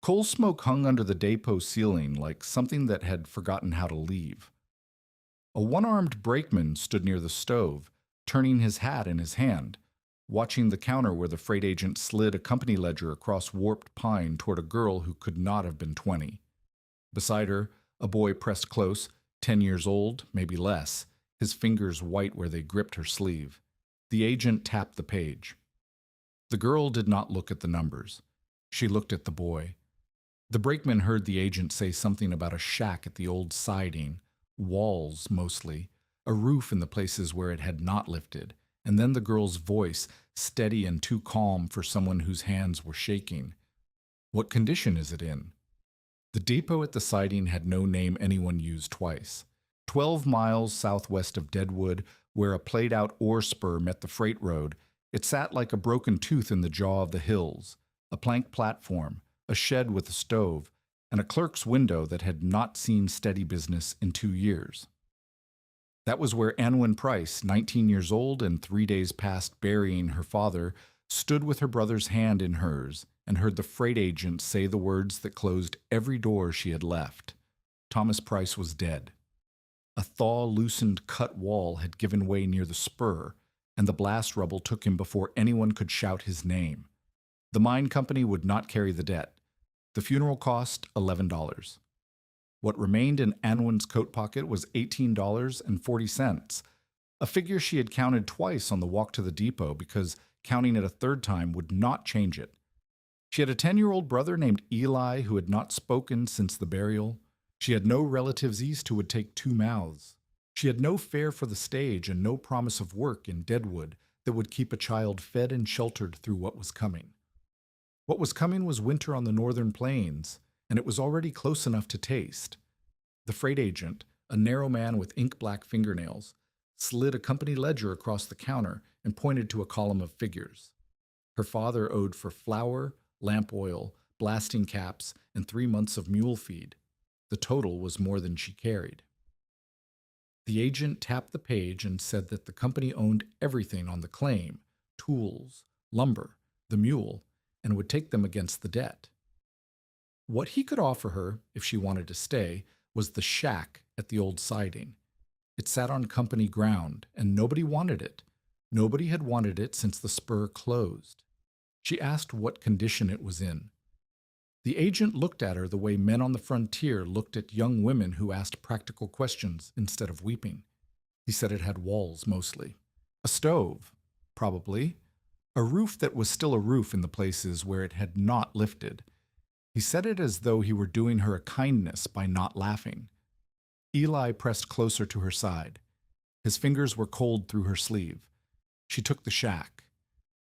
Coal smoke hung under the depot ceiling like something that had forgotten how to leave. A one-armed brakeman stood near the stove, turning his hat in his hand, watching the counter where the freight agent slid a company ledger across warped pine toward a girl who could not have been 20. Beside her, a boy pressed close, 10 years old, maybe less, his fingers white where they gripped her sleeve. The agent tapped the page. The girl did not look at the numbers. She looked at the boy. The brakeman heard the agent say something about a shack at the old siding, walls mostly, a roof in the places where it had not lifted, and then the girl's voice, steady and too calm for someone whose hands were shaking. "What condition is it in?" The depot at the siding had no name anyone used twice. 12 miles southwest of Deadwood, where a played-out ore spur met the freight road, it sat like a broken tooth in the jaw of the hills, a plank platform, a shed with a stove, and a clerk's window that had not seen steady business in 2 years. That was where Anwin Price, 19 years old and 3 days past burying her father, stood with her brother's hand in hers and heard the freight agent say the words that closed every door she had left. Thomas Price was dead. A thaw-loosened cut wall had given way near the spur, and the blast rubble took him before anyone could shout his name. The mine company would not carry the debt. The funeral cost $11. What remained in Anwin's coat pocket was $18.40, a figure she had counted twice on the walk to the depot because counting it a third time would not change it. She had a 10-year-old brother named Eli who had not spoken since the burial. She had no relatives east who would take 2 mouths. She had no fare for the stage and no promise of work in Deadwood that would keep a child fed and sheltered through what was coming. What was coming was winter on the northern plains, and it was already close enough to taste. The freight agent, a narrow man with ink-black fingernails, slid a company ledger across the counter and pointed to a column of figures. Her father owed for flour, lamp oil, blasting caps, and 3 months of mule feed. The total was more than she carried. The agent tapped the page and said that the company owned everything on the claim, tools, lumber, the mule, and would take them against the debt. What he could offer her, if she wanted to stay, was the shack at the old siding. It sat on company ground, and nobody wanted it. Nobody had wanted it since the spur closed. She asked what condition it was in. The agent looked at her the way men on the frontier looked at young women who asked practical questions instead of weeping. He said it had walls mostly. A stove, probably. A roof that was still a roof in the places where it had not lifted. He said it as though he were doing her a kindness by not laughing. Eli pressed closer to her side. His fingers were cold through her sleeve. She took the shack.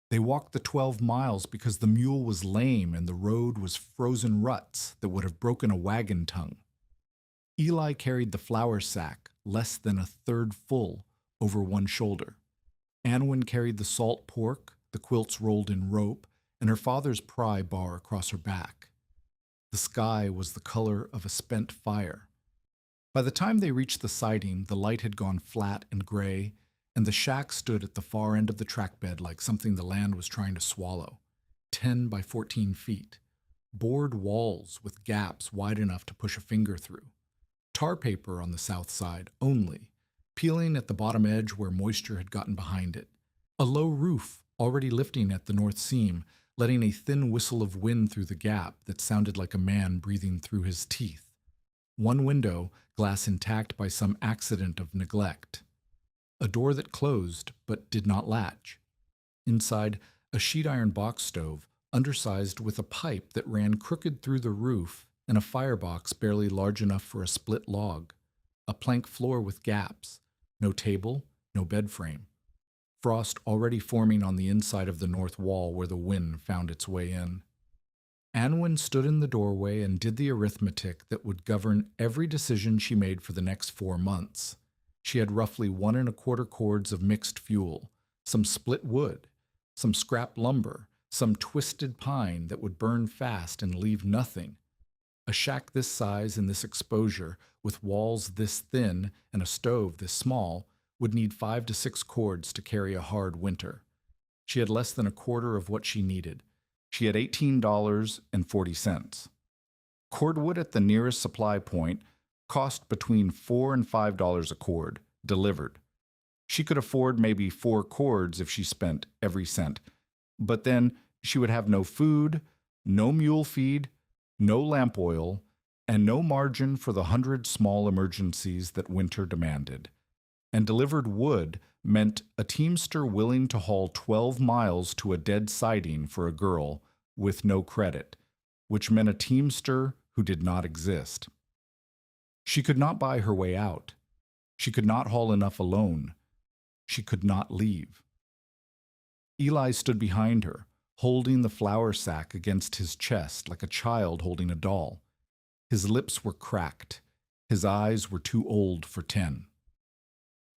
They walked the 12 miles because the mule was lame and the road was frozen ruts that would have broken a wagon tongue. Eli carried the flour sack, less than a third full, over one shoulder. Anwin carried the salt pork, the quilts rolled in rope, and her father's pry bar across her back. The sky was the color of a spent fire. By the time they reached the siding, the light had gone flat and gray, and the shack stood at the far end of the track bed like something the land was trying to swallow. 10 by 14 feet. Board walls with gaps wide enough to push a finger through. Tar paper on the south side only, peeling at the bottom edge where moisture had gotten behind it. A low roof already lifting at the north seam, letting a thin whistle of wind through the gap that sounded like a man breathing through his teeth. One window, glass intact by some accident of neglect. A door that closed but did not latch. Inside, a sheet iron box stove, undersized with a pipe that ran crooked through the roof, and a firebox barely large enough for a split log. A plank floor with gaps. No table, no bed frame. Frost already forming on the inside of the north wall where the wind found its way in. Anwin stood in the doorway and did the arithmetic that would govern every decision she made for the next 4 months. She had roughly 1 1/4 cords of mixed fuel, some split wood, some scrap lumber, some twisted pine that would burn fast and leave nothing. A shack this size and this exposure, with walls this thin and a stove this small, would need 5 to 6 cords to carry a hard winter. She had less than a quarter of what she needed. She had $18.40. Cordwood at the nearest supply point cost between $4 and $5 a cord, delivered. She could afford maybe 4 cords if she spent every cent, but then she would have no food, no mule feed, no lamp oil, and no margin for the 100 small emergencies that winter demanded. And delivered wood meant a teamster willing to haul 12 miles to a dead siding for a girl with no credit, which meant a teamster who did not exist. She could not buy her way out. She could not haul enough alone. She could not leave. Eli stood behind her, holding the flour sack against his chest like a child holding a doll. His lips were cracked. His eyes were too old for 10.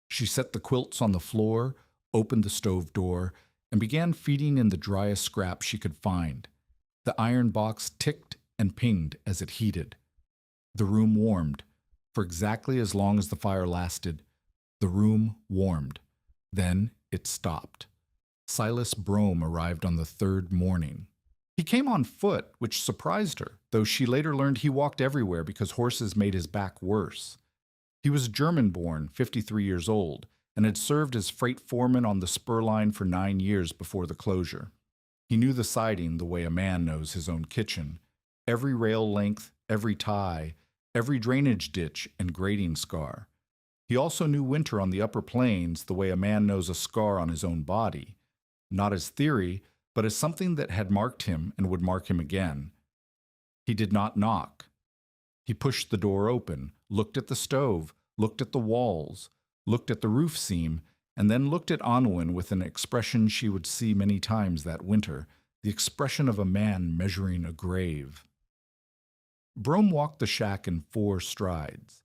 She set the quilts on the floor, opened the stove door, and began feeding in the driest scraps she could find. The iron box ticked and pinged as it heated. The room warmed. For exactly as long as the fire lasted, the room warmed. Then it stopped. Silas Brome arrived on the 3rd morning. He came on foot, which surprised her, though she later learned he walked everywhere because horses made his back worse. He was German-born, 53 years old, and had served as freight foreman on the spur line for 9 years before the closure. He knew the siding the way a man knows his own kitchen. Every rail length, every tie, every drainage ditch and grading scar. He also knew winter on the upper plains the way a man knows a scar on his own body. Not as theory, but as something that had marked him and would mark him again. He did not knock. He pushed the door open, looked at the stove, looked at the walls, looked at the roof seam, and then looked at Anwen with an expression she would see many times that winter, the expression of a man measuring a grave. Brome walked the shack in 4 strides.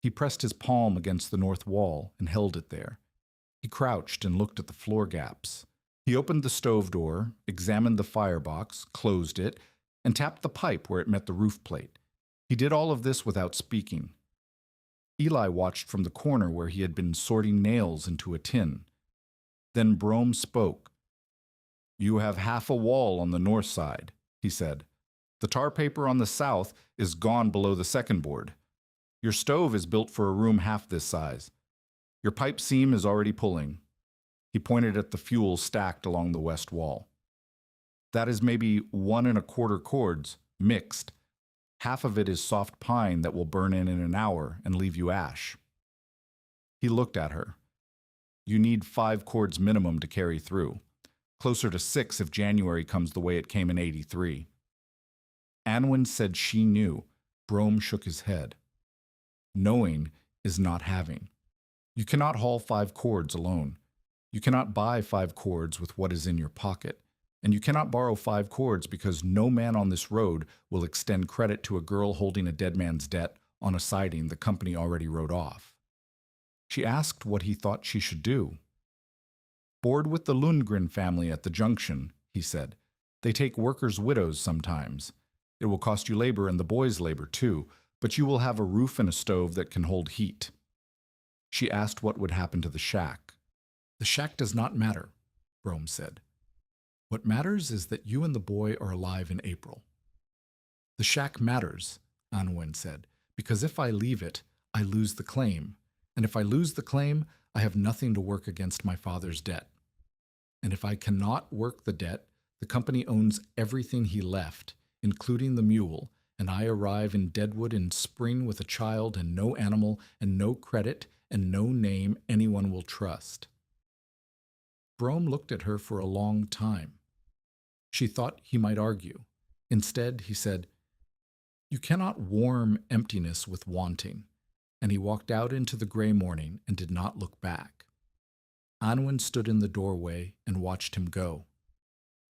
He pressed his palm against the north wall and held it there. He crouched and looked at the floor gaps. He opened the stove door, examined the firebox, closed it, and tapped the pipe where it met the roof plate. He did all of this without speaking. Eli watched from the corner where he had been sorting nails into a tin. Then Brome spoke. "You have half a wall on the north side," he said. "The tar paper on the south is gone below the second board. Your stove is built for a room half this size. Your pipe seam is already pulling." He pointed at the fuel stacked along the west wall. "That is maybe 1¼ cords, mixed. Half of it is soft pine that will burn in an hour and leave you ash." He looked at her. "You need 5 cords minimum to carry through. Closer to 6 if January comes the way it came in '83. Anwen said she knew. Brome shook his head. "Knowing is not having. You cannot haul 5 cords alone. You cannot buy 5 cords with what is in your pocket. And you cannot borrow 5 cords because no man on this road will extend credit to a girl holding a dead man's debt on a siding the company already wrote off." She asked what he thought she should do. "Board with the Lundgren family at the junction," he said. "They take workers' widows sometimes. It will cost you labor and the boys' labor too, but you will have a roof and a stove that can hold heat." She asked what would happen to the shack. "The shack does not matter," Brome said. "What matters is that you and the boy are alive in April." "The shack matters," Anwen said, "because if I leave it, I lose the claim. And if I lose the claim, I have nothing to work against my father's debt. And if I cannot work the debt, the company owns everything he left, including the mule, and I arrive in Deadwood in spring with a child and no animal and no credit and no name anyone will trust." Brome looked at her for a long time. She thought he might argue. Instead, he said, "You cannot warm emptiness with wanting," and he walked out into the gray morning and did not look back. Anwen stood in the doorway and watched him go.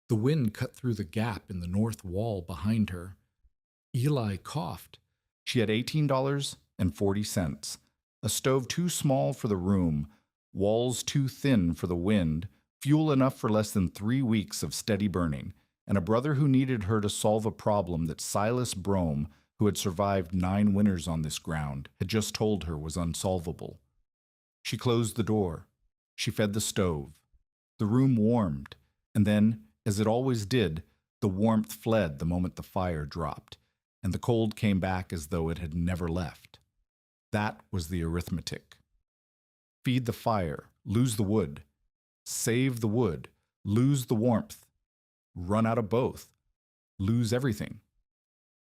The wind cut through the gap in the north wall behind her. Eli coughed. She had $18.40, a stove too small for the room, walls too thin for the wind, fuel enough for less than 3 weeks of steady burning, and a brother who needed her to solve a problem that Silas Brome, who had survived 9 winters on this ground, had just told her was unsolvable. She closed the door. She fed the stove. The room warmed, and then, as it always did, the warmth fled the moment the fire dropped. and the cold came back as though it had never left. That was the arithmetic. Feed the fire, lose the wood. Save the wood, lose the warmth. Run out of both, lose everything.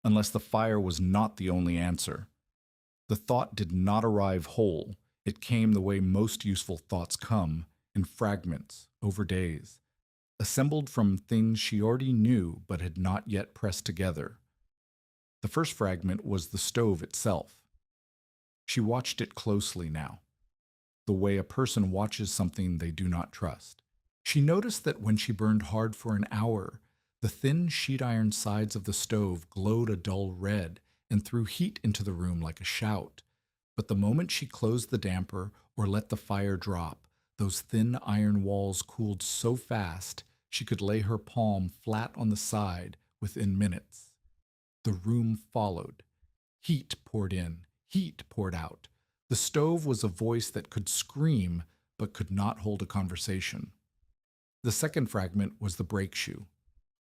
Unless the fire was not the only answer. The thought did not arrive whole. It came the way most useful thoughts come, in fragments, over days, assembled from things she already knew but had not yet pressed together. The first fragment was the stove itself. She watched it closely now, the way a person watches something they do not trust. She noticed that when she burned hard for an hour, the thin sheet iron sides of the stove glowed a dull red and threw heat into the room like a shout. But the moment she closed the damper or let the fire drop, those thin iron walls cooled so fast she could lay her palm flat on the side within minutes. The room followed. Heat poured in, heat poured out. The stove was a voice that could scream but could not hold a conversation. The second fragment was the brake shoe.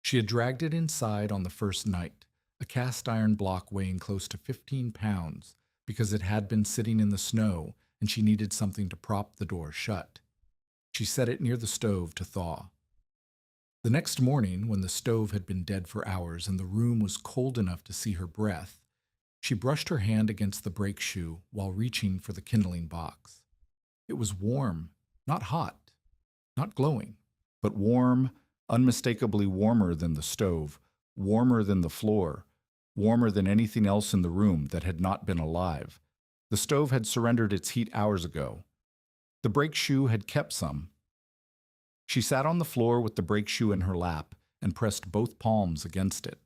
She had dragged it inside on the first night, a cast iron block weighing close to 15 pounds, because it had been sitting in the snow and she needed something to prop the door shut. She set it near the stove to thaw. The next morning, when the stove had been dead for hours and the room was cold enough to see her breath, she brushed her hand against the brake shoe while reaching for the kindling box. It was warm, not hot, not glowing, but warm, unmistakably warmer than the stove, warmer than the floor, warmer than anything else in the room that had not been alive. The stove had surrendered its heat hours ago. The brake shoe had kept some. She sat on the floor with the brake shoe in her lap and pressed both palms against it.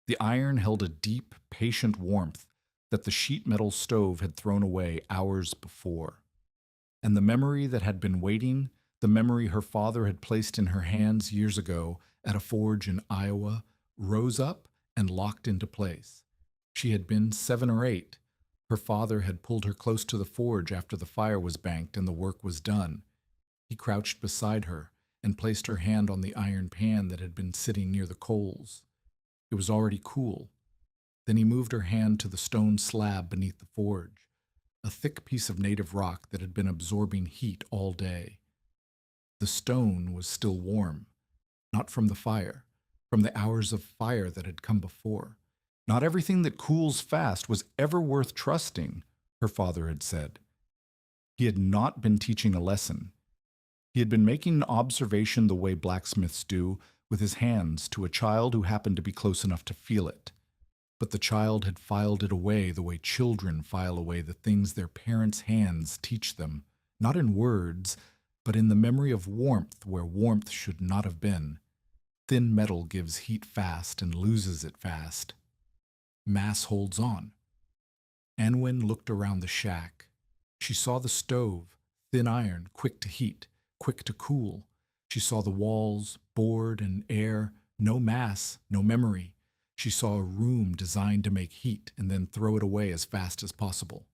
The iron held a deep, patient warmth that the sheet metal stove had thrown away hours before. And the memory that had been waiting, the memory her father had placed in her hands years ago at a forge in Iowa, rose up and locked into place. She had been 7 or 8. Her father had pulled her close to the forge after the fire was banked and the work was done. He crouched beside her and placed her hand on the iron pan that had been sitting near the coals. It was already cool. Then he moved her hand to the stone slab beneath the forge, a thick piece of native rock that had been absorbing heat all day. The stone was still warm, not from the fire, from the hours of fire that had come before. Not everything that cools fast was ever worth trusting, her father had said. He had not been teaching a lesson. He had been making an observation the way blacksmiths do with his hands to a child who happened to be close enough to feel it. But the child had filed it away the way children file away the things their parents' hands teach them, not in words, but in the memory of warmth where warmth should not have been. Thin metal gives heat fast and loses it fast. Mass holds on. Anwen looked around the shack. She saw the stove, thin iron, quick to heat, quick to cool. She saw the walls, board and air, no mass, no memory. She saw a room designed to make heat and then throw it away as fast as possible.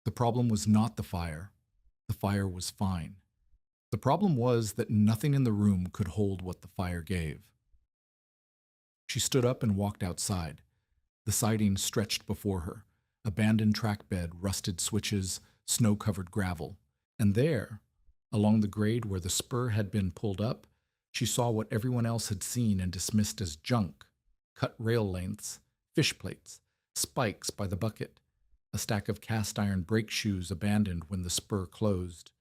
The problem was not the fire. The fire was fine. The problem was that nothing in the room could hold what the fire gave. She stood up and walked outside. The siding stretched before her, abandoned track bed, rusted switches, snow-covered gravel. And there, along the grade where the spur had been pulled up, she saw what everyone else had seen and dismissed as junk: cut rail lengths, fish plates, spikes by the bucket, a stack of cast-iron brake shoes abandoned when the spur closed,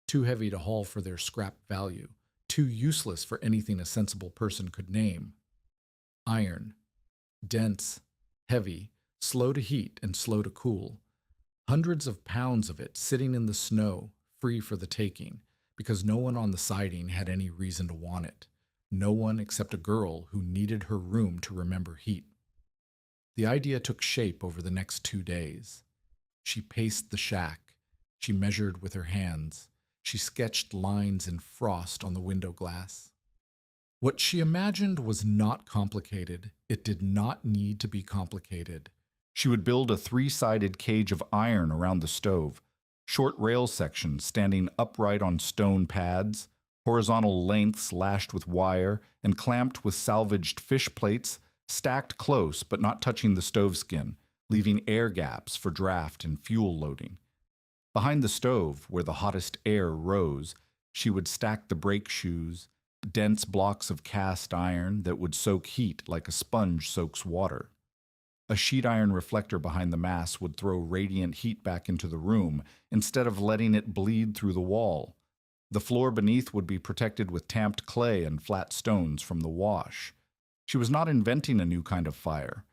too heavy to haul for their scrap value, too useless for anything a sensible person could name. Iron, dense, heavy, slow to heat and slow to cool. Hundreds of pounds of it sitting in the snow, free for the taking, because no one on the siding had any reason to want it. No one except a girl who needed her room to remember heat. The idea took shape over the next 2 days. She paced the shack. She measured with her hands. She sketched lines in frost on the window glass. What she imagined was not complicated. It did not need to be complicated. She would build a 3-sided cage of iron around the stove, short rail sections standing upright on stone pads, horizontal lengths lashed with wire and clamped with salvaged fish plates stacked close but not touching the stove skin, leaving air gaps for draft and fuel loading. Behind the stove, where the hottest air rose, she would stack the brake shoes, dense blocks of cast iron that would soak heat like a sponge soaks water. A sheet iron reflector behind the mass would throw radiant heat back into the room instead of letting it bleed through the wall. The floor beneath would be protected with tamped clay and flat stones from the wash. She was not inventing a new kind of fire.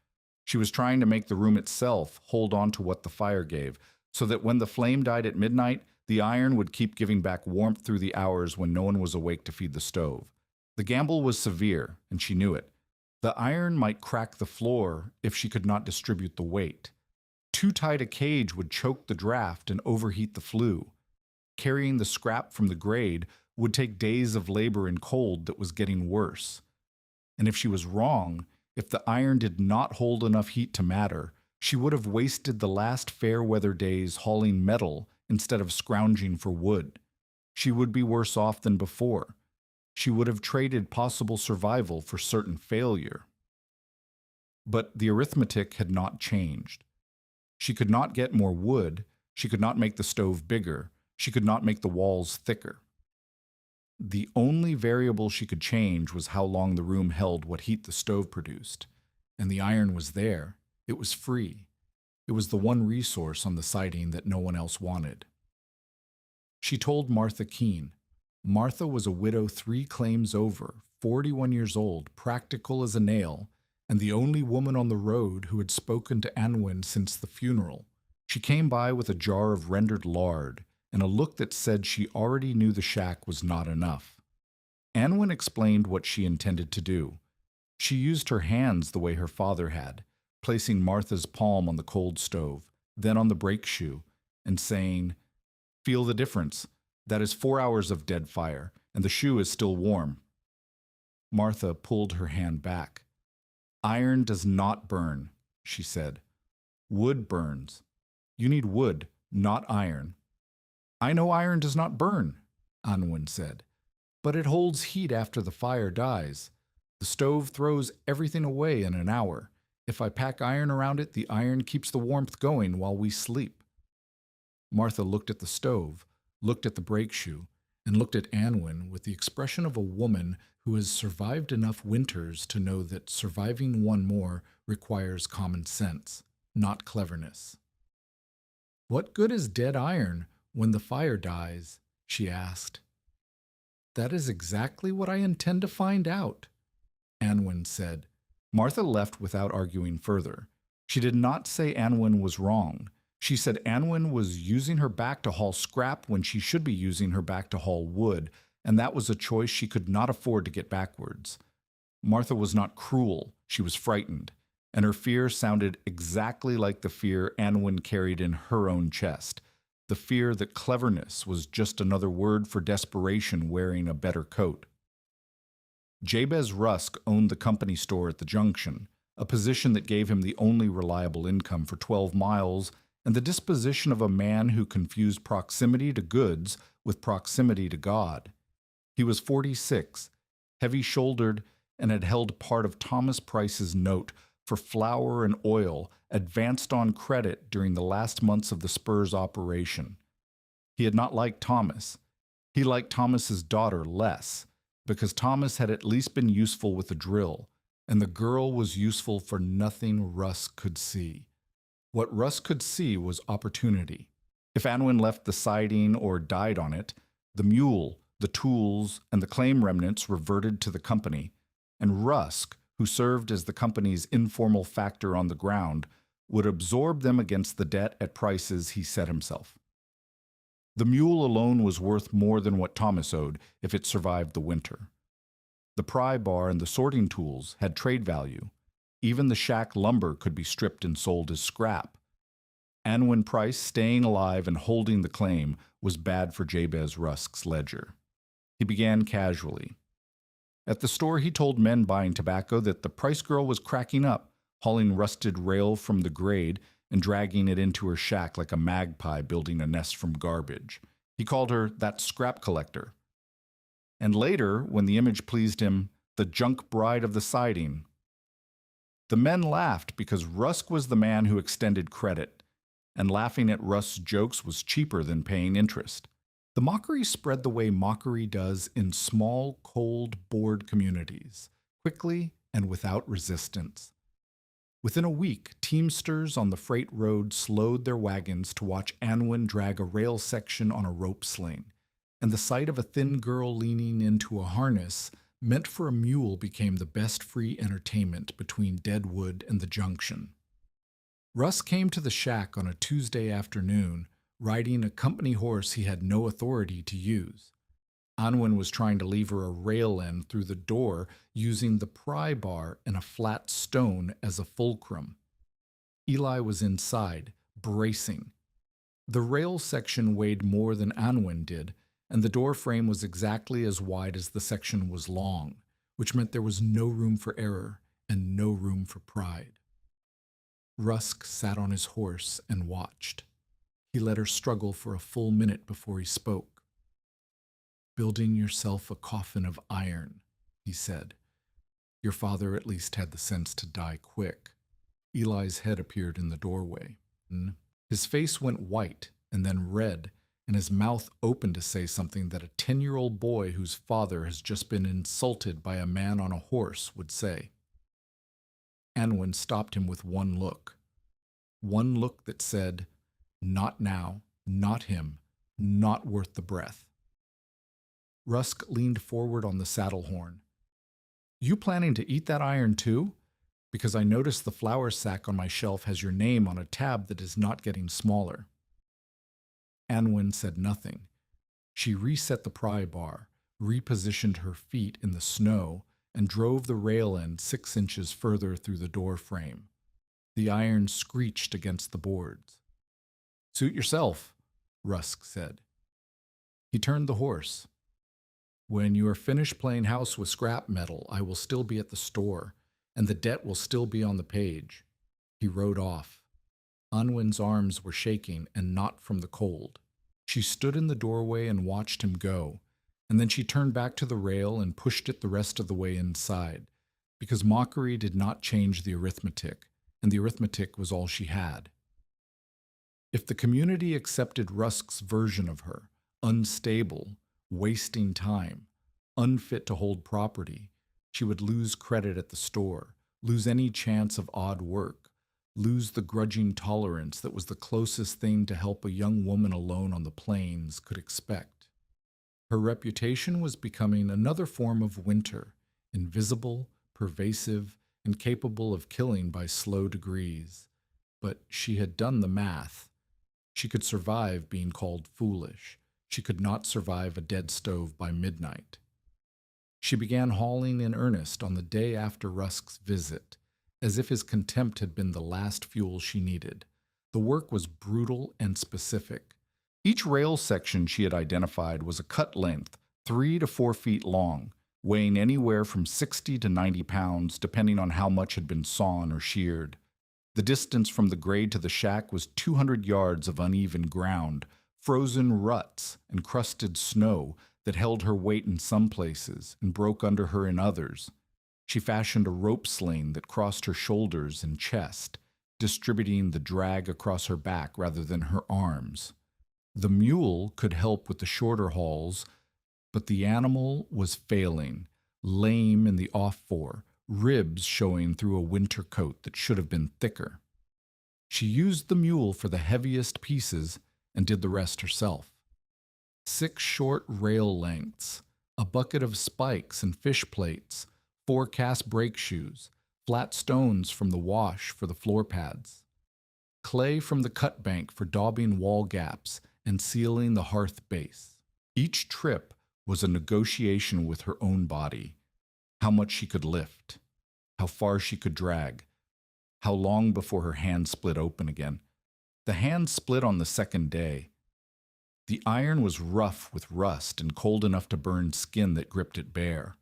She was trying to make the room itself hold on to what the fire gave, so that when the flame died at midnight, the iron would keep giving back warmth through the hours when no one was awake to feed the stove. The gamble was severe, and she knew it. The iron might crack the floor if she could not distribute the weight. Too tight a cage would choke the draft and overheat the flue. Carrying the scrap from the grade would take days of labor in cold that was getting worse. And if she was wrong, if the iron did not hold enough heat to matter, she would have wasted the last fair weather days hauling metal instead of scrounging for wood. She would be worse off than before. She would have traded possible survival for certain failure. But the arithmetic had not changed. She could not get more wood, she could not make the stove bigger, she could not make the walls thicker. The only variable she could change was how long the room held what heat the stove produced. And the iron was there. It was free. It was the one resource on the siding that no one else wanted. She told Martha Keene. Martha was a widow 3 claims over, 41 years old, practical as a nail, and the only woman on the road who had spoken to Anwin since the funeral. She came by with a jar of rendered lard and a look that said she already knew the shack was not enough. Anwin explained what she intended to do. She used her hands the way her father had, placing Martha's palm on the cold stove, then on the brake shoe, and saying, "Feel the difference. That is 4 hours of dead fire, and the shoe is still warm." Martha pulled her hand back. "Iron does not burn," she said. "Wood burns. You need wood, not iron." "I know iron does not burn," Anwin said, "but it holds heat after the fire dies. The stove throws everything away in an hour. If I pack iron around it, the iron keeps the warmth going while we sleep." Martha looked at the stove, looked at the brake shoe, and looked at Anwin with the expression of a woman who has survived enough winters to know that surviving one more requires common sense, not cleverness. "What good is dead iron when the fire dies?" she asked. "That is exactly what I intend to find out," Anwin said. Martha left without arguing further. She did not say Anwin was wrong. She said Anwin was using her back to haul scrap when she should be using her back to haul wood, and that was a choice she could not afford to get backwards. Martha was not cruel, she was frightened, and her fear sounded exactly like the fear Anwin carried in her own chest, the fear that cleverness was just another word for desperation wearing a better coat. Jabez Rusk owned the company store at the junction, a position that gave him the only reliable income for 12 miles and the disposition of a man who confused proximity to goods with proximity to God. He was 46, heavy-shouldered, and had held part of Thomas Price's note for flour and oil advanced on credit during the last months of the Spurs operation. He had not liked Thomas. He liked Thomas's daughter less, because Thomas had at least been useful with a drill, and the girl was useful for nothing Russ could see. What Russ could see was opportunity. If Anwin left the siding or died on it, the mule, the tools, and the claim remnants reverted to the company, and Rusk, who served as the company's informal factor on the ground, would absorb them against the debt at prices he set himself. The mule alone was worth more than what Thomas owed if it survived the winter. The pry bar and the sorting tools had trade value. Even the shack lumber could be stripped and sold as scrap. Anwin Price staying alive and holding the claim was bad for Jabez Rusk's ledger. He began casually. At the store, he told men buying tobacco that the Price girl was cracking up, hauling rusted rail from the grade and dragging it into her shack like a magpie building a nest from garbage. He called her that scrap collector. And later, when the image pleased him, the junk bride of the siding. The men laughed because Rusk was the man who extended credit, and laughing at Rusk's jokes was cheaper than paying interest. The mockery spread the way mockery does in small, cold, bored communities, quickly and without resistance. Within a week, teamsters on the freight road slowed their wagons to watch Anwin drag a rail section on a rope sling, and the sight of a thin girl leaning into a harness meant for a mule became the best free entertainment between Deadwood and the junction. Russ came to the shack on a Tuesday afternoon, riding a company horse he had no authority to use. Anwin was trying to lever a rail end through the door using the pry bar and a flat stone as a fulcrum. Eli was inside, bracing. The rail section weighed more than Anwin did, and the door frame was exactly as wide as the section was long, which meant there was no room for error and no room for pride. Rusk sat on his horse and watched. He let her struggle for a full minute before he spoke. "Building yourself a coffin of iron," he said. "Your father at least had the sense to die quick." Eli's head appeared in the doorway. His face went white and then red, and his mouth opened to say something that a 10-year-old boy whose father has just been insulted by a man on a horse would say. Anwin stopped him with one look that said, "Not now, not him, not worth the breath." Rusk leaned forward on the saddle horn. "You planning to eat that iron too? Because I noticed the flour sack on my shelf has your name on a tab that is not getting smaller." Anwin said nothing. She reset the pry bar, repositioned her feet in the snow, and drove the rail end 6 inches further through the door frame. The iron screeched against the boards. "Suit yourself," Rusk said. He turned the horse. "When you are finished playing house with scrap metal, I will still be at the store, and the debt will still be on the page." He rode off. Anwin's arms were shaking, and not from the cold. She stood in the doorway and watched him go, and then she turned back to the rail and pushed it the rest of the way inside, because mockery did not change the arithmetic, and the arithmetic was all she had. If the community accepted Rusk's version of her, unstable, wasting time, unfit to hold property, she would lose credit at the store, lose any chance of odd work, lose the grudging tolerance that was the closest thing to help a young woman alone on the plains could expect. Her reputation was becoming another form of winter, invisible, pervasive, and capable of killing by slow degrees. But she had done the math. She could survive being called foolish. She could not survive a dead stove by midnight. She began hauling in earnest on the day after Rusk's visit, as if his contempt had been the last fuel she needed. The work was brutal and specific. Each rail section she had identified was a cut length, 3 to 4 feet long, weighing anywhere from 60 to 90 pounds, depending on how much had been sawn or sheared. The distance from the grade to the shack was 200 yards of uneven ground, frozen ruts and crusted snow that held her weight in some places and broke under her in others. She fashioned a rope sling that crossed her shoulders and chest, distributing the drag across her back rather than her arms. The mule could help with the shorter hauls, but the animal was failing, lame in the off-fore, ribs showing through a winter coat that should have been thicker. She used the mule for the heaviest pieces and did the rest herself. 6 short rail lengths, a bucket of spikes and fish plates, 4 cast brake shoes, flat stones from the wash for the floor pads, clay from the cut bank for daubing wall gaps and sealing the hearth base. Each trip was a negotiation with her own body, how much she could lift, how far she could drag, how long before her hand split open again. The hand split on the second day. The iron was rough with rust and cold enough to burn skin that gripped it bare.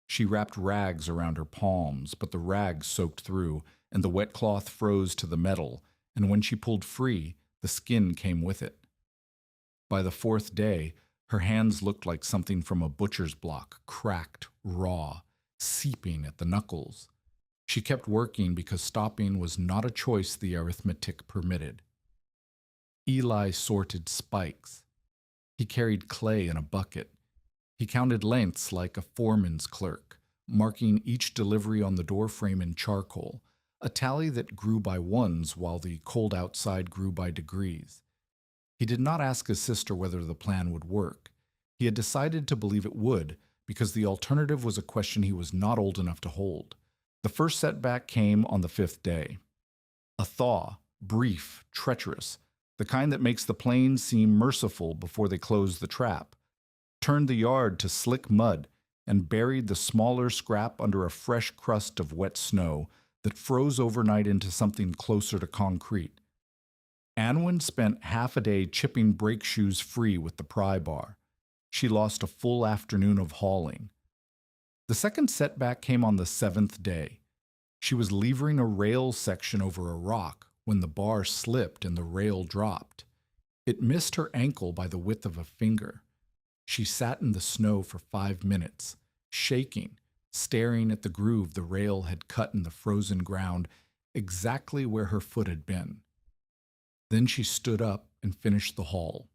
She wrapped rags around her palms, but the rags soaked through, and the wet cloth froze to the metal, and when she pulled free, the skin came with it. By the 4th day, her hands looked like something from a butcher's block, cracked, raw, seeping at the knuckles. She kept working because stopping was not a choice the arithmetic permitted. Eli sorted spikes. He carried clay in a bucket. He counted lengths like a foreman's clerk, marking each delivery on the doorframe in charcoal, a tally that grew by ones while the cold outside grew by degrees. He did not ask his sister whether the plan would work. He had decided to believe it would, because the alternative was a question he was not old enough to hold. The first setback came on the 5th day. A thaw, brief, treacherous, the kind that makes the plains seem merciful before they close the trap, turned the yard to slick mud and buried the smaller scrap under a fresh crust of wet snow that froze overnight into something closer to concrete. Anwen spent half a day chipping brake shoes free with the pry bar. She lost a full afternoon of hauling. The second setback came on the 7th day. She was levering a rail section over a rock when the bar slipped and the rail dropped. It missed her ankle by the width of a finger. She sat in the snow for 5 minutes, shaking, staring at the groove the rail had cut in the frozen ground exactly where her foot had been. Then she stood up and finished the haul.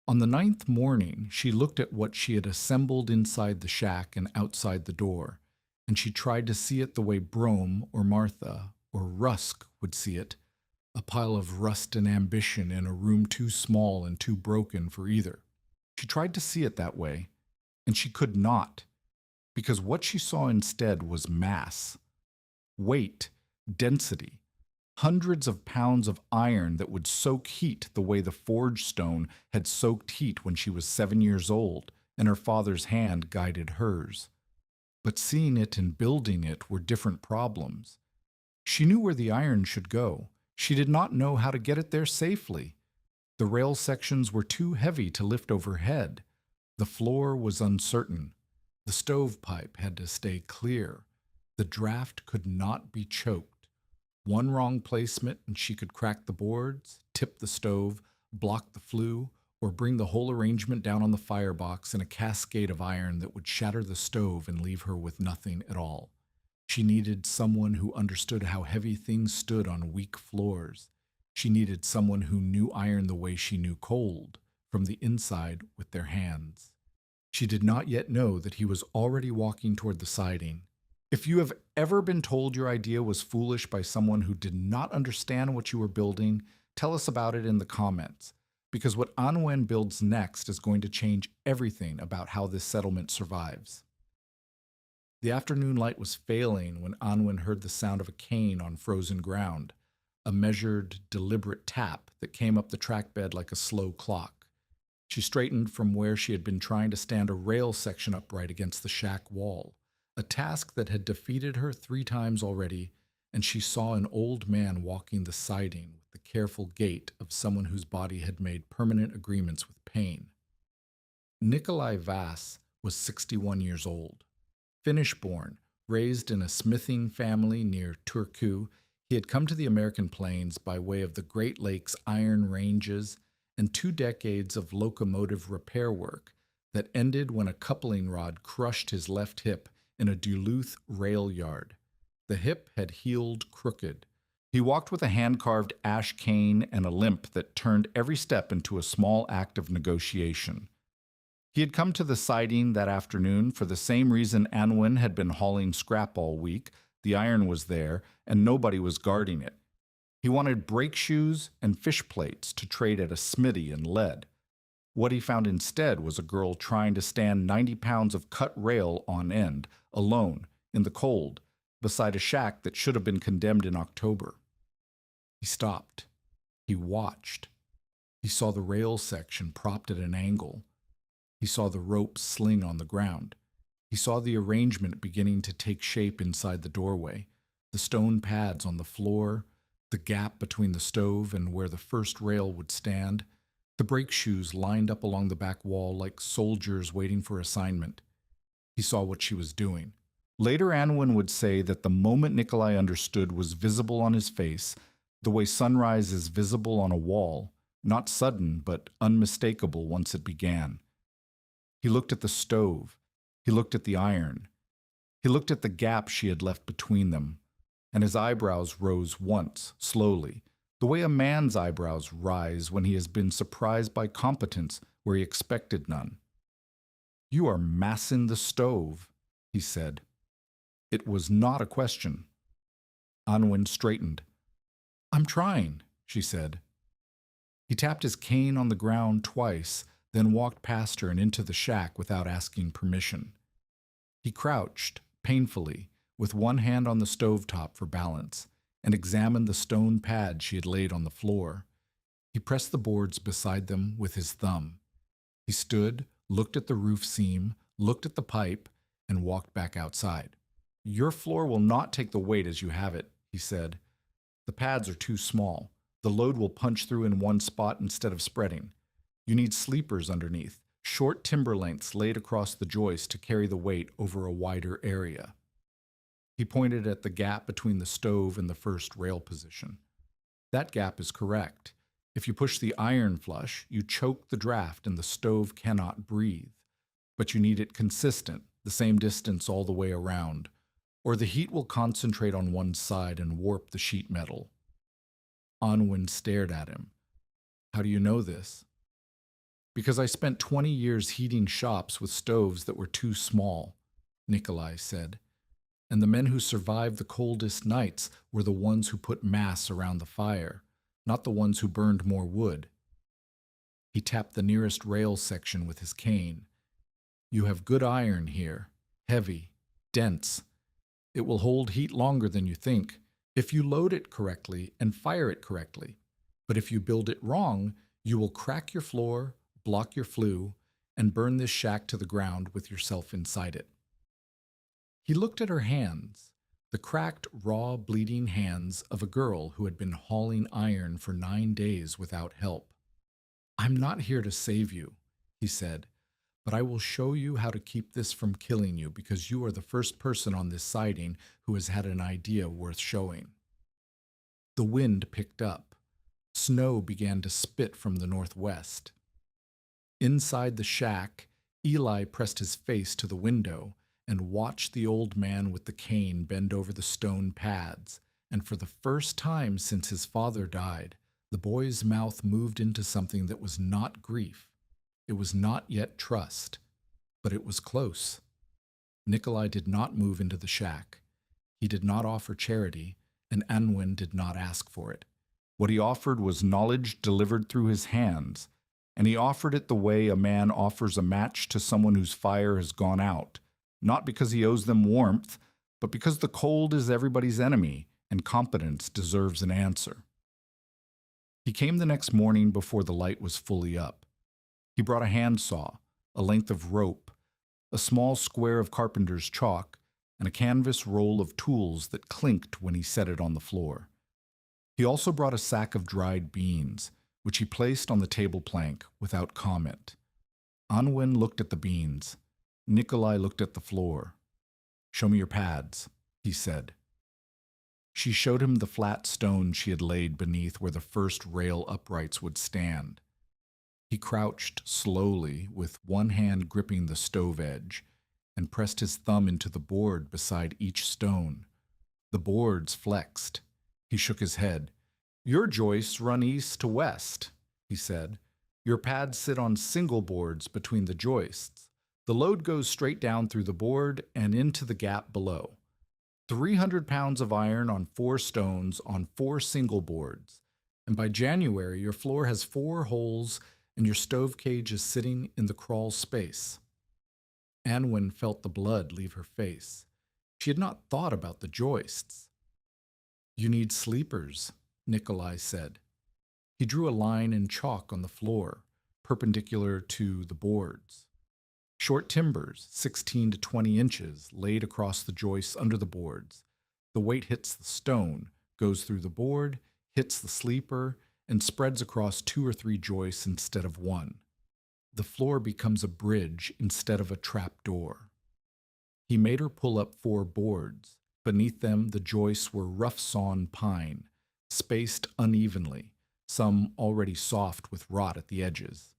On the 9th morning, she looked at what she had assembled inside the shack and outside the door, and she tried to see it the way Brome or Martha or Rusk would see it, a pile of rust and ambition in a room too small and too broken for either. She tried to see it that way, and she could not, because what she saw instead was mass, weight, density, hundreds of pounds of iron that would soak heat the way the forge stone had soaked heat when she was 7 years old and her father's hand guided hers. But seeing it and building it were different problems. She knew where the iron should go. She did not know how to get it there safely. The rail sections were too heavy to lift overhead. The floor was uncertain. The stovepipe had to stay clear. The draft could not be choked. One wrong placement and she could crack the boards, tip the stove, block the flue, or bring the whole arrangement down on the firebox in a cascade of iron that would shatter the stove and leave her with nothing at all. She needed someone who understood how heavy things stood on weak floors. She needed someone who knew iron the way she knew cold, from the inside with their hands. She did not yet know that he was already walking toward the siding. If you have ever been told your idea was foolish by someone who did not understand what you were building, tell us about it in the comments, because what Anwen builds next is going to change everything about how this settlement survives. The afternoon light was failing when Anwen heard the sound of a cane on frozen ground, a measured, deliberate tap that came up the track bed like a slow clock. She straightened from where she had been trying to stand a rail section upright against the shack wall, a task that had defeated her 3 times already, and she saw an old man walking the siding with the careful gait of someone whose body had made permanent agreements with pain. Nikolai Vass was 61 years old. Finnish-born, raised in a smithing family near Turku, he had come to the American plains by way of the Great Lakes iron ranges and 2 decades of locomotive repair work that ended when a coupling rod crushed his left hip in a Duluth rail yard. The hip had healed crooked. He walked with a hand-carved ash cane and a limp that turned every step into a small act of negotiation. He had come to the siding that afternoon for the same reason Anwen had been hauling scrap all week. The iron was there, and nobody was guarding it. He wanted brake shoes and fish plates to trade at a smithy in lead. What he found instead was a girl trying to stand 90 pounds of cut rail on end, alone, in the cold, beside a shack that should have been condemned in October. He stopped. He watched. He saw the rail section propped at an angle. He saw the rope sling on the ground. He saw the arrangement beginning to take shape inside the doorway, the stone pads on the floor, the gap between the stove and where the first rail would stand, the brake shoes lined up along the back wall like soldiers waiting for assignment. He saw what she was doing. Later, Anwen would say that the moment Nikolai understood was visible on his face, the way sunrise is visible on a wall, not sudden but unmistakable once it began. He looked at the stove. He looked at the iron. He looked at the gap she had left between them, and his eyebrows rose once, slowly, the way a man's eyebrows rise when he has been surprised by competence where he expected none. "You are massin' the stove," he said. It was not a question. Anwen straightened. "I'm trying," she said. He tapped his cane on the ground twice, then walked past her and into the shack without asking permission. He crouched, painfully, with one hand on the stovetop for balance, and examined the stone pad she had laid on the floor. He pressed the boards beside them with his thumb. He stood, looked at the roof seam, looked at the pipe, and walked back outside. "Your floor will not take the weight as you have it," he said. "The pads are too small. The load will punch through in one spot instead of spreading. You need sleepers underneath, short timber lengths laid across the joist to carry the weight over a wider area." He pointed at the gap between the stove and the first rail position. "That gap is correct. If you push the iron flush, you choke the draft and the stove cannot breathe. But you need it consistent, the same distance all the way around, or the heat will concentrate on one side and warp the sheet metal." Anwen stared at him. "How do you know this?" "Because I spent 20 years heating shops with stoves that were too small," Nikolai said. "And the men who survived the coldest nights were the ones who put mass around the fire, not the ones who burned more wood." He tapped the nearest rail section with his cane. "You have good iron here, heavy, dense. It will hold heat longer than you think, if you load it correctly and fire it correctly. But if you build it wrong, you will crack your floor, block your flue, and burn this shack to the ground with yourself inside it." He looked at her hands, the cracked, raw, bleeding hands of a girl who had been hauling iron for 9 days without help. "I'm not here to save you," he said, "but I will show you how to keep this from killing you because you are the first person on this siding who has had an idea worth showing." The wind picked up. Snow began to spit from the northwest. Inside the shack, Eli pressed his face to the window and watched the old man with the cane bend over the stone pads, and for the first time since his father died, the boy's mouth moved into something that was not grief. It was not yet trust, but it was close. Nikolai did not move into the shack. He did not offer charity, and Anwen did not ask for it. What he offered was knowledge delivered through his hands, and he offered it the way a man offers a match to someone whose fire has gone out, not because he owes them warmth, but because the cold is everybody's enemy, and competence deserves an answer. He came the next morning before the light was fully up. He brought a handsaw, a length of rope, a small square of carpenter's chalk, and a canvas roll of tools that clinked when he set it on the floor. He also brought a sack of dried beans, which he placed on the table plank without comment. Anwen looked at the beans. Nikolai looked at the floor. "Show me your pads," he said. She showed him the flat stone she had laid beneath where the first rail uprights would stand. He crouched slowly, with one hand gripping the stove edge, and pressed his thumb into the board beside each stone. The boards flexed. He shook his head. "Your joists run east to west," he said. "Your pads sit on single boards between the joists. The load goes straight down through the board and into the gap below. 300 pounds of iron on 4 stones on 4 single boards. And by January, your floor has 4 holes and your stove cage is sitting in the crawl space." Anwen felt the blood leave her face. She had not thought about the joists. "You need sleepers," Nikolai said. He drew a line in chalk on the floor, perpendicular to the boards. Short timbers, 16 to 20 inches, laid across the joists under the boards. The weight hits the stone, goes through the board, hits the sleeper, and spreads across 2 or 3 joists instead of 1. The floor becomes a bridge instead of a trap door. He made her pull up 4 boards. Beneath them, the joists were rough-sawn pine, spaced unevenly, some already soft with rot at the edges.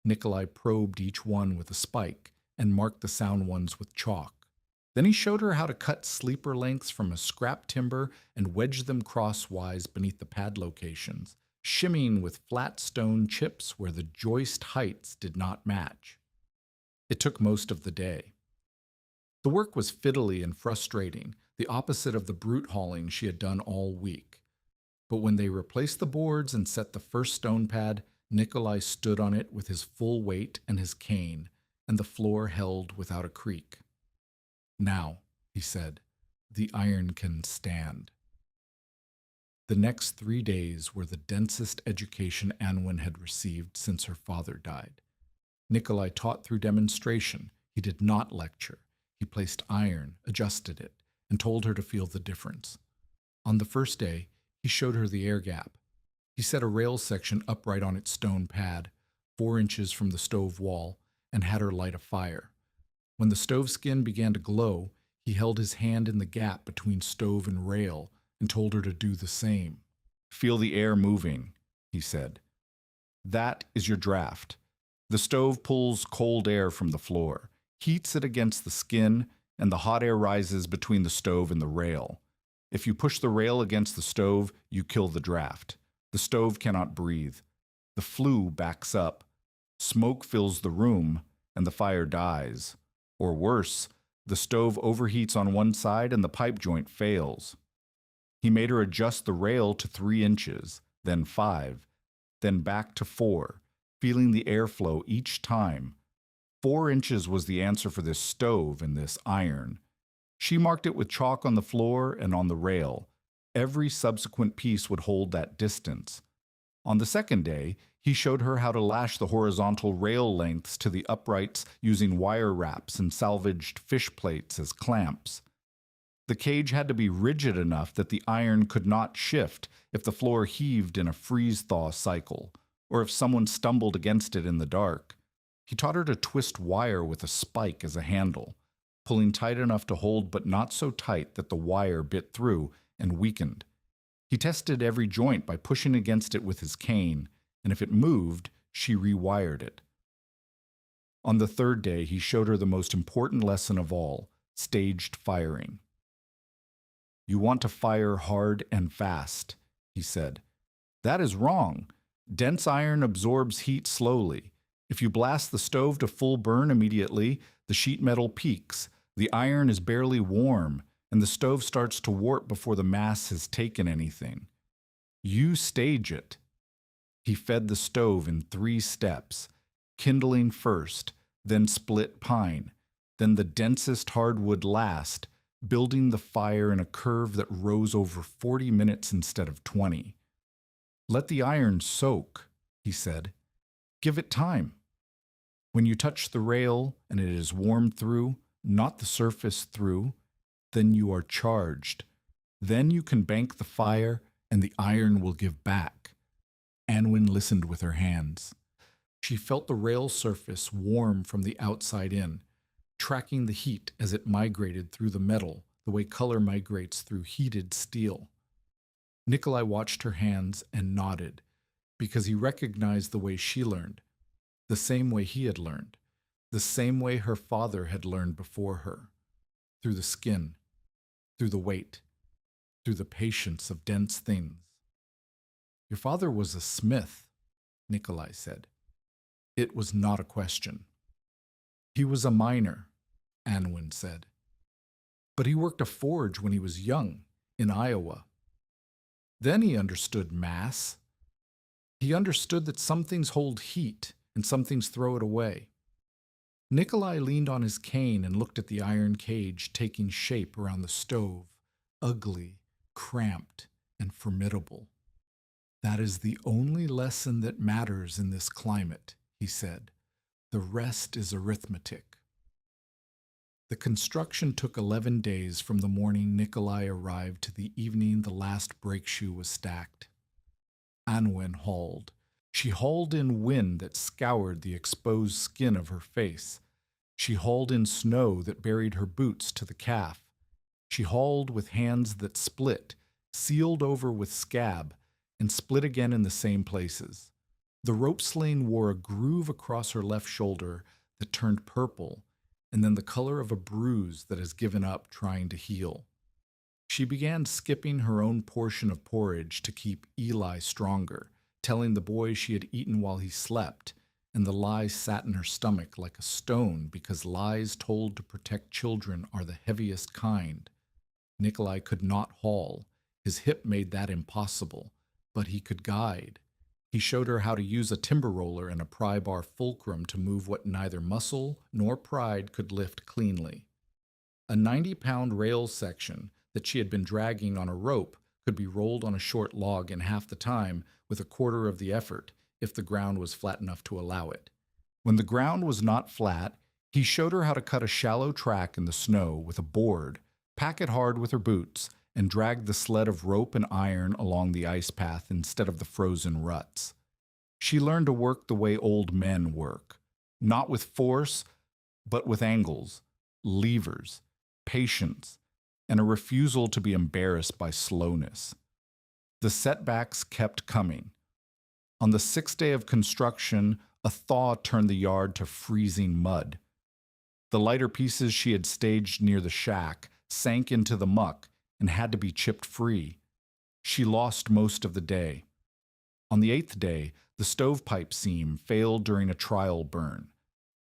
Nikolai probed each one with a spike and marked the sound ones with chalk. Then he showed her how to cut sleeper lengths from a scrap timber and wedge them crosswise beneath the pad locations, shimmying with flat stone chips where the joist heights did not match. It took most of the day. The work was fiddly and frustrating, the opposite of the brute hauling she had done all week. But when they replaced the boards and set the first stone pad, Nikolai stood on it with his full weight and his cane, and the floor held without a creak. "Now," he said, "the iron can stand." The next 3 days were the densest education Anwen had received since her father died. Nikolai taught through demonstration. He did not lecture. He placed iron, adjusted it, and told her to feel the difference. On the first day, he showed her the air gap. He set a rail section upright on its stone pad, 4 inches from the stove wall, and had her light a fire. When the stove skin began to glow, he held his hand in the gap between stove and rail and told her to do the same. "Feel the air moving," he said. "That is your draft. The stove pulls cold air from the floor, heats it against the skin, and the hot air rises between the stove and the rail. If you push the rail against the stove, you kill the draft. The stove cannot breathe. The flue backs up. Smoke fills the room, and the fire dies. Or worse, the stove overheats on one side and the pipe joint fails." He made her adjust the rail to 3 inches, then 5, then back to 4, feeling the airflow each time. 4 inches was the answer for this stove and this iron. She marked it with chalk on the floor and on the rail. Every subsequent piece would hold that distance. On the second day, he showed her how to lash the horizontal rail lengths to the uprights using wire wraps and salvaged fish plates as clamps. The cage had to be rigid enough that the iron could not shift if the floor heaved in a freeze-thaw cycle, or if someone stumbled against it in the dark. He taught her to twist wire with a spike as a handle, pulling tight enough to hold but not so tight that the wire bit through and weakened. He tested every joint by pushing against it with his cane, and if it moved, she rewired it. On the third day, he showed her the most important lesson of all, staged firing. "You want to fire hard and fast," he said. "That is wrong. Dense iron absorbs heat slowly. If you blast the stove to full burn immediately, the sheet metal peaks, the iron is barely warm, and the stove starts to warp before the mass has taken anything. You stage it." He fed the stove in 3 steps, kindling first, then split pine, then the densest hardwood last, building the fire in a curve that rose over 40 minutes instead of 20. "Let the iron soak," he said. "Give it time. When you touch the rail and it is warmed through, not the surface through, then you are charged. Then you can bank the fire and the iron will give back." Anwen listened with her hands. She felt the rail surface warm from the outside in, tracking the heat as it migrated through the metal, the way color migrates through heated steel. Nikolai watched her hands and nodded, because he recognized the way she learned, the same way he had learned, the same way her father had learned before her, through the skin, through the weight, through the patience of dense things. "Your father was a smith," Nikolai said. It was not a question. "He was a miner," Anwen said. "But he worked a forge when he was young, in Iowa. Then he understood mass. He understood that some things hold heat and some things throw it away." Nikolai leaned on his cane and looked at the iron cage taking shape around the stove, ugly, cramped, and formidable. "That is the only lesson that matters in this climate," he said. "The rest is arithmetic." The construction took 11 days from the morning Nikolai arrived to the evening the last brake shoe was stacked. Anwen hauled. She hauled in wind that scoured the exposed skin of her face. She hauled in snow that buried her boots to the calf. She hauled with hands that split, sealed over with scab, and split again in the same places. The rope sling wore a groove across her left shoulder that turned purple, and then the color of a bruise that has given up trying to heal. She began skipping her own portion of porridge to keep Eli stronger, telling the boy she had eaten while he slept, and the lie sat in her stomach like a stone because lies told to protect children are the heaviest kind. Nikolai could not haul. His hip made that impossible, but he could guide. He showed her how to use a timber roller and a pry bar fulcrum to move what neither muscle nor pride could lift cleanly. A 90-pound rail section that she had been dragging on a rope could be rolled on a short log in half the time with a quarter of the effort if the ground was flat enough to allow it. When the ground was not flat, he showed her how to cut a shallow track in the snow with a board, pack it hard with her boots, and drag the sled of rope and iron along the ice path instead of the frozen ruts. She learned to work the way old men work, not with force, but with angles, levers, patience, and a refusal to be embarrassed by slowness. The setbacks kept coming. On the 6th day of construction, a thaw turned the yard to freezing mud. The lighter pieces she had staged near the shack sank into the muck and had to be chipped free. She lost most of the day. On the 8th day, the stovepipe seam failed during a trial burn.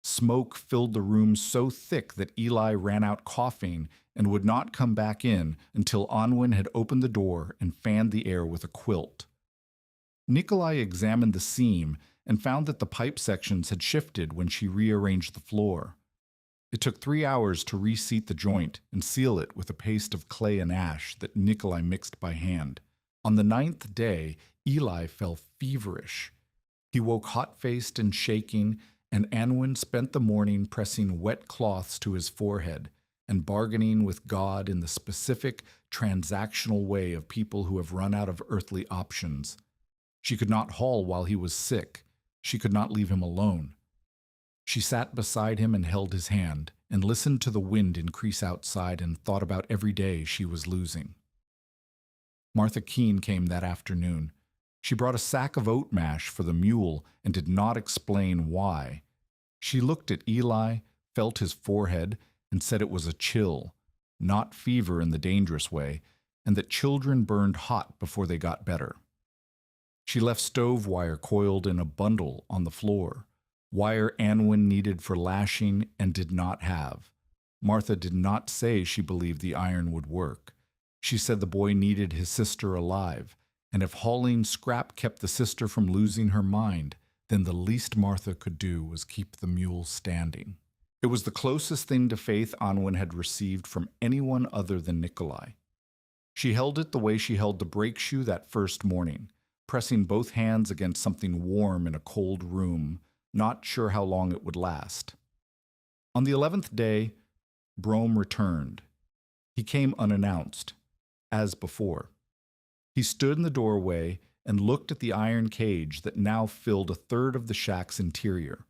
Smoke filled the room so thick that Eli ran out coughing and would not come back in until Anwen had opened the door and fanned the air with a quilt. Nikolai examined the seam and found that the pipe sections had shifted when she rearranged the floor. It took 3 hours to reseat the joint and seal it with a paste of clay and ash that Nikolai mixed by hand. On the 9th day, Eli fell feverish. He woke hot-faced and shaking, and Anwen spent the morning pressing wet cloths to his forehead and bargaining with God in the specific, transactional way of people who have run out of earthly options. She could not haul while he was sick. She could not leave him alone. She sat beside him and held his hand, and listened to the wind increase outside and thought about every day she was losing. Martha Keene came that afternoon. She brought a sack of oat mash for the mule and did not explain why. She looked at Eli, felt his forehead, and said it was a chill, not fever in the dangerous way, and that children burned hot before they got better. She left stove wire coiled in a bundle on the floor, wire Anwen needed for lashing and did not have. Martha did not say she believed the iron would work. She said the boy needed his sister alive, and if hauling scrap kept the sister from losing her mind, then the least Martha could do was keep the mule standing. It was the closest thing to faith Anwen had received from anyone other than Nikolai. She held it the way she held the brake shoe that first morning, pressing both hands against something warm in a cold room, not sure how long it would last. On the 11th day, Brome returned. He came unannounced, as before. He stood in the doorway and looked at the iron cage that now filled a third of the shack's interior.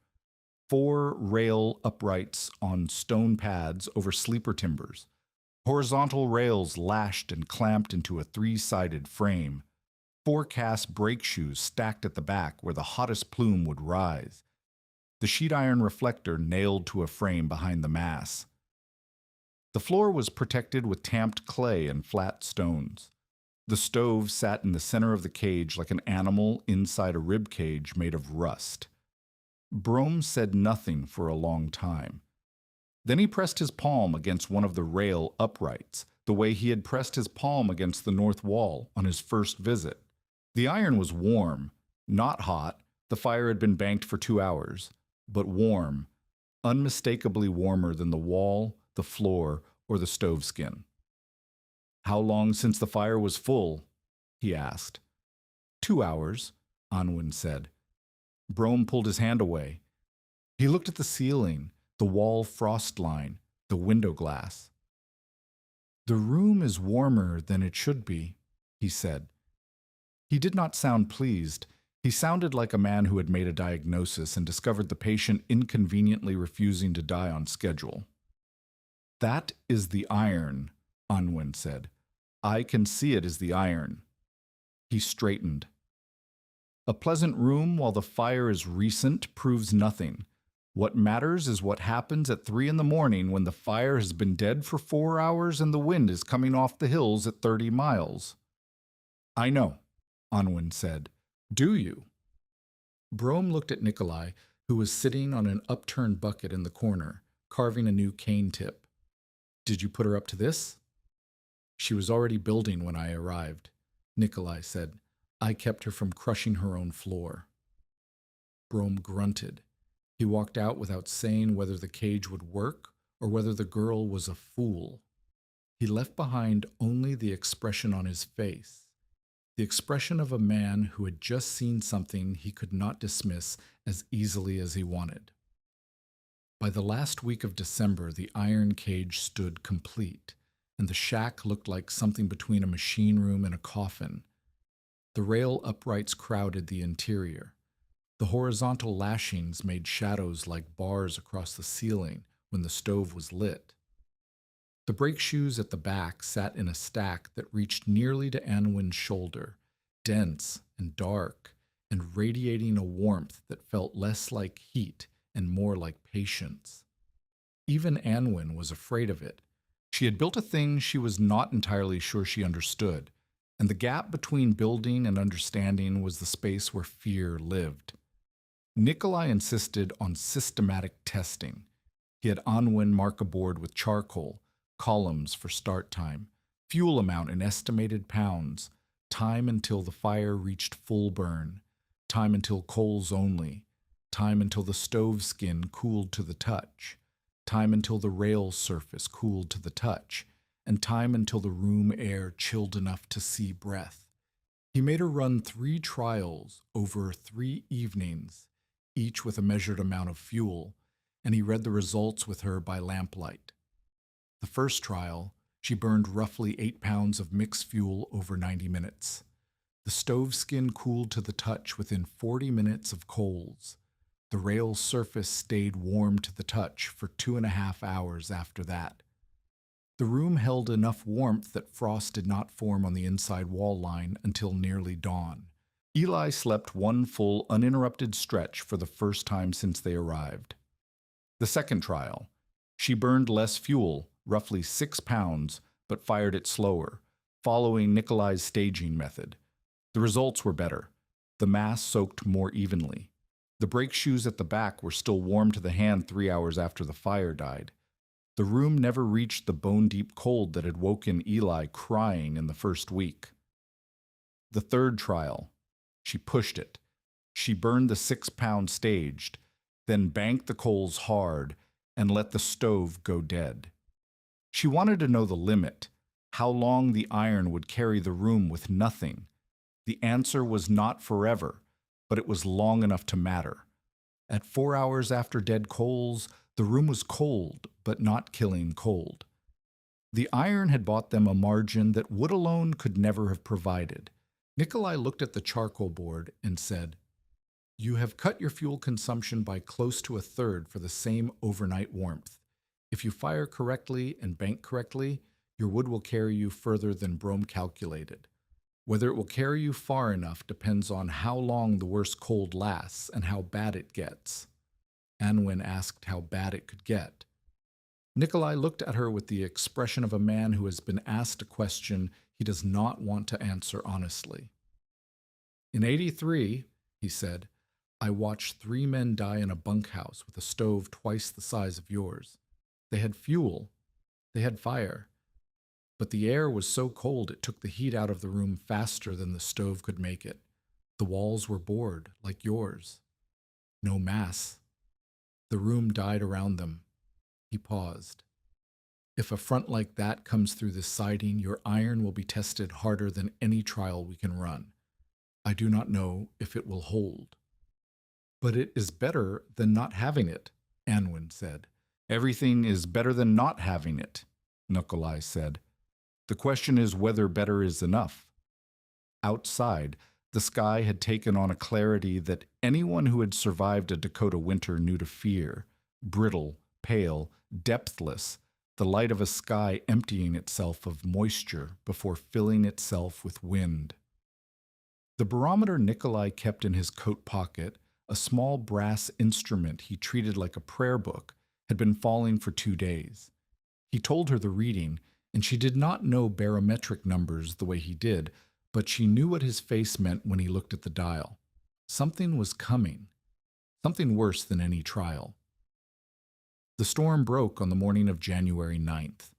4 rail uprights on stone pads over sleeper timbers. Horizontal rails lashed and clamped into a 3-sided frame. 4 cast brake shoes stacked at the back where the hottest plume would rise. The sheet iron reflector nailed to a frame behind the mass. The floor was protected with tamped clay and flat stones. The stove sat in the center of the cage like an animal inside a rib cage made of rust. Brome said nothing for a long time. Then he pressed his palm against one of the rail uprights, the way he had pressed his palm against the north wall on his first visit. The iron was warm, not hot. The fire had been banked for 2 hours, but warm, unmistakably warmer than the wall, the floor, or the stove skin. "How long since the fire was full?" he asked. 2 hours, Anwen said. Brome pulled his hand away. He looked at the ceiling, the wall frost line, the window glass. "The room is warmer than it should be," he said. He did not sound pleased. He sounded like a man who had made a diagnosis and discovered the patient inconveniently refusing to die on schedule. "That is the iron," Anwen said. "I can see it is the iron." He straightened. "A pleasant room while the fire is recent proves nothing. What matters is what happens at 3 in the morning when the fire has been dead for 4 hours and the wind is coming off the hills at 30 miles. I know, Anwen said. Do you? Brome looked at Nikolai, who was sitting on an upturned bucket in the corner, carving a new cane tip. Did you put her up to this? She was already building when I arrived, Nikolai said. I kept her from crushing her own floor. Brome grunted. He walked out without saying whether the cage would work or whether the girl was a fool. He left behind only the expression on his face, the expression of a man who had just seen something he could not dismiss as easily as he wanted. By the last week of December, the iron cage stood complete, and the shack looked like something between a machine room and a coffin. The rail uprights crowded the interior. The horizontal lashings made shadows like bars across the ceiling when the stove was lit. The brake shoes at the back sat in a stack that reached nearly to Anwen's shoulder, dense and dark, and radiating a warmth that felt less like heat and more like patience. Even Anwen was afraid of it. She had built a thing she was not entirely sure she understood, and the gap between building and understanding was the space where fear lived. Nikolai insisted on systematic testing. He had Anwen mark a board with charcoal, columns for start time, fuel amount in estimated pounds, time until the fire reached full burn, time until coals only, time until the stove skin cooled to the touch, time until the rail surface cooled to the touch, and time until the room air chilled enough to see breath. He made her run 3 trials over 3 evenings, each with a measured amount of fuel, and he read the results with her by lamplight. The first trial, she burned roughly 8 pounds of mixed fuel over 90 minutes. The stove skin cooled to the touch within 40 minutes of coals. The rail surface stayed warm to the touch for 2.5 hours after that. The room held enough warmth that frost did not form on the inside wall line until nearly dawn. Eli slept 1 full, uninterrupted stretch for the first time since they arrived. The second trial. She burned less fuel, roughly 6 pounds, but fired it slower, following Nikolai's staging method. The results were better. The mass soaked more evenly. The brake shoes at the back were still warm to the hand 3 hours after the fire died. The room never reached the bone-deep cold that had woken Eli crying in the first week. The third trial. She pushed it. She burned the 6-pound staged, then banked the coals hard and let the stove go dead. She wanted to know the limit, how long the iron would carry the room with nothing. The answer was not forever, but it was long enough to matter. At 4 hours after dead coals, the room was cold, but not killing cold. The iron had bought them a margin that wood alone could never have provided. Nikolai looked at the charcoal board and said, "You have cut your fuel consumption by close to 1/3 for the same overnight warmth. If you fire correctly and bank correctly, your wood will carry you further than Brome calculated. Whether it will carry you far enough depends on how long the worst cold lasts and how bad it gets." Anwen asked how bad it could get. Nikolai looked at her with the expression of a man who has been asked a question he does not want to answer honestly. "In '83, he said, "I watched 3 men die in a bunkhouse with a stove twice the size of yours. They had fuel. They had fire. But the air was so cold it took the heat out of the room faster than the stove could make it. The walls were bored, like yours. No mass. The room died around them." He paused. "If a front like that comes through this siding, your iron will be tested harder than any trial we can run. I do not know if it will hold." "But it is better than not having it," Anwen said. "Everything is better than not having it," Nikolai said. "The question is whether better is enough." Outside, the sky had taken on a clarity that anyone who had survived a Dakota winter knew to fear, brittle, pale, depthless, the light of a sky emptying itself of moisture before filling itself with wind. The barometer Nikolai kept in his coat pocket, A small brass instrument he treated like a prayer book had been falling for 2 days. He told her the reading, and she did not know barometric numbers the way he did, but she knew what his face meant when he looked at the dial. Something was coming, something worse than any trial. The storm broke on the morning of January 9th.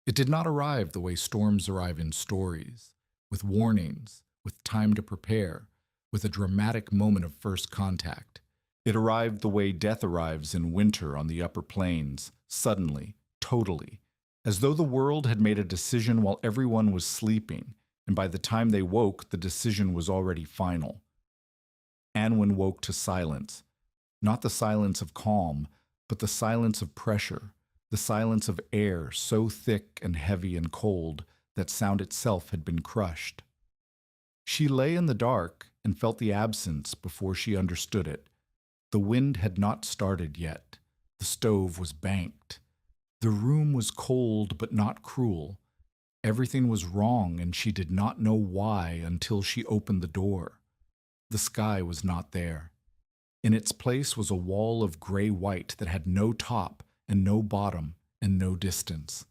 It did not arrive the way storms arrive in stories, with warnings, with time to prepare, with a dramatic moment of first contact. It arrived the way death arrives in winter on the upper plains, suddenly, totally, as though the world had made a decision while everyone was sleeping, and by the time they woke, the decision was already final. Anwen woke to silence, not the silence of calm, but the silence of pressure, the silence of air so thick and heavy and cold that sound itself had been crushed. She lay in the dark and felt the absence before she understood it. The wind had not started yet. The stove was banked. The room was cold but not cruel. Everything was wrong, and she did not know why until she opened the door. The sky was not there. In its place was a wall of gray-white that had no top and no bottom and no distance.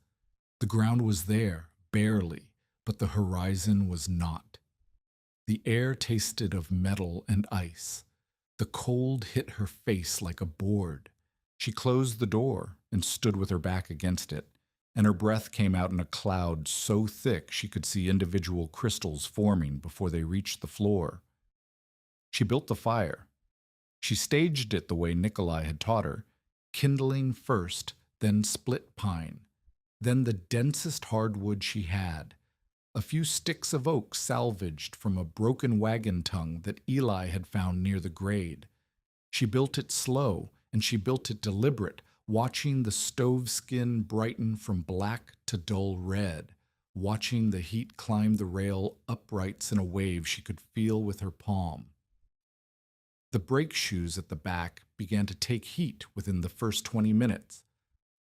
The ground was there, barely, but the horizon was not. The air tasted of metal and ice. The cold hit her face like a board. She closed the door and stood with her back against it, and her breath came out in a cloud so thick she could see individual crystals forming before they reached the floor. She built the fire. She staged it the way Nikolai had taught her, kindling first, then split pine, then the densest hardwood she had, a few sticks of oak salvaged from a broken wagon tongue that Eli had found near the grade. She built it slow, and she built it deliberate, watching the stove skin brighten from black to dull red, watching the heat climb the rail uprights in a wave she could feel with her palm. The brake shoes at the back began to take heat within the first 20 minutes.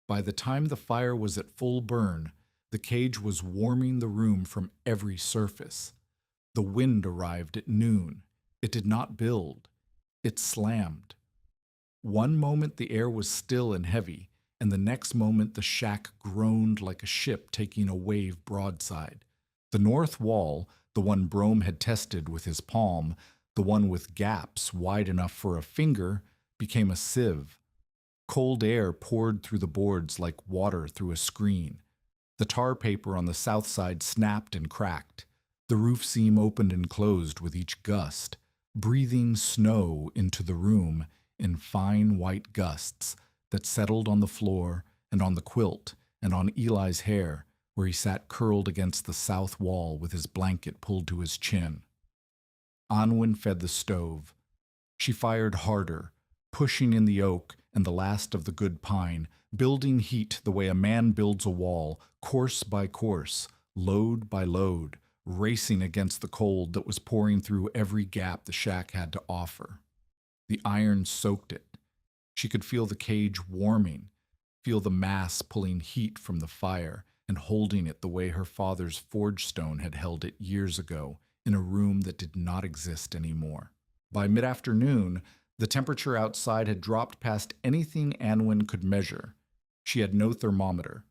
By the time the fire was at full burn, the cage was warming the room from every surface. The wind arrived at noon. It did not build. It slammed. One moment the air was still and heavy, and the next moment the shack groaned like a ship taking a wave broadside. The north wall, the one Brome had tested with his palm, the one with gaps wide enough for a finger, became a sieve. Cold air poured through the boards like water through a screen. The tar paper on the south side snapped and cracked. The roof seam opened and closed with each gust, breathing snow into the room in fine white gusts that settled on the floor and on the quilt and on Eli's hair, where he sat curled against the south wall with his blanket pulled to his chin. Anwen fed the stove. She fired harder, pushing in the oak and the last of the good pine, building heat the way a man builds a wall, course by course, load by load, racing against the cold that was pouring through every gap the shack had to offer. The iron soaked it. She could feel the cage warming, feel the mass pulling heat from the fire and holding it the way her father's forge stone had held it years ago in a room that did not exist anymore. By mid-afternoon, the temperature outside had dropped past anything Anwen could measure. She had no thermometer.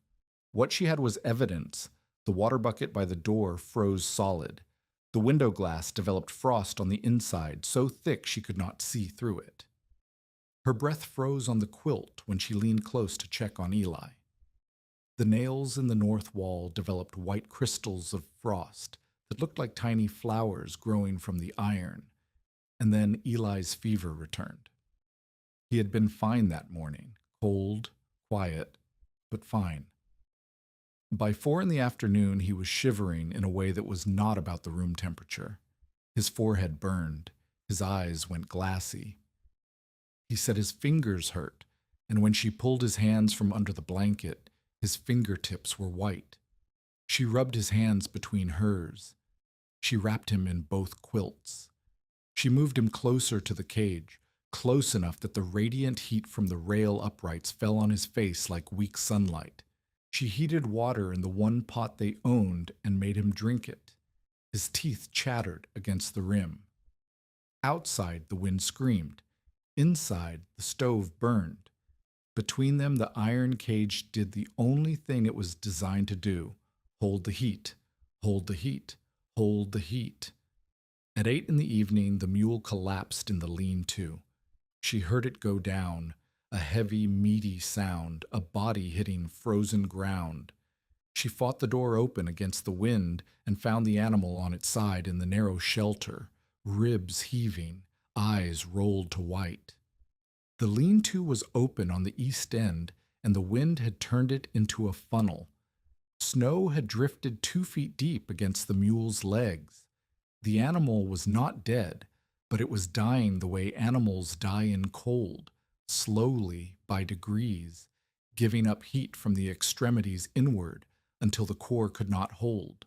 What she had was evidence. The water bucket by the door froze solid. The window glass developed frost on the inside, so thick she could not see through it. Her breath froze on the quilt when she leaned close to check on Eli. The nails in the north wall developed white crystals of frost that looked like tiny flowers growing from the iron, and then Eli's fever returned. He had been fine that morning, cold, quiet, but fine. By 4 in the afternoon, he was shivering in a way that was not about the room temperature. His forehead burned. His eyes went glassy. He said his fingers hurt, and when she pulled his hands from under the blanket, his fingertips were white. She rubbed his hands between hers. She wrapped him in both quilts. She moved him closer to the cage, close enough that the radiant heat from the rail uprights fell on his face like weak sunlight. She heated water in the one pot they owned and made him drink it. His teeth chattered against the rim. Outside, the wind screamed. Inside, the stove burned. Between them, the iron cage did the only thing it was designed to do: hold the heat, hold the heat, hold the heat. At 8 in the evening, the mule collapsed in the lean-to. She heard it go down, a heavy, meaty sound, a body hitting frozen ground. She fought the door open against the wind and found the animal on its side in the narrow shelter, ribs heaving, eyes rolled to white. The lean-to was open on the east end, and the wind had turned it into a funnel. Snow had drifted 2 feet deep against the mule's legs. The animal was not dead, but it was dying the way animals die in cold, slowly, by degrees, giving up heat from the extremities inward until the core could not hold.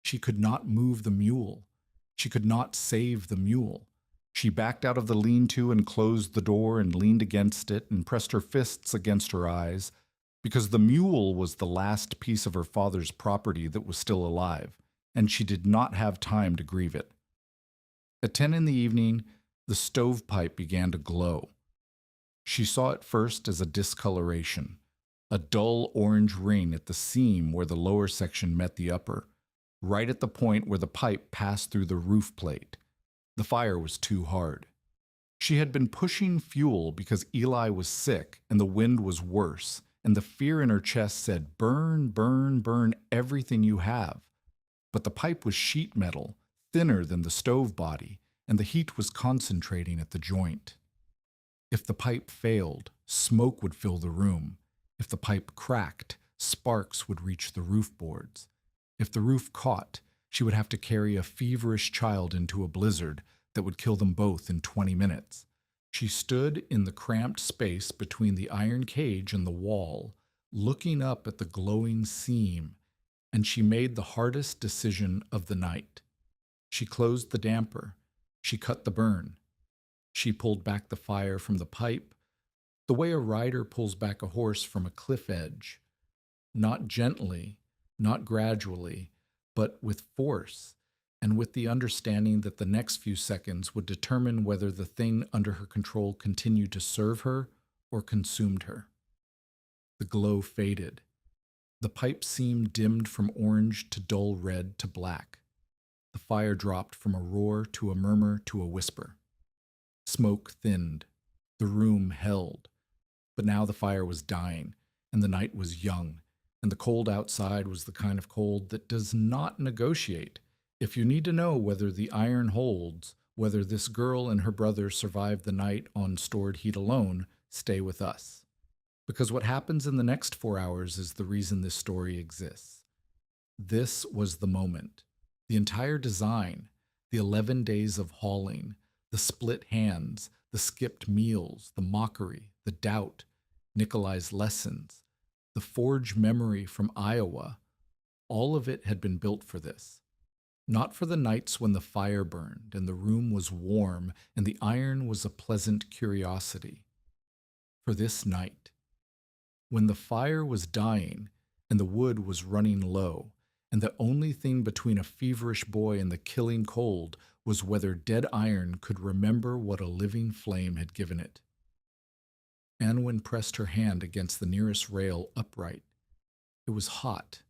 She could not move the mule. She could not save the mule. She backed out of the lean-to and closed the door and leaned against it and pressed her fists against her eyes, because the mule was the last piece of her father's property that was still alive, and she did not have time to grieve it. At 10 in the evening, the stovepipe began to glow. She saw it first as a discoloration, a dull orange ring at the seam where the lower section met the upper, right at the point where the pipe passed through the roof plate. The fire was too hard. She had been pushing fuel because Eli was sick and the wind was worse, and the fear in her chest said, "Burn, burn, burn everything you have." But the pipe was sheet metal, thinner than the stove body, and the heat was concentrating at the joint. If the pipe failed, smoke would fill the room. If the pipe cracked, sparks would reach the roof boards. If the roof caught, she would have to carry a feverish child into a blizzard that would kill them both in 20 minutes. She stood in the cramped space between the iron cage and the wall, looking up at the glowing seam, and she made the hardest decision of the night. She closed the damper. She cut the burn. She pulled back the fire from the pipe, the way a rider pulls back a horse from a cliff edge. Not gently, not gradually, but with force, and with the understanding that the next few seconds would determine whether the thing under her control continued to serve her or consumed her. The glow faded. The pipe seam dimmed from orange to dull red to black. The fire dropped from a roar to a murmur to a whisper. Smoke thinned. The room held. But now the fire was dying, and the night was young, and the cold outside was the kind of cold that does not negotiate. If you need to know whether the iron holds, whether this girl and her brother survived the night on stored heat alone, stay with us. Because what happens in the next 4 hours is the reason this story exists. This was the moment. The entire design, the 11 days of hauling, the split hands, the skipped meals, the mockery, the doubt, Nikolai's lessons, the forged memory from Iowa, all of it had been built for this. Not for the nights when the fire burned and the room was warm and the iron was a pleasant curiosity. For this night, when the fire was dying and the wood was running low, and the only thing between a feverish boy and the killing cold was whether dead iron could remember what a living flame had given it. Anwen pressed her hand against the nearest rail upright. It was hot.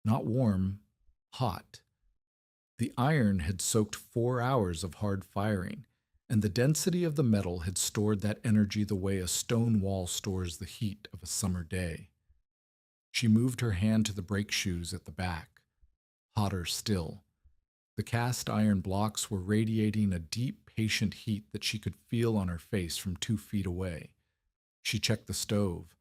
Not warm, hot. The iron had soaked 4 hours of hard firing, and the density of the metal had stored that energy the way a stone wall stores the heat of a summer day. She moved her hand to the brake shoes at the back. Hotter still. The cast iron blocks were radiating a deep, patient heat that she could feel on her face from 2 feet away. She checked the stove.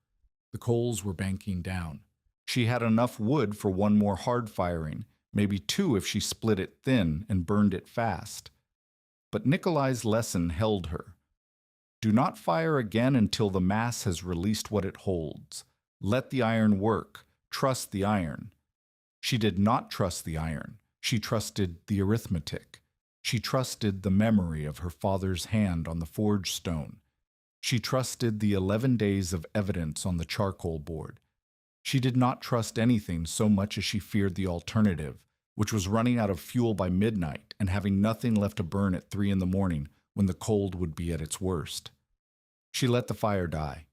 The coals were banking down. She had enough wood for 1 more hard firing, maybe 2 if she split it thin and burned it fast. But Nikolai's lesson held her. Do not fire again until the mass has released what it holds. Let the iron work. Trust the iron. She did not trust the iron. She trusted the arithmetic. She trusted the memory of her father's hand on the forge stone. She trusted the 11 days of evidence on the charcoal board. She did not trust anything so much as she feared the alternative, which was running out of fuel by midnight and having nothing left to burn at 3 in the morning when the cold would be at its worst. She let the fire die.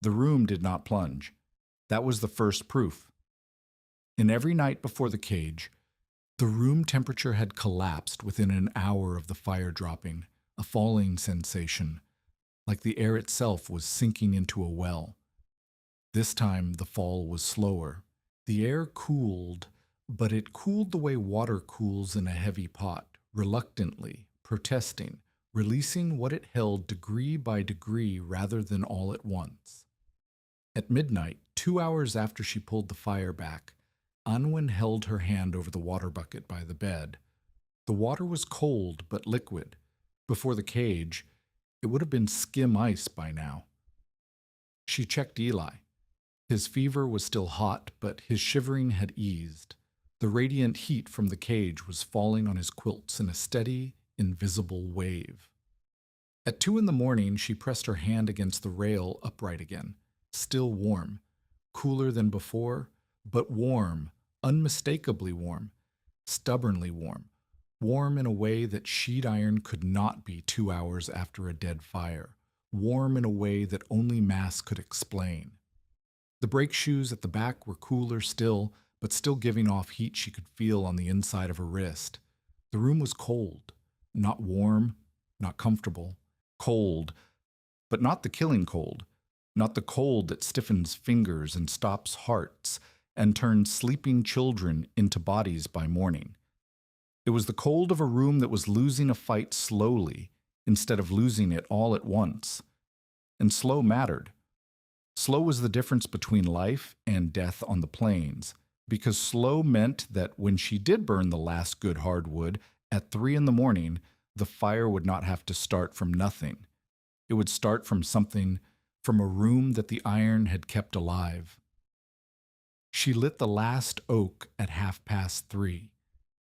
The room did not plunge. That was the first proof. In every night before the cage, the room temperature had collapsed within an hour of the fire dropping, a falling sensation, like the air itself was sinking into a well. This time the fall was slower. The air cooled, but it cooled the way water cools in a heavy pot, reluctantly, protesting, releasing what it held degree by degree rather than all at once. At midnight, 2 hours after she pulled the fire back, Anwen held her hand over the water bucket by the bed. The water was cold but liquid. Before the cage, it would have been skim ice by now. She checked Eli. His fever was still hot, but his shivering had eased. The radiant heat from the cage was falling on his quilts in a steady, invisible wave. At 2 a.m, she pressed her hand against the rail upright again, still warm, cooler than before, but warm, unmistakably warm, stubbornly warm, warm in a way that sheet iron could not be 2 hours after a dead fire, warm in a way that only mass could explain. The brake shoes at the back were cooler still, but still giving off heat she could feel on the inside of her wrist. The room was cold, not warm, not comfortable, cold, but not the killing cold, not the cold that stiffens fingers and stops hearts and turns sleeping children into bodies by morning. It was the cold of a room that was losing a fight slowly instead of losing it all at once. And slow mattered. Slow was the difference between life and death on the plains, because slow meant that when she did burn the last good hardwood at 3 a.m, the fire would not have to start from nothing. It would start from something, from a room that the iron had kept alive. She lit the last oak at 3:30.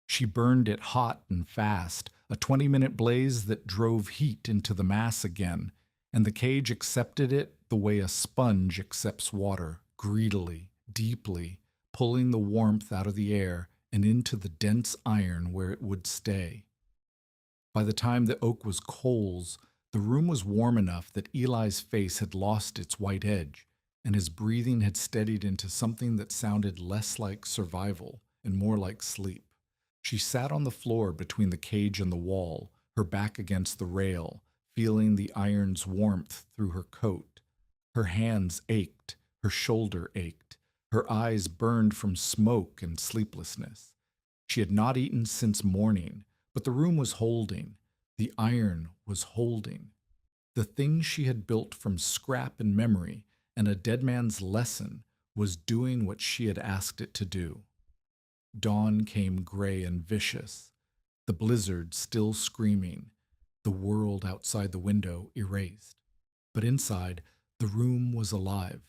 She burned it hot and fast, a 20-minute blaze that drove heat into the mass again, and the cage accepted it the way a sponge accepts water, greedily, deeply, pulling the warmth out of the air and into the dense iron where it would stay. By the time the oak was coals, the room was warm enough that Eli's face had lost its white edge, and his breathing had steadied into something that sounded less like survival and more like sleep. She sat on the floor between the cage and the wall, her back against the rail, feeling the iron's warmth through her coat. Her hands ached, her shoulder ached, her eyes burned from smoke and sleeplessness. She had not eaten since morning, but the room was holding. The iron was holding. The thing she had built from scrap and memory and a dead man's lesson was doing what she had asked it to do. Dawn came gray and vicious, the blizzard still screaming, the world outside the window erased. But inside, the room was alive.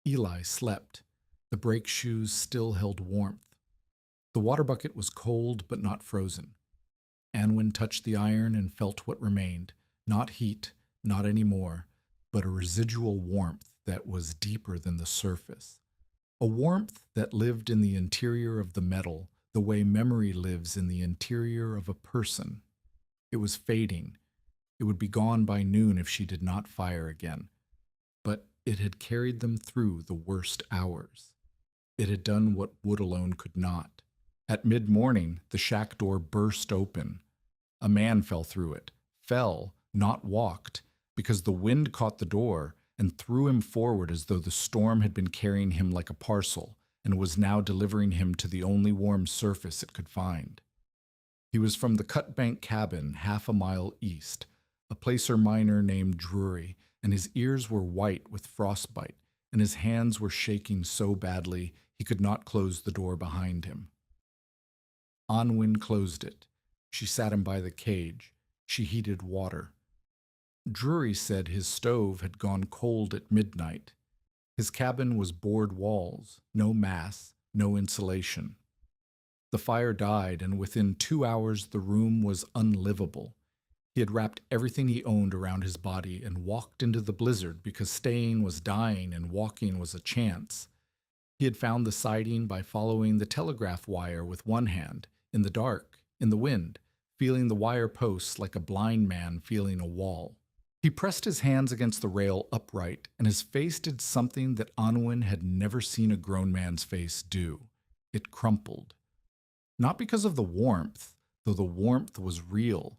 Eli slept. The brake shoes still held warmth. The water bucket was cold but not frozen. Anwen touched the iron and felt what remained, not heat, not any more, but a residual warmth that was deeper than the surface. A warmth that lived in the interior of the metal, the way memory lives in the interior of a person. It was fading. It would be gone by noon if she did not fire again. But it had carried them through the worst hours. It had done what wood alone could not. At mid-morning, the shack door burst open. A man fell through it. Fell, not walked, because the wind caught the door and threw him forward as though the storm had been carrying him like a parcel and was now delivering him to the only warm surface it could find. He was from the Cutbank cabin 1/2 mile east, a placer miner named Drury, and his ears were white with frostbite, and his hands were shaking so badly he could not close the door behind him. Anwen closed it. She sat him by the cage. She heated water. Drury said his stove had gone cold at midnight. His cabin was board walls, no mass, no insulation. The fire died, and within 2 hours the room was unlivable. He had wrapped everything he owned around his body and walked into the blizzard because staying was dying and walking was a chance. He had found the siding by following the telegraph wire with one hand, in the dark, in the wind, feeling the wire posts like a blind man feeling a wall. He pressed his hands against the rail upright, and his face did something that Anwen had never seen a grown man's face do. It crumpled. Not because of the warmth, though the warmth was real,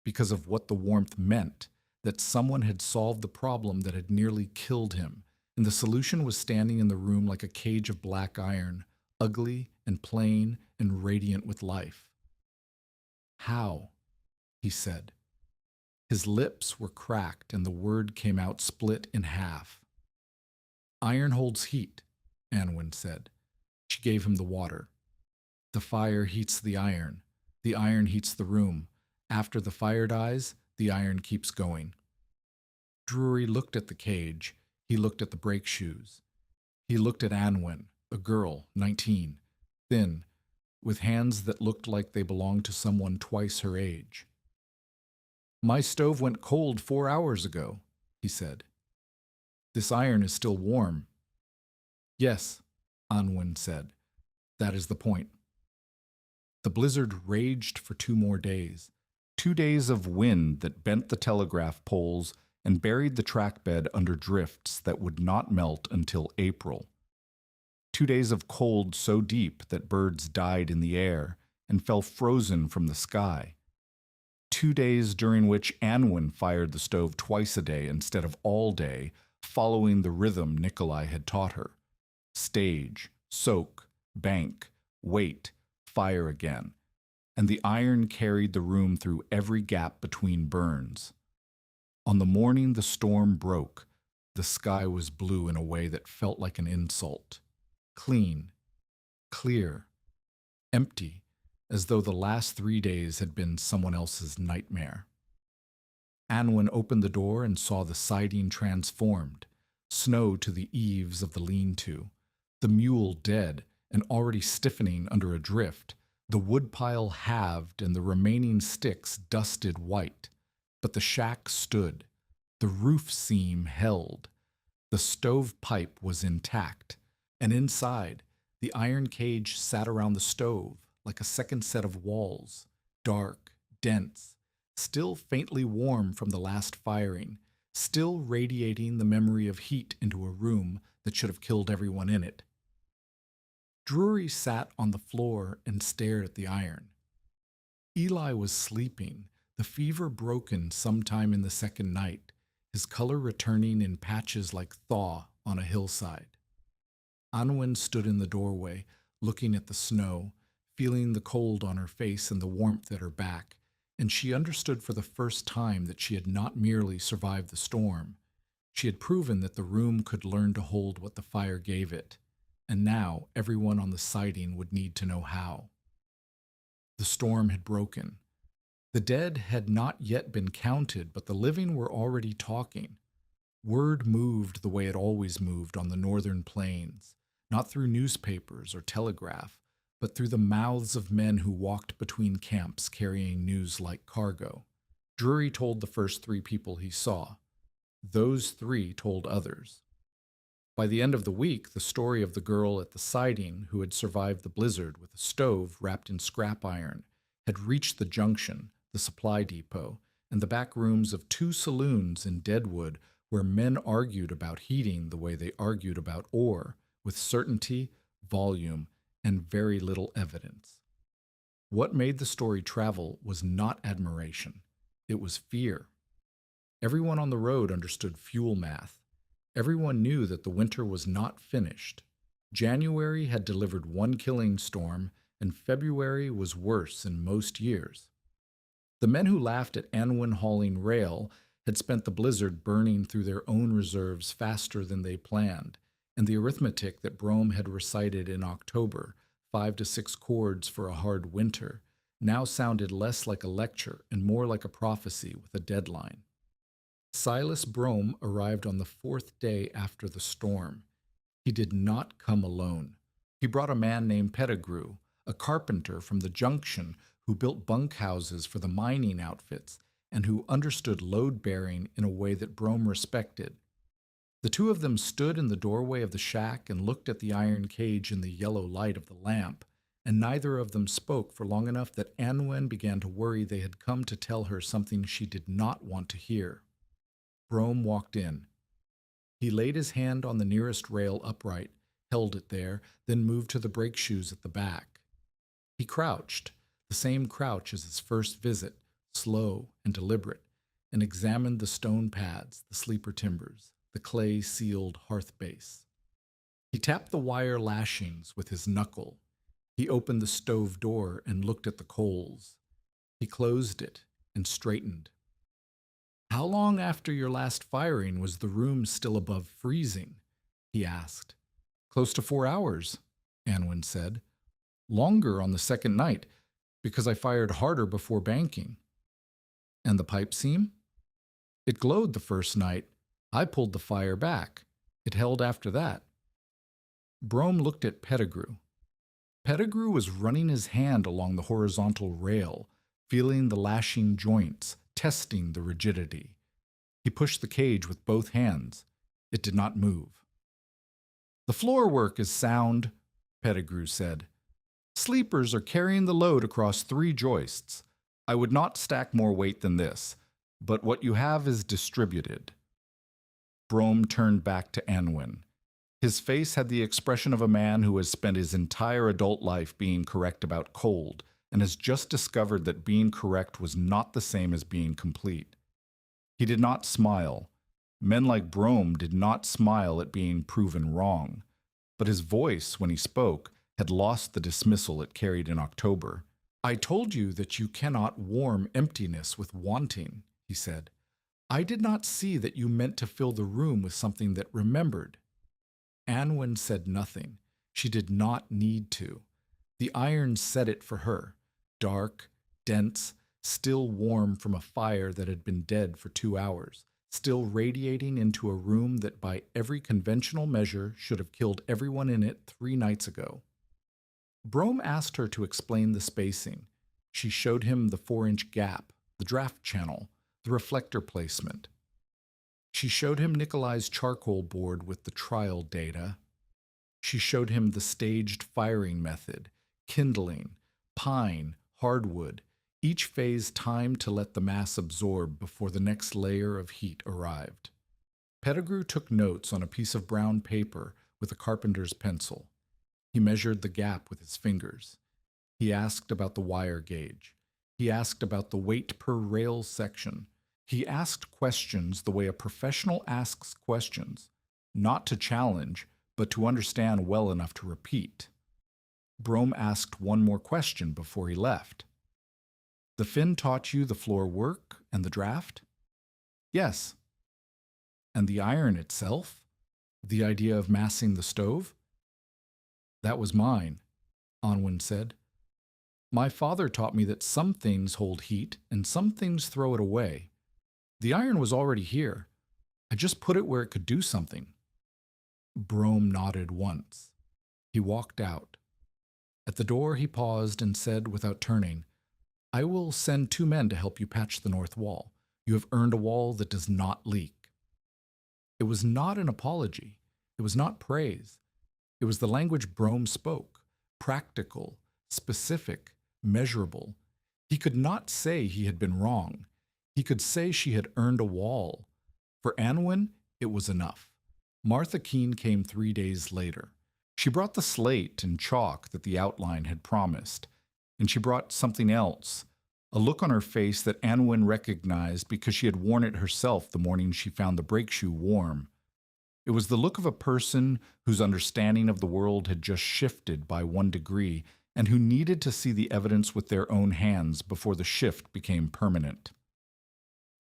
because of what the warmth meant, that someone had solved the problem that had nearly killed him, and the solution was standing in the room like a cage of black iron, ugly and plain and radiant with life. "How?" he said. His lips were cracked and the word came out split in half. "Iron holds heat," Anwen said. She gave him the water. "The fire heats the iron heats the room. After the fire dies, the iron keeps going." Drury looked at the cage. He looked at the brake shoes. He looked at Anwen, a girl, 19, thin, with hands that looked like they belonged to someone twice her age. "My stove went cold 4 hours ago," he said. "This iron is still warm." "Yes," Anwen said. "That is the point." The blizzard raged for 2 more days. 2 days of wind that bent the telegraph poles and buried the trackbed under drifts that would not melt until April. 2 days of cold so deep that birds died in the air and fell frozen from the sky. 2 days during which Anwen fired the stove twice a day instead of all day, following the rhythm Nikolai had taught her. Stage, soak, bank, wait, fire again. And the iron carried the room through every gap between burns. On the morning the storm broke, the sky was blue in a way that felt like an insult. Clean, clear, empty, as though the last 3 days had been someone else's nightmare. Anwen opened the door and saw the siding transformed, snow to the eaves of the lean-to, the mule dead and already stiffening under a drift, the woodpile halved and the remaining sticks dusted white. But the shack stood. The roof seam held. The stove pipe was intact. And inside, the iron cage sat around the stove like a second set of walls, dark, dense, still faintly warm from the last firing, still radiating the memory of heat into a room that should have killed everyone in it. Drury sat on the floor and stared at the iron. Eli was sleeping, the fever broken sometime in the second night, his color returning in patches like thaw on a hillside. Anwen stood in the doorway, looking at the snow, feeling the cold on her face and the warmth at her back, and she understood for the first time that she had not merely survived the storm. She had proven that the room could learn to hold what the fire gave it, and now everyone on the siding would need to know how. The storm had broken. The dead had not yet been counted, but the living were already talking. Word moved the way it always moved on the northern plains, not through newspapers or telegraph, but through the mouths of men who walked between camps carrying news like cargo. Drury told the first 3 people he saw. Those 3 told others. By the end of the week, the story of the girl at the siding who had survived the blizzard with a stove wrapped in scrap iron had reached the junction, the supply depot, and the back rooms of 2 saloons in Deadwood where men argued about heating the way they argued about ore, with certainty, volume, and very little evidence. What made the story travel was not admiration. It was fear. Everyone on the road understood fuel math. Everyone knew that the winter was not finished. January had delivered 1 killing storm, and February was worse in most years. The men who laughed at Anwen hauling rail had spent the blizzard burning through their own reserves faster than they planned, and the arithmetic that Brome had recited in October, 5 to 6 chords for a hard winter, now sounded less like a lecture and more like a prophecy with a deadline. Silas Brome arrived on the 4th day after the storm. He did not come alone. He brought a man named Pettigrew, a carpenter from the junction who built bunkhouses for the mining outfits and who understood load-bearing in a way that Brome respected. The 2 of them stood in the doorway of the shack and looked at the iron cage in the yellow light of the lamp, and neither of them spoke for long enough that Anwen began to worry they had come to tell her something she did not want to hear. Brome walked in. He laid his hand on the nearest rail upright, held it there, then moved to the brake shoes at the back. He crouched, the same crouch as his first visit, slow and deliberate, and examined the stone pads, the sleeper timbers, the clay-sealed hearth base. He tapped the wire lashings with his knuckle. He opened the stove door and looked at the coals. He closed it and straightened. "How long after your last firing was the room still above freezing?" he asked. "Close to 4 hours," Anwen said. "Longer on the second night, because I fired harder before banking." "And the pipe seam?" "It glowed the first night. I pulled the fire back. It held after that." Brome looked at Pettigrew. Pettigrew was running his hand along the horizontal rail, feeling the lashing joints, testing the rigidity. He pushed the cage with both hands. It did not move. "The floor work is sound," Pettigrew said. "Sleepers are carrying the load across 3 joists. I would not stack more weight than this, but what you have is distributed." Brome turned back to Anwen. His face had the expression of a man who has spent his entire adult life being correct about cold, and has just discovered that being correct was not the same as being complete. He did not smile. Men like Brome did not smile at being proven wrong. But his voice, when he spoke, had lost the dismissal it carried in October. "I told you that you cannot warm emptiness with wanting," he said. "I did not see that you meant to fill the room with something that remembered." Anwen said nothing. She did not need to. The iron said it for her. Dark, dense, still warm from a fire that had been dead for 2 hours, still radiating into a room that by every conventional measure should have killed everyone in it 3 nights ago. Brome asked her to explain the spacing. She showed him the 4-inch gap, the draft channel, the reflector placement. She showed him Nikolai's charcoal board with the trial data. She showed him the staged firing method, kindling, pine, hardwood, each phase timed to let the mass absorb before the next layer of heat arrived. Pettigrew took notes on a piece of brown paper with a carpenter's pencil. He measured the gap with his fingers. He asked about the wire gauge. He asked about the weight per rail section. He asked questions the way a professional asks questions, not to challenge, but to understand well enough to repeat. Brome asked one more question before he left. "The Finn taught you the floor work and the draft?" "Yes." "And the iron itself? The idea of massing the stove?" "That was mine," Anwen said. "My father taught me that some things hold heat and some things throw it away. The iron was already here. I just put it where it could do something." Brome nodded once. He walked out. At the door he paused and said without turning, "I will send 2 men to help you patch the north wall. You have earned a wall that does not leak." It was not an apology. It was not praise. It was the language Brome spoke, practical, specific, measurable. He could not say he had been wrong. He could say she had earned a wall. For Anwen, it was enough. Martha Keene came 3 days later. She brought the slate and chalk that the outline had promised, and she brought something else, a look on her face that Anwen recognized because she had worn it herself the morning she found the brake shoe warm. It was the look of a person whose understanding of the world had just shifted by 1 degree and who needed to see the evidence with their own hands before the shift became permanent.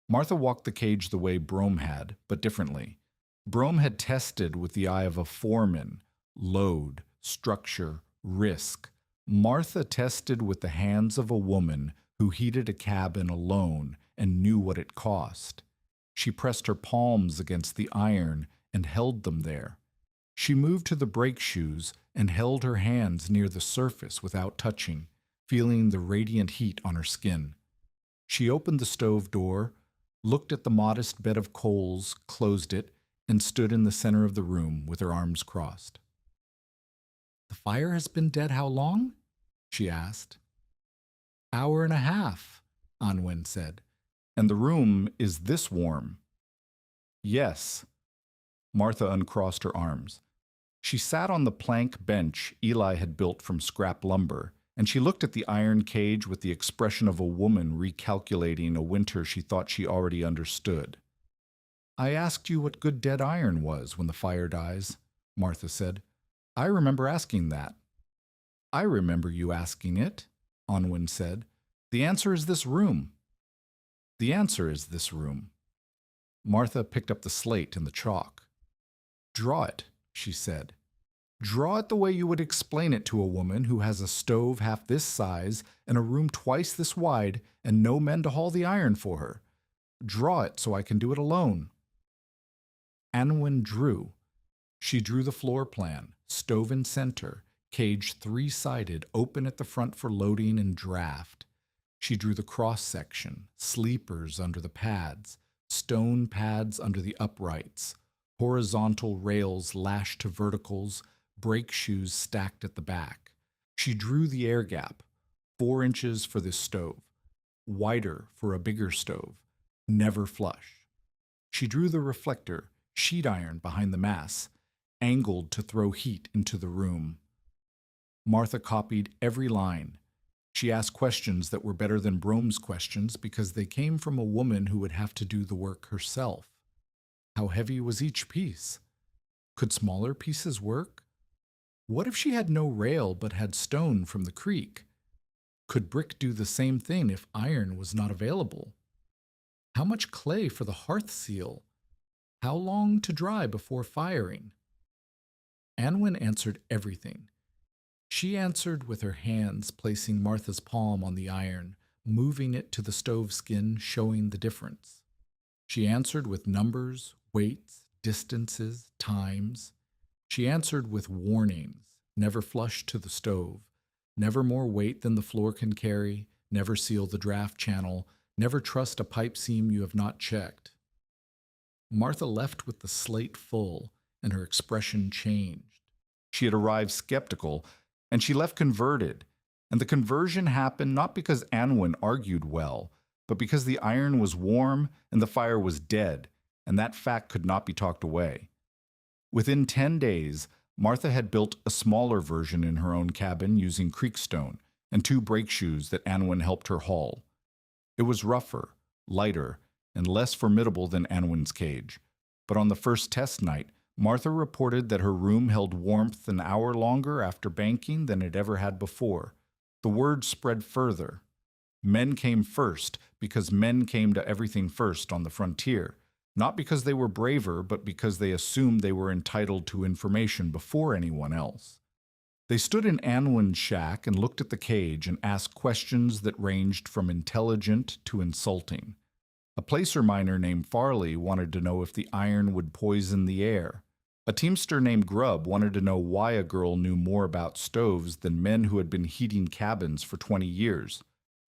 Martha walked the cage the way Brome had, but differently. Brome had tested with the eye of a foreman, load, structure, risk. Martha tested with the hands of a woman who heated a cabin alone and knew what it cost. She pressed her palms against the iron and held them there. She moved to the brake shoes and held her hands near the surface without touching, feeling the radiant heat on her skin. She opened the stove door, looked at the modest bed of coals, closed it, and stood in the center of the room with her arms crossed. "The fire has been dead how long?" she asked. "Hour and a half," Anwen said. "And the room is this warm." "Yes." Martha uncrossed her arms. She sat on the plank bench Eli had built from scrap lumber, and she looked at the iron cage with the expression of a woman recalculating a winter she thought she already understood. "I asked you what good dead iron was when the fire dies," Martha said. "I remember asking that." "I remember you asking it," Anwen said. "The answer is this room." "The answer is this room." Martha picked up the slate and the chalk. "Draw it," she said. "Draw it the way you would explain it to a woman who has a stove half this size and a room twice this wide and no men to haul the iron for her. Draw it so I can do it alone." Anwen drew. She drew the floor plan, stove in center, cage three-sided, open at the front for loading and draft. She drew the cross-section, sleepers under the pads, stone pads under the uprights, horizontal rails lashed to verticals, brake shoes stacked at the back. She drew the air gap, 4 inches for this stove, wider for a bigger stove, never flush. She drew the reflector, sheet iron behind the mass, angled to throw heat into the room. Martha copied every line. She asked questions that were better than Brome's questions because they came from a woman who would have to do the work herself. How heavy was each piece? Could smaller pieces work? What if she had no rail but had stone from the creek? Could brick do the same thing if iron was not available? How much clay for the hearth seal? How long to dry before firing? Anwen answered everything. She answered with her hands, placing Martha's palm on the iron, moving it to the stove skin, showing the difference. She answered with numbers, weights, distances, times. She answered with warnings, never flush to the stove, never more weight than the floor can carry, never seal the draft channel, never trust a pipe seam you have not checked. Martha left with the slate full, and her expression changed. She had arrived skeptical, and she left converted, and the conversion happened not because Anwen argued well, but because the iron was warm and the fire was dead, and that fact could not be talked away. Within 10 days, Martha had built a smaller version in her own cabin using creekstone and 2 brake shoes that Anwen helped her haul. It was rougher, lighter, and less formidable than Anwen's cage, but on the first test night, Martha reported that her room held warmth an hour longer after banking than it ever had before. The word spread further. Men came first because men came to everything first on the frontier, not because they were braver, but because they assumed they were entitled to information before anyone else. They stood in Anwen's shack and looked at the cage and asked questions that ranged from intelligent to insulting. A placer miner named Farley wanted to know if the iron would poison the air. A teamster named Grubb wanted to know why a girl knew more about stoves than men who had been heating cabins for 20 years.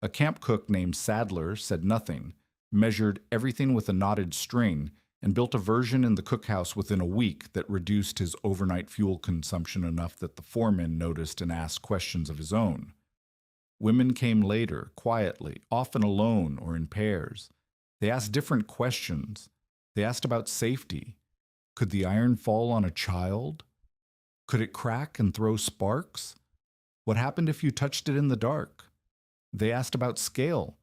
A camp cook named Sadler said nothing, measured everything with a knotted string, and built a version in the cookhouse within a week that reduced his overnight fuel consumption enough that the foreman noticed and asked questions of his own. Women came later, quietly, often alone or in pairs. They asked different questions. They asked about safety. Could the iron fall on a child? Could it crack and throw sparks? What happened if you touched it in the dark? They asked about scale.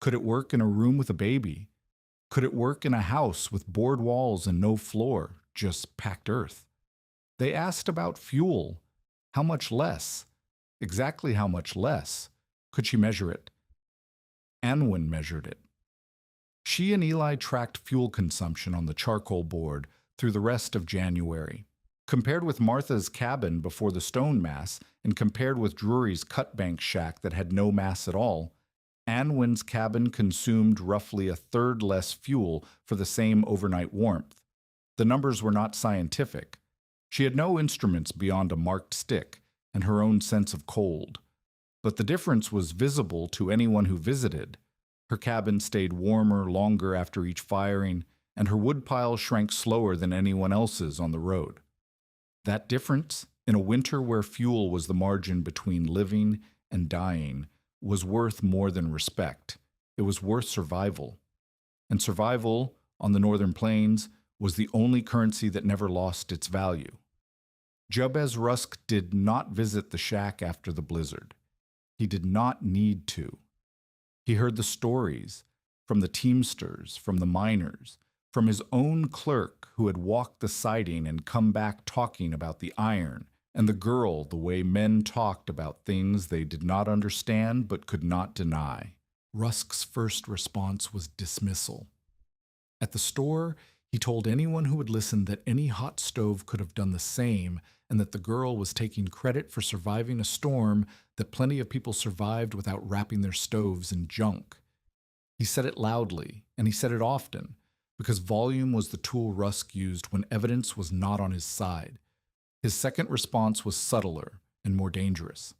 Could it work in a room with a baby? Could it work in a house with board walls and no floor, just packed earth? They asked about fuel. How much less? Exactly how much less? Could she measure it? Anwen measured it. She and Eli tracked fuel consumption on the charcoal board through the rest of January. Compared with Martha's cabin before the stone mass, and compared with Drury's cut-bank shack that had no mass at all, Anwen's cabin consumed roughly 1/3 less fuel for the same overnight warmth. The numbers were not scientific. She had no instruments beyond a marked stick and her own sense of cold. But the difference was visible to anyone who visited. Her cabin stayed warmer longer after each firing, and her woodpile shrank slower than anyone else's on the road. That difference, in a winter where fuel was the margin between living and dying was worth more than respect. It was worth survival. And survival on the northern plains was the only currency that never lost its value. Jabez Rusk did not visit the shack after the blizzard. He did not need to. He heard the stories from the teamsters, from the miners, from his own clerk who had walked the siding and come back talking about the iron, and the girl the way men talked about things they did not understand but could not deny. Rusk's first response was dismissal. At the store, he told anyone who would listen that any hot stove could have done the same, and that the girl was taking credit for surviving a storm that plenty of people survived without wrapping their stoves in junk. He said it loudly, and he said it often, because volume was the tool Rusk used when evidence was not on his side. His second response was subtler and more dangerous.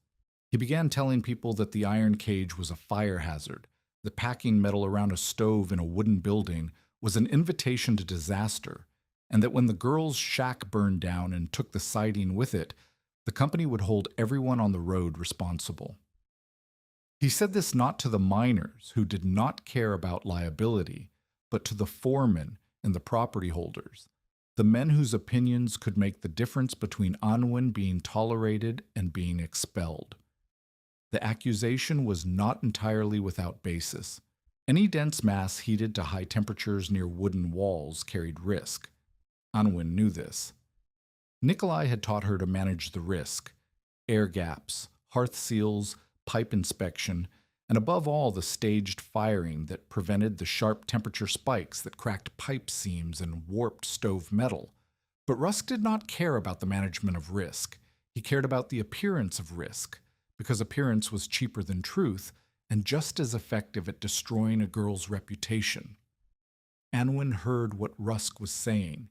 He began telling people that the iron cage was a fire hazard, that packing metal around a stove in a wooden building was an invitation to disaster, and that when the girl's shack burned down and took the siding with it, the company would hold everyone on the road responsible. He said this not to the miners who did not care about liability, but to the foremen and the property holders, the men whose opinions could make the difference between Anwen being tolerated and being expelled. The accusation was not entirely without basis. Any dense mass heated to high temperatures near wooden walls carried risk. Anwen knew this. Nikolai had taught her to manage the risk: air gaps, hearth seals, pipe inspection, and above all the staged firing that prevented the sharp temperature spikes that cracked pipe seams and warped stove metal. But Rusk did not care about the management of risk. He cared about the appearance of risk, because appearance was cheaper than truth and just as effective at destroying a girl's reputation. Anwen heard what Rusk was saying.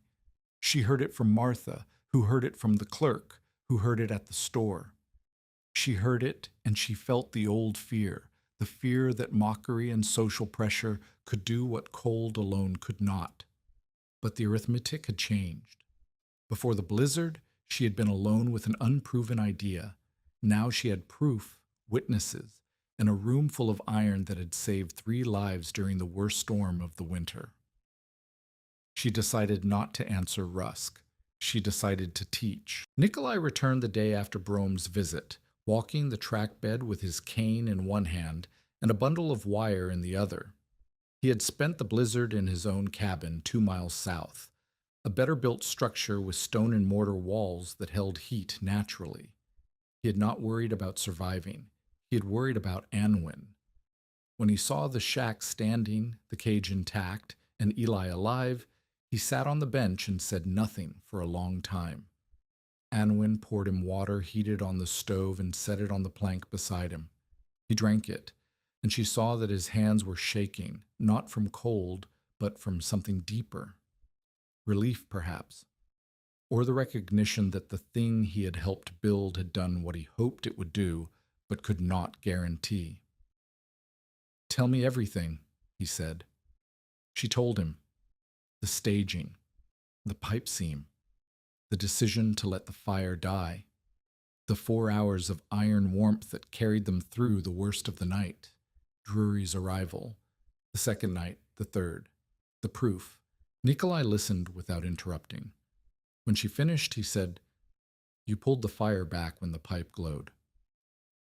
She heard it from Martha, who heard it from the clerk, who heard it at the store. She heard it, and she felt the old fear, the fear that mockery and social pressure could do what cold alone could not. But the arithmetic had changed. Before the blizzard, she had been alone with an unproven idea. Now she had proof, witnesses, and a room full of iron that had saved 3 lives during the worst storm of the winter. She decided not to answer Rusk. She decided to teach. Nikolai returned the day after Brome's visit, walking the track bed with his cane in one hand and a bundle of wire in the other. He had spent the blizzard in his own cabin 2 miles south, a better-built structure with stone and mortar walls that held heat naturally. He had not worried about surviving. He had worried about Anwen. When he saw the shack standing, the cage intact, and Eli alive, he sat on the bench and said nothing for a long time. Anwen poured him water heated on the stove and set it on the plank beside him. He drank it, and she saw that his hands were shaking, not from cold, but from something deeper. Relief, perhaps, or the recognition that the thing he had helped build had done what he hoped it would do, but could not guarantee. "Tell me everything," he said. She told him. The staging, the pipe seam, the decision to let the fire die, the 4 hours of iron warmth that carried them through the worst of the night, Drury's arrival, the second night, the third, the proof. Nikolai listened without interrupting. When she finished, he said, "You pulled the fire back when the pipe glowed."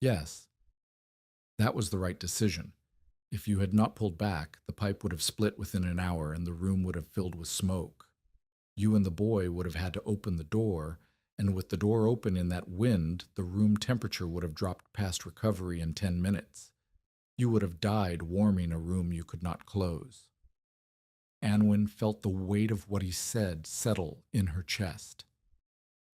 "Yes." "That was the right decision. If you had not pulled back, the pipe would have split within an hour and the room would have filled with smoke. You and the boy would have had to open the door, and with the door open in that wind, the room temperature would have dropped past recovery in 10 minutes. You would have died warming a room you could not close." Anwen felt the weight of what he said settle in her chest.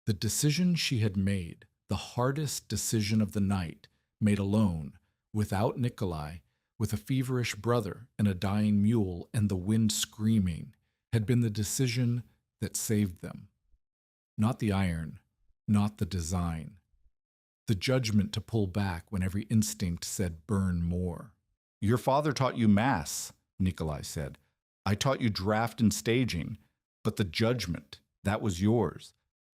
The decision she had made, the hardest decision of the night, made alone, without Nikolai, with a feverish brother and a dying mule and the wind screaming, had been the decision that saved them. Not the iron, not the design. The judgment to pull back when every instinct said burn more. "Your father taught you mass," Nikolai said. "I taught you draft and staging, but the judgment, that was yours.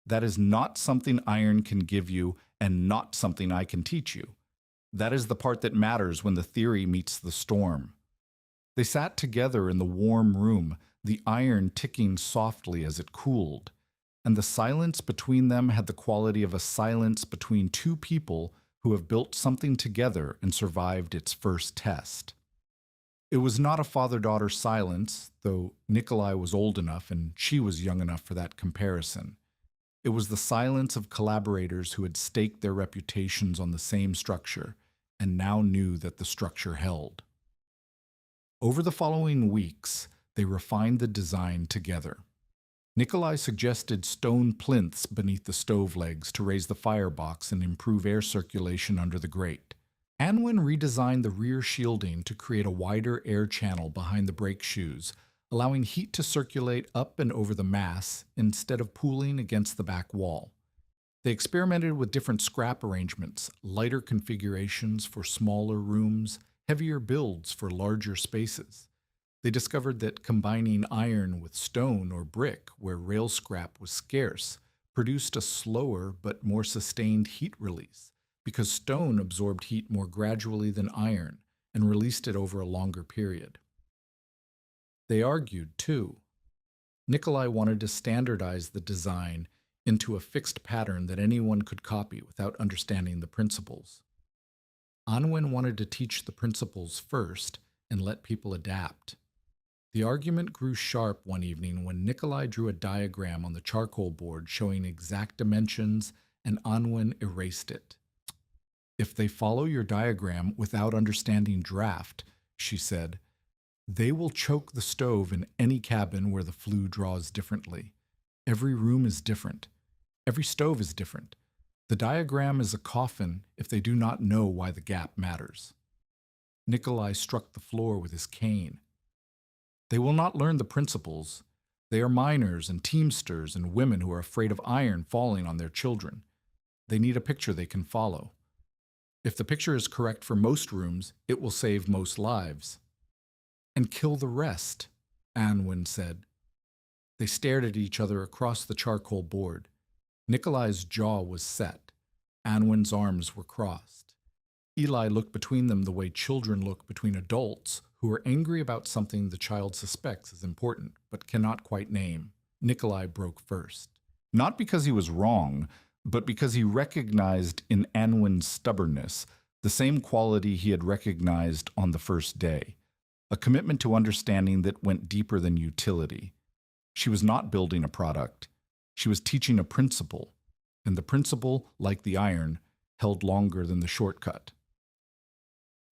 That is not something iron can give you and not something I can teach you. That is the part that matters when the theory meets the storm. They sat together in the warm room, the iron ticking softly as it cooled, and the silence between them had the quality of a silence between two people who have built something together and survived its first test. It was not a father-daughter silence, though Nikolai was old enough and she was young enough for that comparison. It was the silence of collaborators who had staked their reputations on the same structure and now knew that the structure held. Over the following weeks, they refined the design together. Nikolai suggested stone plinths beneath the stove legs to raise the firebox and improve air circulation under the grate. Anwen redesigned the rear shielding to create a wider air channel behind the brake shoes, allowing heat to circulate up and over the mass instead of pooling against the back wall. They experimented with different scrap arrangements, lighter configurations for smaller rooms, heavier builds for larger spaces. They discovered that combining iron with stone or brick, where rail scrap was scarce, produced a slower but more sustained heat release, because stone absorbed heat more gradually than iron and released it over a longer period. They argued, too. Nikolai wanted to standardize the design into a fixed pattern that anyone could copy without understanding the principles. Anwen wanted to teach the principles first and let people adapt. The argument grew sharp one evening when Nikolai drew a diagram on the charcoal board showing exact dimensions and Anwen erased it. "If they follow your diagram without understanding draft," she said, "they will choke the stove in any cabin where the flue draws differently. Every room is different. Every stove is different. The diagram is a coffin if they do not know why the gap matters." Nikolai struck the floor with his cane. "They will not learn the principles. They are miners and teamsters and women who are afraid of iron falling on their children. They need a picture they can follow. If the picture is correct for most rooms, it will save most lives." "And kill the rest," Anwen said. They stared at each other across the charcoal board. Nikolai's jaw was set. Anwen's arms were crossed. Eli looked between them the way children look between adults who are angry about something the child suspects is important but cannot quite name. Nikolai broke first. Not because he was wrong, but because he recognized in Anwen's stubbornness the same quality he had recognized on the first day, a commitment to understanding that went deeper than utility. She was not building a product. She was teaching a principle, and the principle, like the iron, held longer than the shortcut.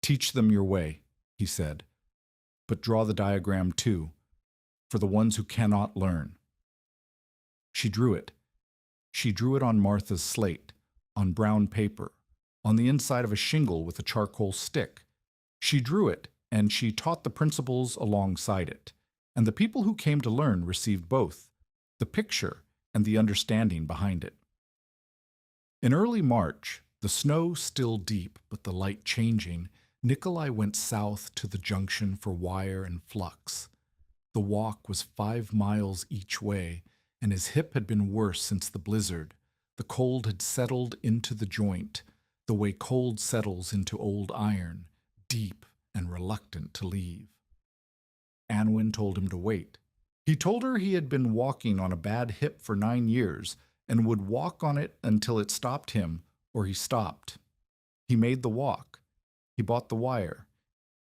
"Teach them your way," he said, "but draw the diagram too, for the ones who cannot learn." She drew it. She drew it on Martha's slate, on brown paper, on the inside of a shingle with a charcoal stick. She drew it, and she taught the principles alongside it, and the people who came to learn received both, the picture and the understanding behind it. In early March, the snow still deep but the light changing, Nikolai went south to the junction for wire and flux. The walk was 5 miles each way, and his hip had been worse since the blizzard. The cold had settled into the joint, the way cold settles into old iron, deep and reluctant to leave. Anwen told him to wait. He told her he had been walking on a bad hip for 9 years and would walk on it until it stopped him or he stopped. He made the walk. He bought the wire.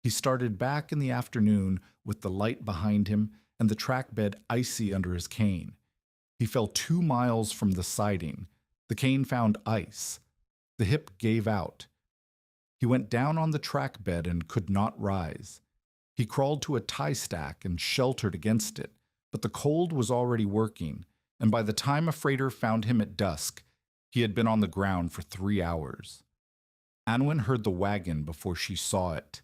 He started back in the afternoon with the light behind him and the track bed icy under his cane. He fell 2 miles from the siding. The cane found ice. The hip gave out. He went down on the track bed and could not rise. He crawled to a tie stack and sheltered against it, but the cold was already working, and by the time a freighter found him at dusk, he had been on the ground for 3 hours. Anwen heard the wagon before she saw it.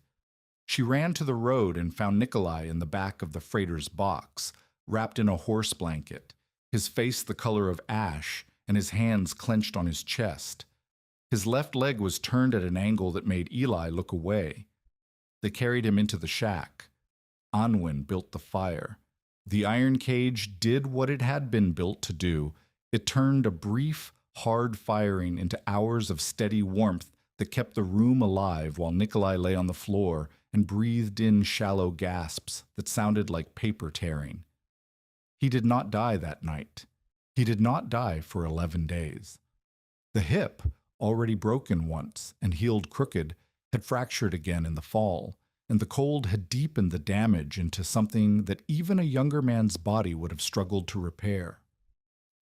She ran to the road and found Nikolai in the back of the freighter's box, wrapped in a horse blanket, his face the color of ash and his hands clenched on his chest. His left leg was turned at an angle that made Eli look away. They carried him into the shack. Anwen built the fire. The iron cage did what it had been built to do. It turned a brief, hard firing into hours of steady warmth that kept the room alive while Nikolai lay on the floor and breathed in shallow gasps that sounded like paper tearing. He did not die that night. He did not die for 11 days. The hip, already broken once and healed crooked, had fractured again in the fall, and the cold had deepened the damage into something that even a younger man's body would have struggled to repair.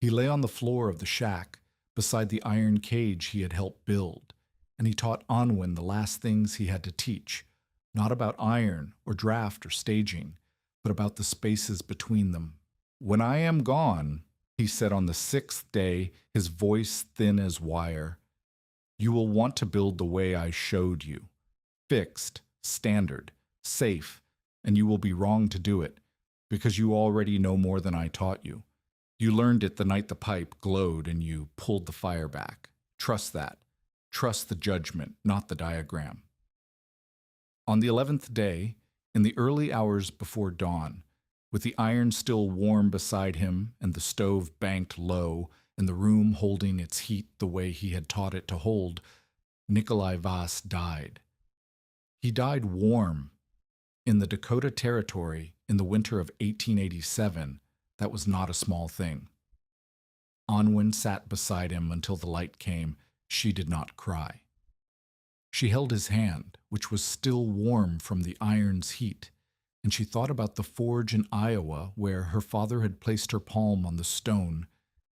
He lay on the floor of the shack, beside the iron cage he had helped build, and he taught Anwen the last things he had to teach, not about iron or draft or staging, but about the spaces between them. "When I am gone," he said on the 6th day, his voice thin as wire, "you will want to build the way I showed you. Fixed, standard, safe, and you will be wrong to do it, because you already know more than I taught you. You learned it the night the pipe glowed and you pulled the fire back. Trust that. Trust the judgment, not the diagram." On the 11th day, in the early hours before dawn, with the iron still warm beside him and the stove banked low and the room holding its heat the way he had taught it to hold, Nikolai Vass died. He died warm. In the Dakota Territory, in the winter of 1887, that was not a small thing. Anwen sat beside him until the light came. She did not cry. She held his hand, which was still warm from the iron's heat, and she thought about the forge in Iowa where her father had placed her palm on the stone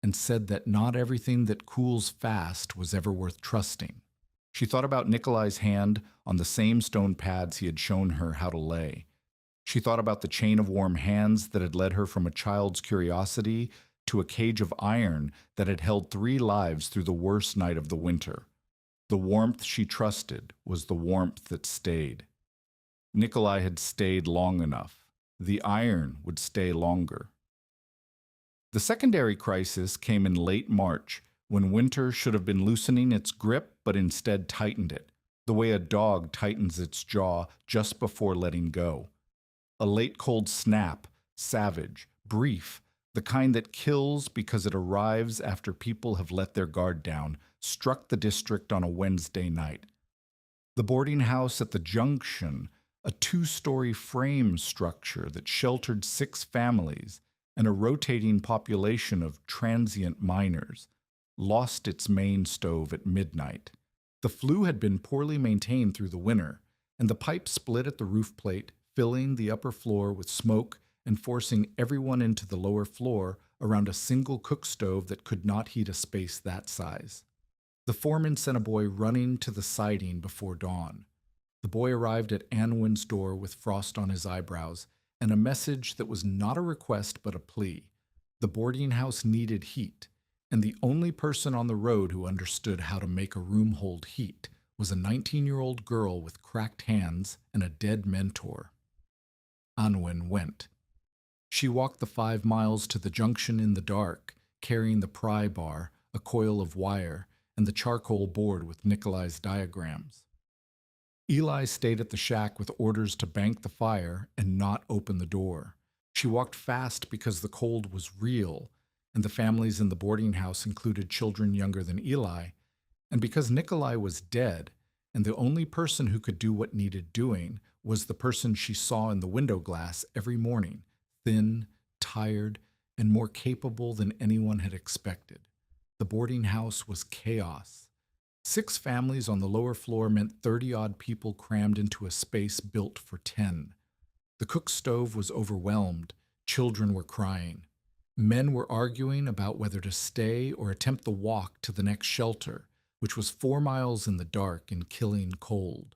and said that not everything that cools fast was ever worth trusting. She thought about Nikolai's hand on the same stone pads he had shown her how to lay. She thought about the chain of warm hands that had led her from a child's curiosity to a cage of iron that had held 3 lives through the worst night of the winter. The warmth she trusted was the warmth that stayed. Nikolai had stayed long enough. The iron would stay longer. The secondary crisis came in late March, when winter should have been loosening its grip but instead tightened it, the way a dog tightens its jaw just before letting go. A late cold snap, savage, brief, the kind that kills because it arrives after people have let their guard down, struck the district on a Wednesday night. The boarding house at the Junction, a 2-story frame structure that sheltered 6 families and a rotating population of transient miners, lost its main stove at midnight. The flue had been poorly maintained through the winter, and the pipe split at the roof plate, filling the upper floor with smoke and forcing everyone into the lower floor around a single cook stove that could not heat a space that size. The foreman sent a boy running to the siding before dawn. The boy arrived at Anwen's door with frost on his eyebrows and a message that was not a request but a plea. The boarding house needed heat, and the only person on the road who understood how to make a room hold heat was a 19-year-old girl with cracked hands and a dead mentor. Anwen went. She walked the 5 miles to the Junction in the dark, carrying the pry bar, a coil of wire, and the charcoal board with Nikolai's diagrams. Eli stayed at the shack with orders to bank the fire and not open the door. She walked fast because the cold was real, and the families in the boarding house included children younger than Eli, and because Nikolai was dead, and the only person who could do what needed doing was the person she saw in the window glass every morning, thin, tired, and more capable than anyone had expected. The boarding house was chaos. 6 families on the lower floor meant 30-odd people crammed into a space built for 10. The cook stove was overwhelmed. Children were crying. Men were arguing about whether to stay or attempt the walk to the next shelter, which was 4 miles in the dark and killing cold.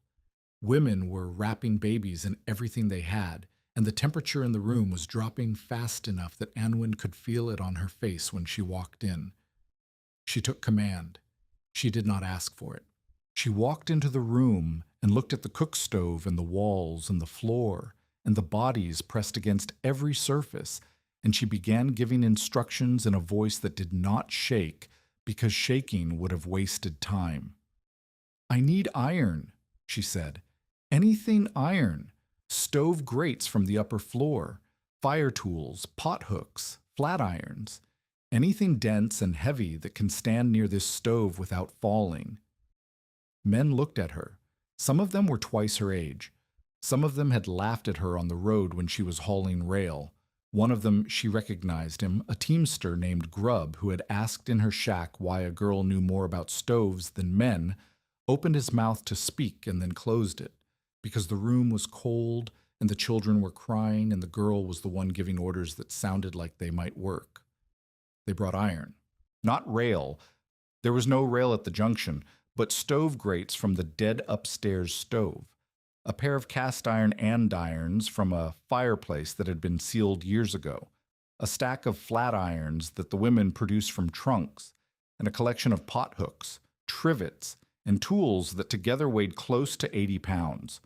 Women were wrapping babies in everything they had, and the temperature in the room was dropping fast enough that Anwen could feel it on her face when she walked in. She took command. She did not ask for it. She walked into the room and looked at the cook stove and the walls and the floor and the bodies pressed against every surface, and she began giving instructions in a voice that did not shake because shaking would have wasted time. "I need iron," she said. "Anything iron. Stove grates from the upper floor, fire tools, pot hooks, flat irons. Anything dense and heavy that can stand near this stove without falling." Men looked at her. Some of them were twice her age. Some of them had laughed at her on the road when she was hauling rail. One of them, she recognized him, a teamster named Grub, who had asked in her shack why a girl knew more about stoves than men, opened his mouth to speak and then closed it, because the room was cold and the children were crying and the girl was the one giving orders that sounded like they might work. They brought iron. Not rail. There was no rail at the junction, but stove grates from the dead upstairs stove. A pair of cast iron andirons from a fireplace that had been sealed years ago, a stack of flat irons that the women produced from trunks, and a collection of pot hooks, trivets, and tools that together weighed close to 80 pounds.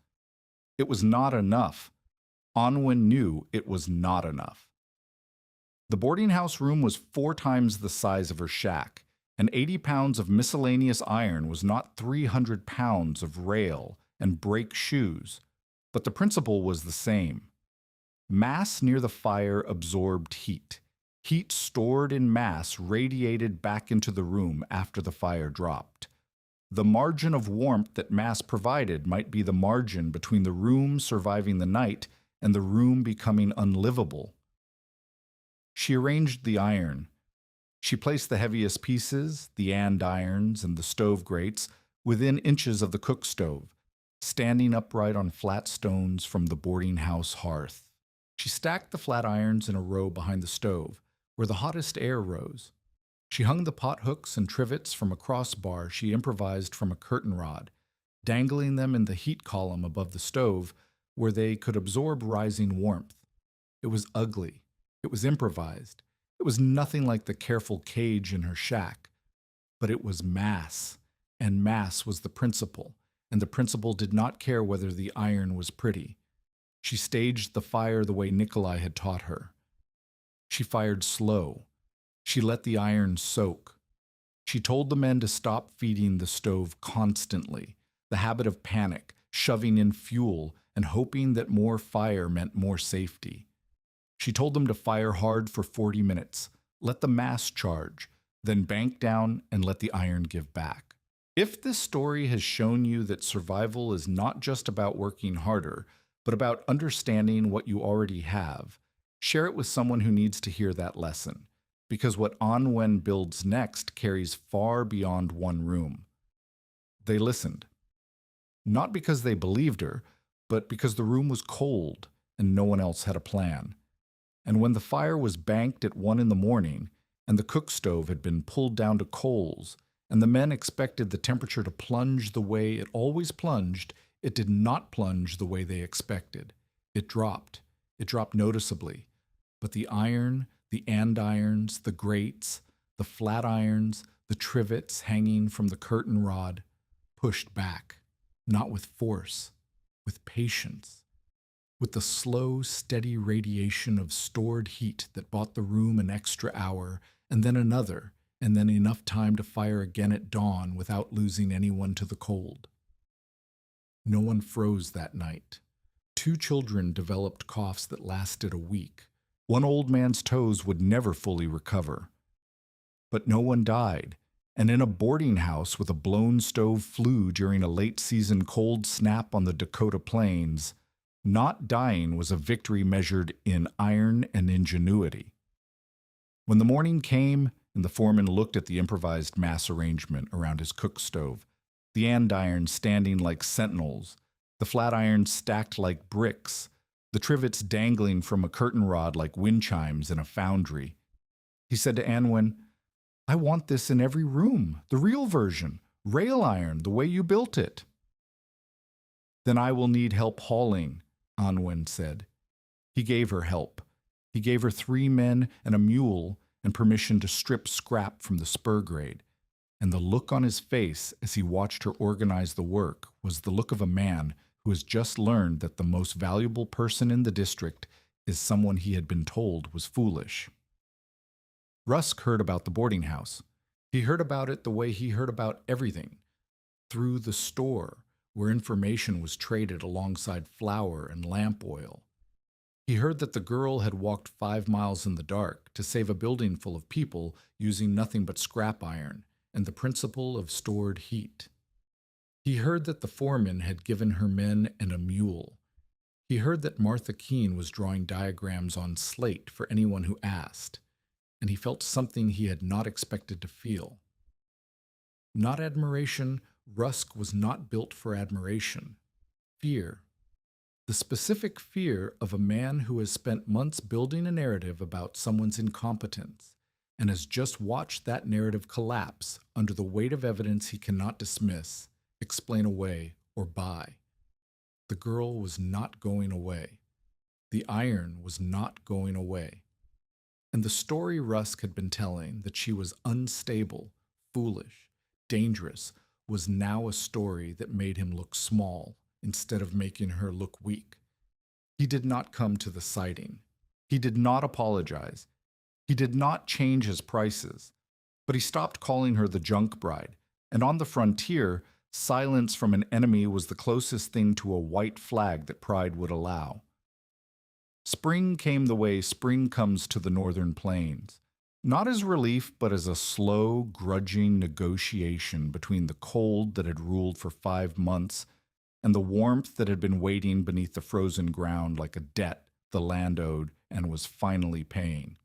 It was not enough. Onwin knew it was not enough. The boarding house room was 4 times the size of her shack, and 80 pounds of miscellaneous iron was not 300 pounds of rail and brake shoes, but the principle was the same. Mass near the fire absorbed heat. Heat stored in mass radiated back into the room after the fire dropped. The margin of warmth that mass provided might be the margin between the room surviving the night and the room becoming unlivable. She arranged the iron. She placed the heaviest pieces, the andirons and the stove grates, within inches of the cook stove, standing upright on flat stones from the boarding house hearth. She stacked the flat irons in a row behind the stove, where the hottest air rose. She hung the pot hooks and trivets from a crossbar she improvised from a curtain rod, dangling them in the heat column above the stove, where they could absorb rising warmth. It was ugly. It was improvised. It was nothing like the careful cage in her shack. But it was mass, and mass was the principle, and the principle did not care whether the iron was pretty. She staged the fire the way Nikolai had taught her. She fired slow. She let the iron soak. She told the men to stop feeding the stove constantly, the habit of panic, shoving in fuel, and hoping that more fire meant more safety. She told them to fire hard for 40 minutes, let the mass charge, then bank down and let the iron give back. If this story has shown you that survival is not just about working harder, but about understanding what you already have, share it with someone who needs to hear that lesson, because what Onwen builds next carries far beyond one room. They listened. Not because they believed her, but because the room was cold and no one else had a plan. And when the fire was banked at 1 a.m, and the cook stove had been pulled down to coals, and the men expected the temperature to plunge the way it always plunged, it did not plunge the way they expected. It dropped. It dropped noticeably. But the iron, the andirons, the grates, the flat irons, the trivets hanging from the curtain rod, pushed back, not with force, with patience, with the slow, steady radiation of stored heat that bought the room an extra hour, and then another, and then enough time to fire again at dawn without losing anyone to the cold. No one froze that night. 2 children developed coughs that lasted a week. One old man's toes would never fully recover. But no one died, and in a boarding house with a blown stove flue during a late-season cold snap on the Dakota plains, not dying was a victory measured in iron and ingenuity. When the morning came and the foreman looked at the improvised mass arrangement around his cook stove, the andirons standing like sentinels, the flat irons stacked like bricks, the trivets dangling from a curtain rod like wind chimes in a foundry, he said to Anwen, "I want this in every room, the real version, rail iron, the way you built it." "Then I will need help hauling," Anwen said. He gave her help. He gave her 3 men and a mule and permission to strip scrap from the spur grade. And the look on his face as he watched her organize the work was the look of a man who has just learned that the most valuable person in the district is someone he had been told was foolish. Rusk heard about the boarding house. He heard about it the way he heard about everything, through the store, where information was traded alongside flour and lamp oil. He heard that the girl had walked 5 miles in the dark to save a building full of people using nothing but scrap iron and the principle of stored heat. He heard that the foreman had given her men and a mule. He heard that Martha Keene was drawing diagrams on slate for anyone who asked, and he felt something he had not expected to feel. Not admiration. Rusk was not built for admiration. Fear. The specific fear of a man who has spent months building a narrative about someone's incompetence and has just watched that narrative collapse under the weight of evidence he cannot dismiss, explain away, or buy. The girl was not going away. The iron was not going away. And the story Rusk had been telling, that she was unstable, foolish, dangerous, was now a story that made him look small instead of making her look weak. He did not come to the sighting. He did not apologize. He did not change his prices. But he stopped calling her the junk bride, and on the frontier, silence from an enemy was the closest thing to a white flag that pride would allow. Spring came the way spring comes to the northern plains, not as relief, but as a slow, grudging negotiation between the cold that had ruled for 5 months and the warmth that had been waiting beneath the frozen ground like a debt the land owed and was finally paying.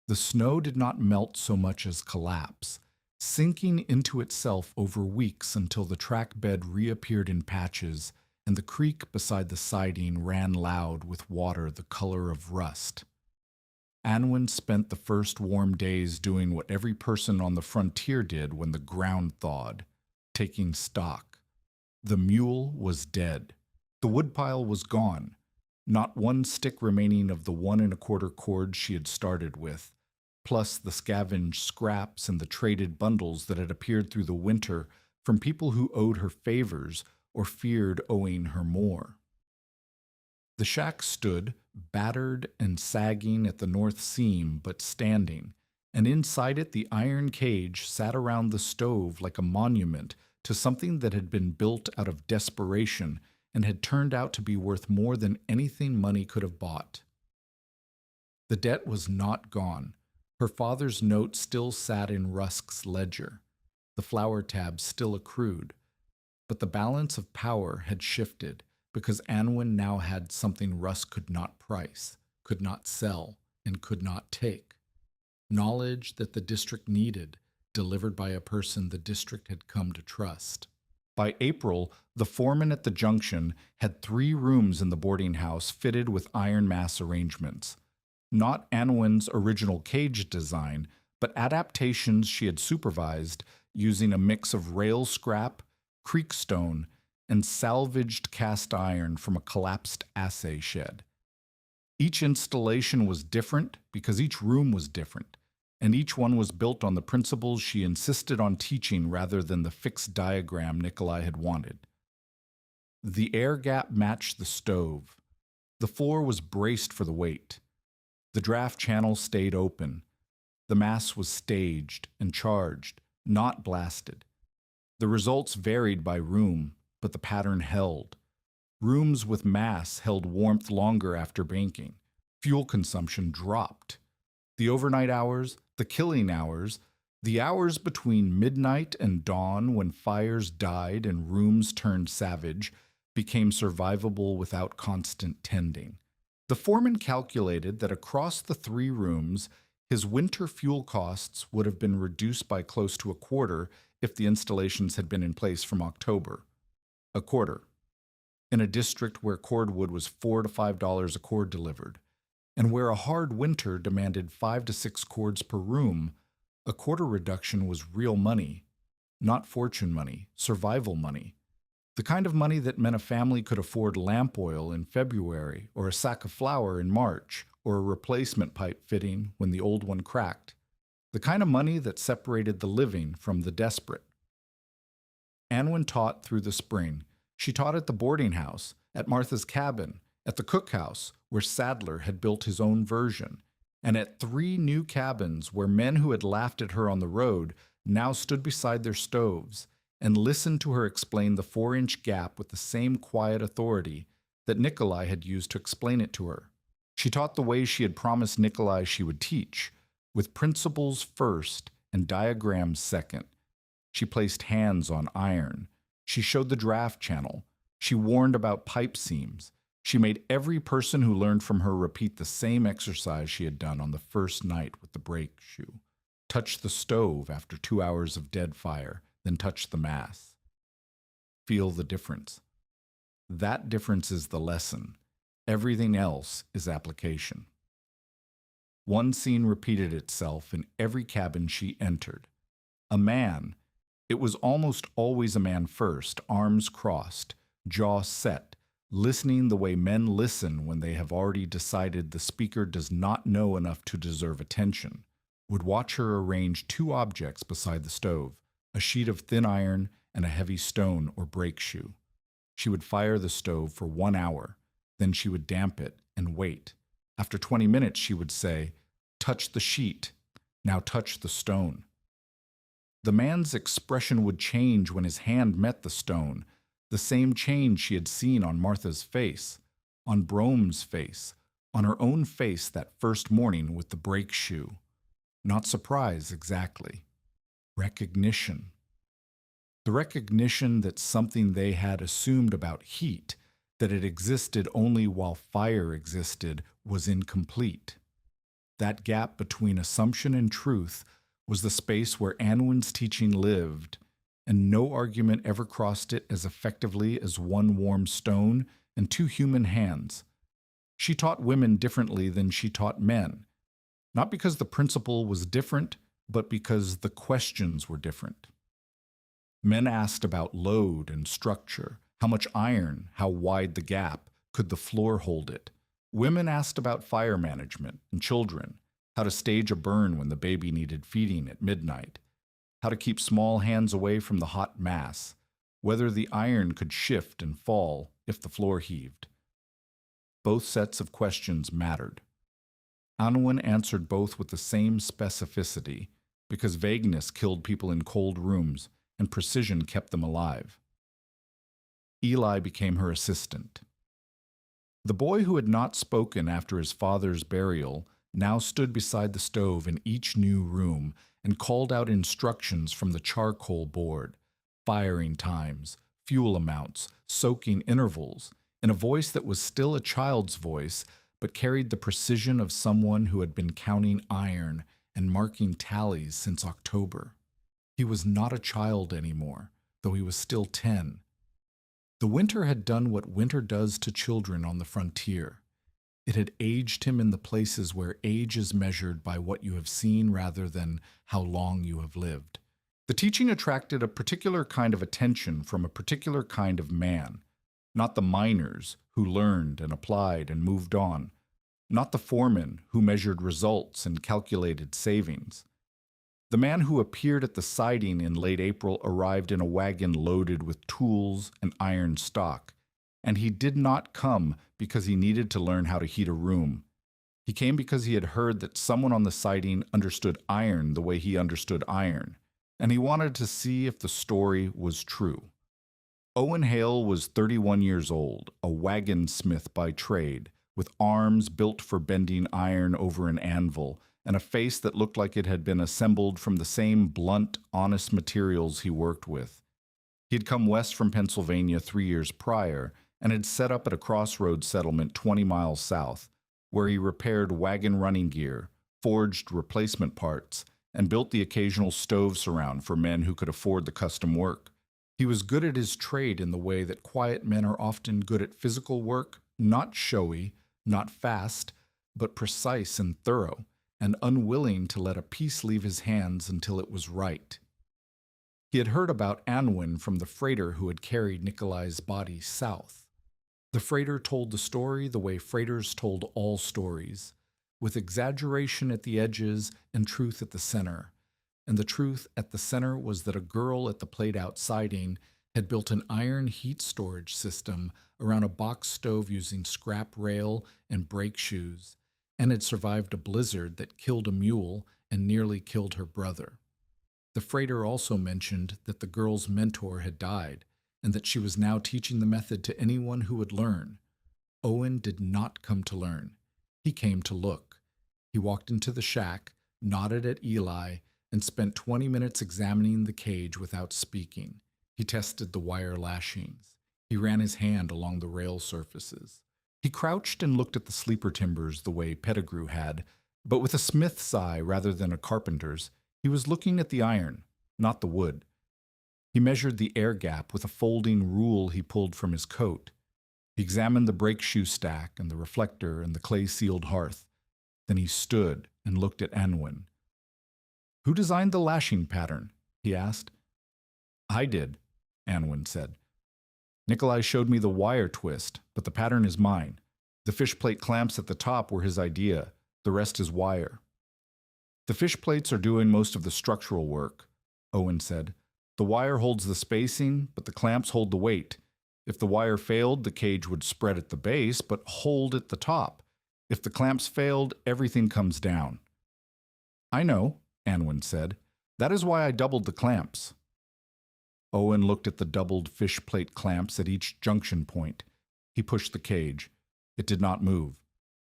The snow did not melt so much as collapse, sinking into itself over weeks until the track bed reappeared in patches and the creek beside the siding ran loud with water the color of rust. Anwen spent the first warm days doing what every person on the frontier did when the ground thawed, taking stock. The mule was dead. The woodpile was gone. Not one stick remaining of the 1 1/4 cord she had started with, plus the scavenged scraps and the traded bundles that had appeared through the winter from people who owed her favors or feared owing her more. The shack stood, battered and sagging at the north seam, but standing, and inside it the iron cage sat around the stove like a monument to something that had been built out of desperation and had turned out to be worth more than anything money could have bought. The debt was not gone. Her father's note still sat in Rusk's ledger. The flour tab still accrued. But the balance of power had shifted because Anwen now had something Rusk could not price, could not sell, and could not take. Knowledge that the district needed, delivered by a person the district had come to trust. By April, the foreman at the junction had 3 rooms in the boarding house fitted with iron mass arrangements. Not Anwen's original cage design, but adaptations she had supervised using a mix of rail scrap, creek stone, and salvaged cast iron from a collapsed assay shed. Each installation was different because each room was different, and each one was built on the principles she insisted on teaching rather than the fixed diagram Nikolai had wanted. The air gap matched the stove. The floor was braced for the weight. The draft channel stayed open. The mass was staged and charged, not blasted. The results varied by room, but the pattern held. Rooms with mass held warmth longer after banking. Fuel consumption dropped. The overnight hours, the killing hours, the hours between midnight and dawn when fires died and rooms turned savage, became survivable without constant tending. The foreman calculated that across the 3 rooms, his winter fuel costs would have been reduced by close to a quarter if the installations had been in place from October. A quarter. In a district where cordwood was $4 to $5 a cord delivered, and where a hard winter demanded 5 to 6 cords per room, a quarter reduction was real money, not fortune money, survival money. The kind of money that meant a family could afford lamp oil in February, or a sack of flour in March, or a replacement pipe fitting when the old one cracked. The kind of money that separated the living from the desperate. Anwen taught through the spring. She taught at the boarding house, at Martha's cabin, at the cookhouse, where Sadler had built his own version, and at 3 new cabins where men who had laughed at her on the road now stood beside their stoves and listened to her explain the 4-inch gap with the same quiet authority that Nikolai had used to explain it to her. She taught the way she had promised Nikolai she would teach, with principles first and diagrams second. She placed hands on iron. She showed the draft channel. She warned about pipe seams. She made every person who learned from her repeat the same exercise she had done on the first night with the brake shoe. Touch the stove after 2 hours of dead fire, then touch the mass. Feel the difference. That difference is the lesson. Everything else is application. One scene repeated itself in every cabin she entered. A man. It was almost always a man first, arms crossed, jaw set, listening the way men listen when they have already decided the speaker does not know enough to deserve attention, would watch her arrange two objects beside the stove, a sheet of thin iron and a heavy stone or brake shoe. She would fire the stove for 1 hour, then she would damp it and wait. After 20 minutes, she would say, "Touch the sheet, now touch the stone." The man's expression would change when his hand met the stone, the same change she had seen on Martha's face, on Brome's face, on her own face that first morning with the brake shoe. Not surprise exactly. Recognition. The recognition that something they had assumed about heat, that it existed only while fire existed, was incomplete. That gap between assumption and truth was the space where Anwen's teaching lived, and no argument ever crossed it as effectively as one warm stone and two human hands. She taught women differently than she taught men, not because the principle was different, but because the questions were different. Men asked about load and structure, how much iron, how wide the gap, could the floor hold it. Women asked about fire management and children, how to stage a burn when the baby needed feeding at midnight, how to keep small hands away from the hot mass, whether the iron could shift and fall if the floor heaved. Both sets of questions mattered. Anwen answered both with the same specificity, because vagueness killed people in cold rooms and precision kept them alive. Eli became her assistant. The boy who had not spoken after his father's burial now stood beside the stove in each new room and called out instructions from the charcoal board, firing times, fuel amounts, soaking intervals, in a voice that was still a child's voice, but carried the precision of someone who had been counting iron and marking tallies since October. He was not a child anymore, though he was still 10. The winter had done what winter does to children on the frontier. It had aged him in the places where age is measured by what you have seen rather than how long you have lived. The teaching attracted a particular kind of attention from a particular kind of man, not the miners who learned and applied and moved on, not the foreman who measured results and calculated savings. The man who appeared at the siding in late April arrived in a wagon loaded with tools and iron stock, and he did not come because he needed to learn how to heat a room. He came because he had heard that someone on the siding understood iron the way he understood iron, and he wanted to see if the story was true. Owen Hale was 31 years old, a wagon smith by trade, with arms built for bending iron over an anvil, and a face that looked like it had been assembled from the same blunt, honest materials he worked with. He had come west from Pennsylvania 3 years prior, and had set up at a crossroads settlement 20 miles south, where he repaired wagon running gear, forged replacement parts, and built the occasional stove surround for men who could afford the custom work. He was good at his trade in the way that quiet men are often good at physical work, not showy, not fast, but precise and thorough, and unwilling to let a piece leave his hands until it was right. He had heard about Anwen from the freighter who had carried Nikolai's body south. The freighter told the story the way freighters told all stories, with exaggeration at the edges and truth at the center. And the truth at the center was that a girl at the played-out siding had built an iron heat storage system around a box stove using scrap rail and brake shoes, and had survived a blizzard that killed a mule and nearly killed her brother. The freighter also mentioned that the girl's mentor had died, and that she was now teaching the method to anyone who would learn. Owen did not come to learn. He came to look. He walked into the shack, nodded at Eli, and spent 20 minutes examining the cage without speaking. He tested the wire lashings. He ran his hand along the rail surfaces. He crouched and looked at the sleeper timbers the way Pettigrew had, but with a smith's eye rather than a carpenter's. He was looking at the iron, not the wood. He measured the air gap with a folding rule he pulled from his coat. He examined the brake shoe stack and the reflector and the clay-sealed hearth. Then he stood and looked at Anwen. "Who designed the lashing pattern?" he asked. "I did," Anwen said. "Nikolai showed me the wire twist, but the pattern is mine. The fish plate clamps at the top were his idea. The rest is wire." "The fish plates are doing most of the structural work," Owen said. "The wire holds the spacing, but the clamps hold the weight. If the wire failed, the cage would spread at the base, but hold at the top. If the clamps failed, everything comes down." "I know," Anwen said. "That is why I doubled the clamps." Owen looked at the doubled fish plate clamps at each junction point. He pushed the cage. It did not move.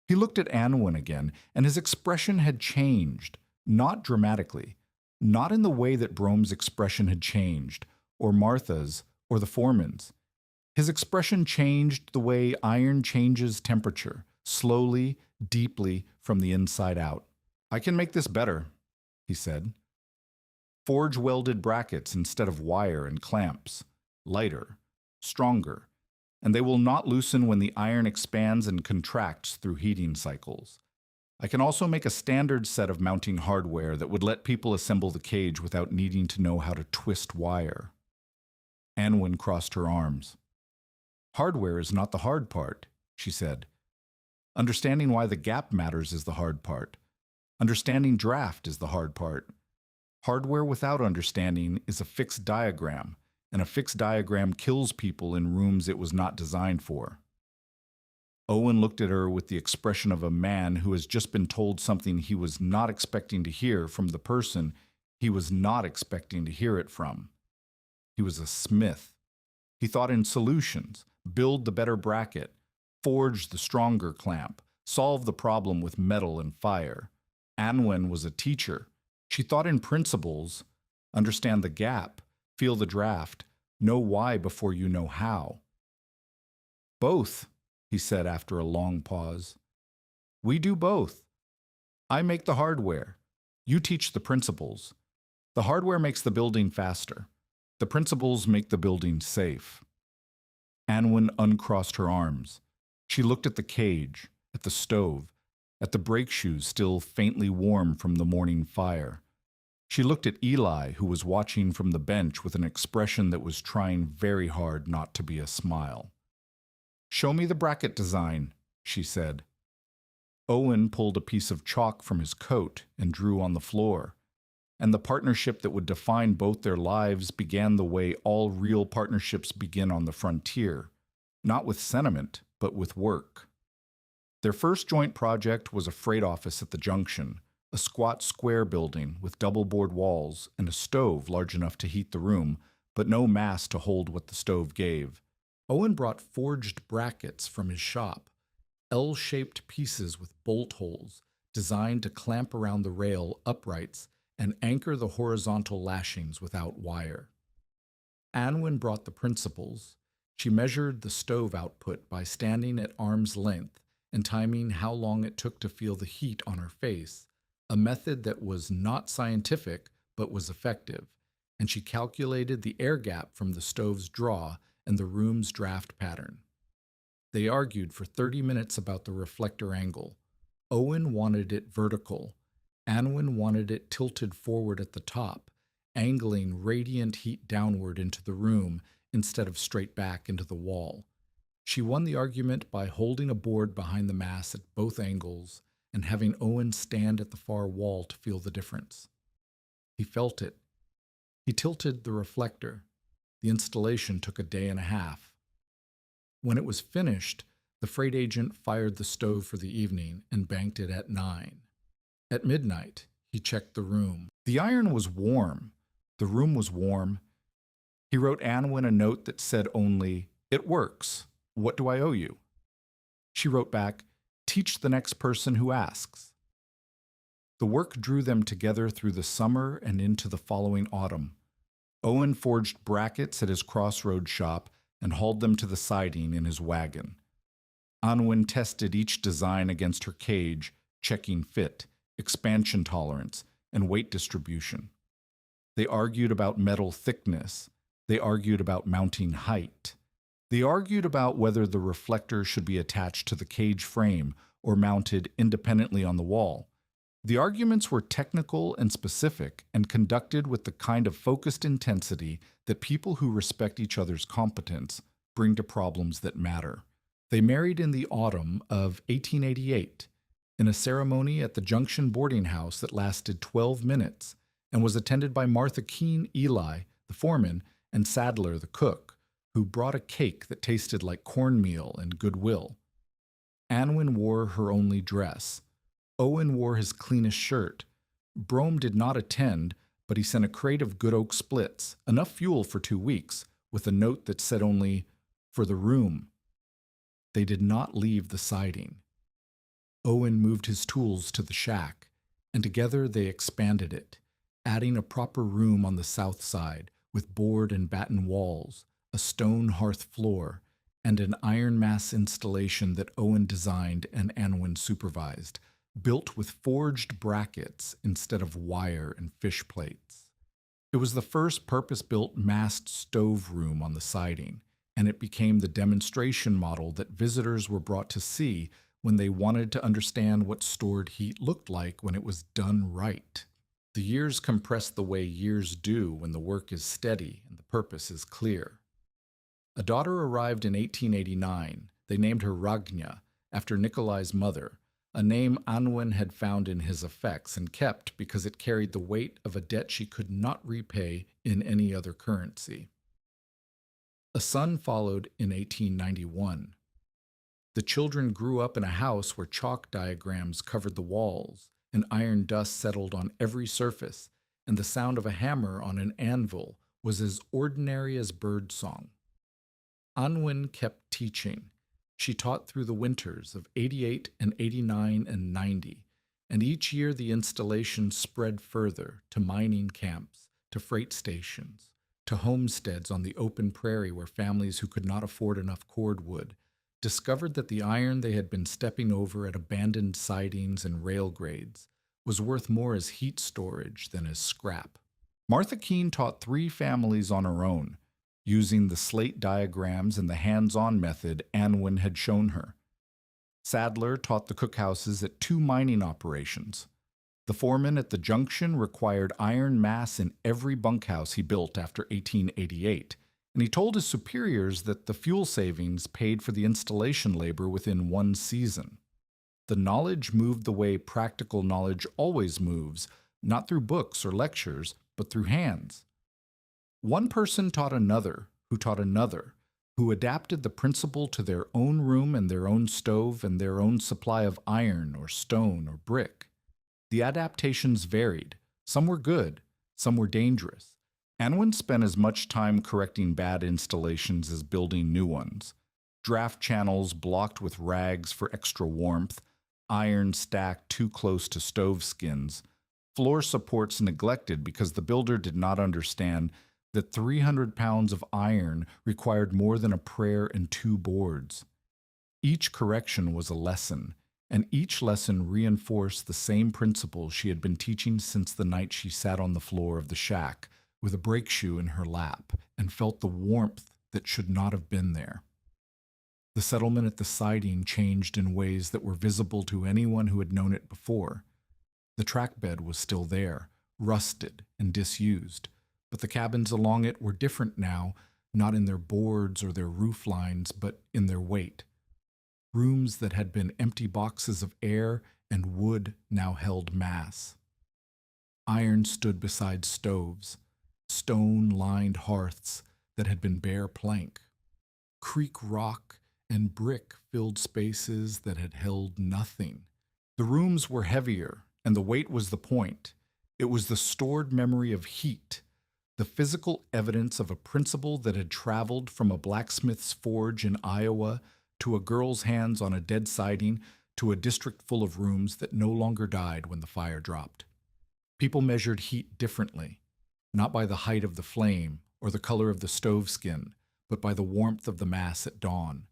He looked at Anwen again, and his expression had changed, not dramatically, not in the way that Brome's expression had changed, or Martha's, or the foreman's. His expression changed the way iron changes temperature, slowly, deeply, from the inside out. "I can make this better," he said. "Forge welded brackets instead of wire and clamps, lighter, stronger, and they will not loosen when the iron expands and contracts through heating cycles. I can also make a standard set of mounting hardware that would let people assemble the cage without needing to know how to twist wire." Anwen crossed her arms. "Hardware is not the hard part," she said. "Understanding why the gap matters is the hard part. Understanding draft is the hard part. Hardware without understanding is a fixed diagram, and a fixed diagram kills people in rooms it was not designed for." Owen looked at her with the expression of a man who has just been told something he was not expecting to hear from the person he was not expecting to hear it from. He was a smith. He thought in solutions, build the better bracket, forge the stronger clamp, solve the problem with metal and fire. Anwen was a teacher. She thought in principles, understand the gap, feel the draft, know why before you know how. "Both," he said after a long pause. "We do both. I make the hardware. You teach the principles. The hardware makes the building faster. The principles make the building safe." Anwen uncrossed her arms. She looked at the cage, at the stove, at the brake shoes still faintly warm from the morning fire. She looked at Eli, who was watching from the bench with an expression that was trying very hard not to be a smile. "Show me the bracket design," she said. Owen pulled a piece of chalk from his coat and drew on the floor. And the partnership that would define both their lives began the way all real partnerships begin on the frontier, not with sentiment, but with work. Their first joint project was a freight office at the junction, a squat square building with double-board walls and a stove large enough to heat the room, but no mass to hold what the stove gave. Owen brought forged brackets from his shop, L-shaped pieces with bolt holes designed to clamp around the rail uprights and anchor the horizontal lashings without wire. Anwen brought the principles. She measured the stove output by standing at arm's length and timing how long it took to feel the heat on her face, a method that was not scientific but was effective, and she calculated the air gap from the stove's draw and the room's draft pattern. They argued for 30 minutes about the reflector angle. Owen wanted it vertical. Anwen wanted it tilted forward at the top, angling radiant heat downward into the room instead of straight back into the wall. She won the argument by holding a board behind the mass at both angles and having Owen stand at the far wall to feel the difference. He felt it. He tilted the reflector. The installation took a day and a half. When it was finished, the freight agent fired the stove for the evening and banked it at 9. At midnight, he checked the room. The iron was warm. The room was warm. He wrote Anwen a note that said only, "It works. What do I owe you?" She wrote back, "Teach the next person who asks." The work drew them together through the summer and into the following autumn. Owen forged brackets at his crossroad shop and hauled them to the siding in his wagon. Anwen tested each design against her cage, checking fit, expansion tolerance, and weight distribution. They argued about metal thickness. They argued about mounting height. They argued about whether the reflector should be attached to the cage frame or mounted independently on the wall. The arguments were technical and specific and conducted with the kind of focused intensity that people who respect each other's competence bring to problems that matter. They married in the autumn of 1888 in a ceremony at the Junction boarding house that lasted 12 minutes and was attended by Martha Keene Eli, the foreman, and Sadler, the cook, who brought a cake that tasted like cornmeal and goodwill. Anwen wore her only dress. Owen wore his cleanest shirt. Brome did not attend, but he sent a crate of good oak splits, enough fuel for 2 weeks, with a note that said only, "For the room." They did not leave the siding. Owen moved his tools to the shack, and together they expanded it, adding a proper room on the south side, with board and batten walls, a stone hearth floor, and an iron mass installation that Owen designed and Anwen supervised, built with forged brackets instead of wire and fish plates. It was the first purpose-built massed stove room on the siding, and it became the demonstration model that visitors were brought to see when they wanted to understand what stored heat looked like when it was done right. The years compress the way years do when the work is steady and the purpose is clear. A daughter arrived in 1889. They named her Ragna, after Nikolai's mother, a name Anwen had found in his effects and kept because it carried the weight of a debt she could not repay in any other currency. A son followed in 1891. The children grew up in a house where chalk diagrams covered the walls, and iron dust settled on every surface, and the sound of a hammer on an anvil was as ordinary as birdsong. Anwen kept teaching. She taught through the winters of 88 and 89 and 90, and each year the installation spread further to mining camps, to freight stations, to homesteads on the open prairie where families who could not afford enough cordwood discovered that the iron they had been stepping over at abandoned sidings and rail grades was worth more as heat storage than as scrap. Martha Keene taught 3 families on her own, using the slate diagrams and the hands-on method Anwen had shown her. Sadler taught the cookhouses at 2 mining operations. The foreman at the Junction required iron mass in every bunkhouse he built after 1888, and he told his superiors that the fuel savings paid for the installation labor within 1 season. The knowledge moved the way practical knowledge always moves, not through books or lectures, but through hands. One person taught another, who adapted the principle to their own room and their own stove and their own supply of iron or stone or brick. The adaptations varied. Some were good, some were dangerous. Anwen spent as much time correcting bad installations as building new ones. Draft channels blocked with rags for extra warmth, iron stacked too close to stove skins, floor supports neglected because the builder did not understand that 300 pounds of iron required more than a prayer and 2 boards. Each correction was a lesson, and each lesson reinforced the same principle she had been teaching since the night she sat on the floor of the shack with a brake shoe in her lap and felt the warmth that should not have been there. The settlement at the siding changed in ways that were visible to anyone who had known it before. The track bed was still there, rusted and disused, but the cabins along it were different now, not in their boards or their roof lines, but in their weight. Rooms that had been empty boxes of air and wood now held mass. Iron stood beside stoves, stone-lined hearths that had been bare plank. Creek rock and brick filled spaces that had held nothing. The rooms were heavier, and the weight was the point. It was the stored memory of heat, the physical evidence of a principle that had traveled from a blacksmith's forge in Iowa to a girl's hands on a dead siding to a district full of rooms that no longer died when the fire dropped. People measured heat differently. not by the height of the flame or the color of the stove skin, but by the warmth of the mass at dawn.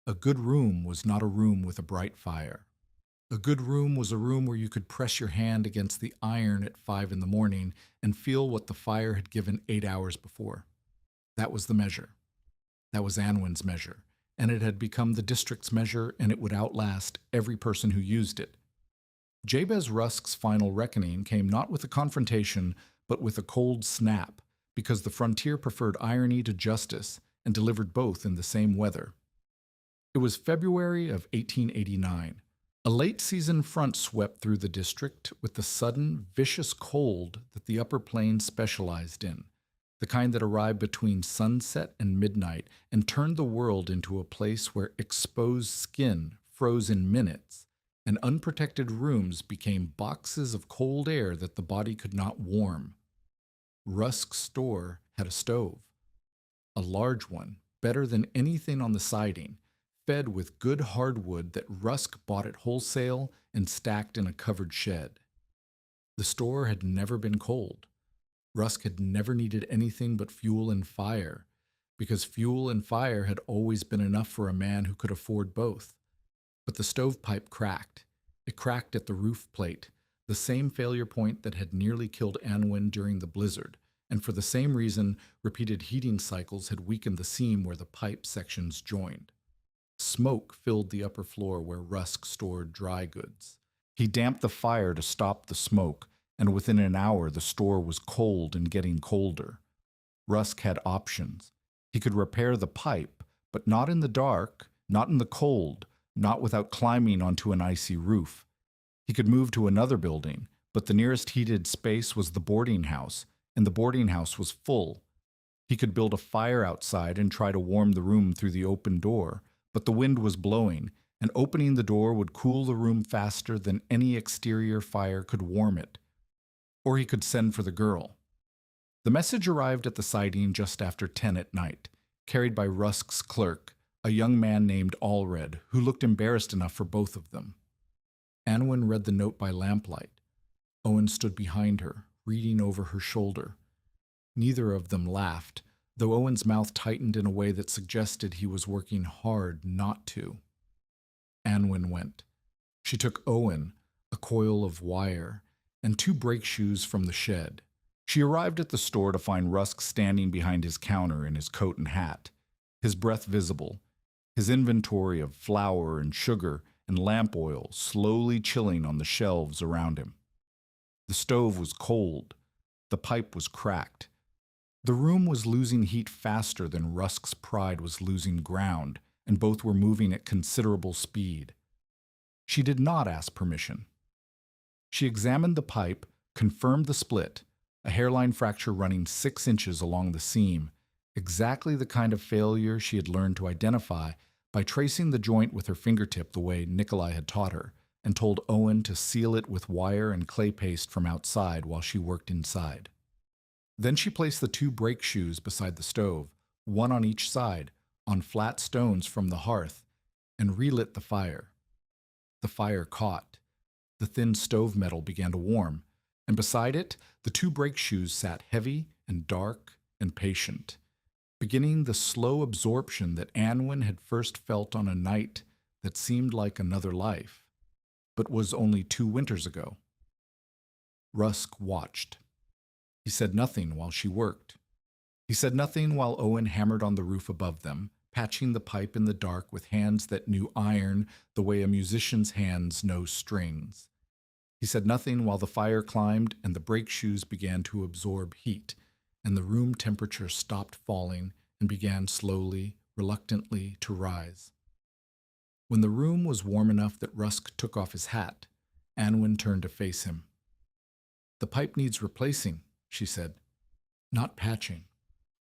A good room was not a room with a bright fire. A good room was a room where you could press your hand against the iron at 5 in the morning and feel what the fire had given 8 hours before. That was the measure. That was Anwen's measure, and it had become the district's measure, and it would outlast every person who used it. Jabez Rusk's final reckoning came not with a confrontation, but with a cold snap, because the frontier preferred irony to justice and delivered both in the same weather. It was February of 1889. A late-season front swept through the district with the sudden, vicious cold that the upper plains specialized in, the kind that arrived between sunset and midnight and turned the world into a place where exposed skin froze in minutes, and unprotected rooms became boxes of cold air that the body could not warm. Rusk's store had a stove, a large one, better than anything on the siding, fed with good hardwood that Rusk bought at wholesale and stacked in a covered shed. The store had never been cold. Rusk had never needed anything but fuel and fire, because fuel and fire had always been enough for a man who could afford both. But the stovepipe cracked. It cracked at the roof plate, the same failure point that had nearly killed Anwen during the blizzard, and for the same reason, repeated heating cycles had weakened the seam where the pipe sections joined. Smoke filled the upper floor where Rusk stored dry goods. He damped the fire to stop the smoke, and within an hour the store was cold and getting colder. Rusk had options. He could repair the pipe, but not in the dark, not in the cold, not without climbing onto an icy roof. He could move to another building, but the nearest heated space was the boarding house, and the boarding house was full. He could build a fire outside and try to warm the room through the open door, but the wind was blowing, and opening the door would cool the room faster than any exterior fire could warm it. Or he could send for the girl. The message arrived at the siding just after 10 at night, carried by Rusk's clerk, a young man named Allred, who looked embarrassed enough for both of them. Anwen read the note by lamplight. Owen stood behind her, reading over her shoulder. Neither of them laughed, though Owen's mouth tightened in a way that suggested he was working hard not to. Anwen went. She took Owen, a coil of wire, and 2 brake shoes from the shed. She arrived at the store to find Rusk standing behind his counter in his coat and hat, his breath visible, his inventory of flour and sugar and lamp oil slowly chilling on the shelves around him. The stove was cold. The pipe was cracked. The room was losing heat faster than Rusk's pride was losing ground, and both were moving at considerable speed. She did not ask permission. She examined the pipe, confirmed the split, a hairline fracture running 6 inches along the seam, exactly the kind of failure she had learned to identify by tracing the joint with her fingertip the way Nikolai had taught her, and told Owen to seal it with wire and clay paste from outside while she worked inside. Then she placed the 2 brake shoes beside the stove, one on each side, on flat stones from the hearth, and relit the fire. The fire caught. The thin stove metal began to warm, and beside it, the 2 brake shoes sat heavy and dark and patient, beginning the slow absorption that Anwen had first felt on a night that seemed like another life, but was only 2 winters ago. Rusk watched. He said nothing while she worked. He said nothing while Owen hammered on the roof above them, patching the pipe in the dark with hands that knew iron the way a musician's hands know strings. He said nothing while the fire climbed and the brake shoes began to absorb heat, and the room temperature stopped falling and began slowly, reluctantly to rise. When the room was warm enough that Rusk took off his hat, Anwen turned to face him. "The pipe needs replacing," she said. "Not patching.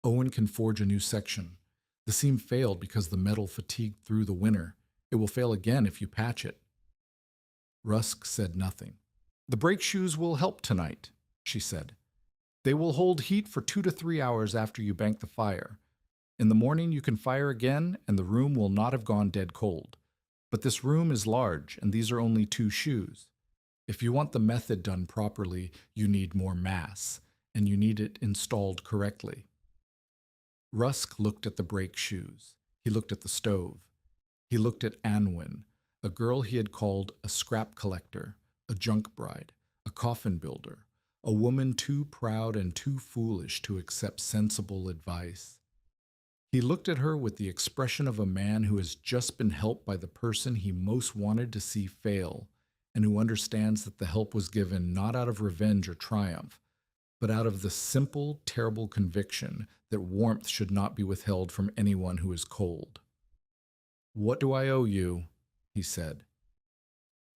Owen can forge a new section. The seam failed because the metal fatigued through the winter. It will fail again if you patch it." Rusk said nothing. "The brake shoes will help tonight," she said. "They will hold heat for 2 to 3 hours after you bank the fire. In the morning you can fire again and the room will not have gone dead cold. But this room is large and these are only 2 shoes. If you want the method done properly, you need more mass, and you need it installed correctly. Rusk looked at the brake shoes. He looked at the stove. He looked at Anwen, a girl he had called a scrap collector, a junk bride, a coffin builder, a woman too proud and too foolish to accept sensible advice. He looked at her with the expression of a man who has just been helped by the person he most wanted to see fail, and who understands that the help was given not out of revenge or triumph, but out of the simple, terrible conviction that warmth should not be withheld from anyone who is cold. "What do I owe you?" he said.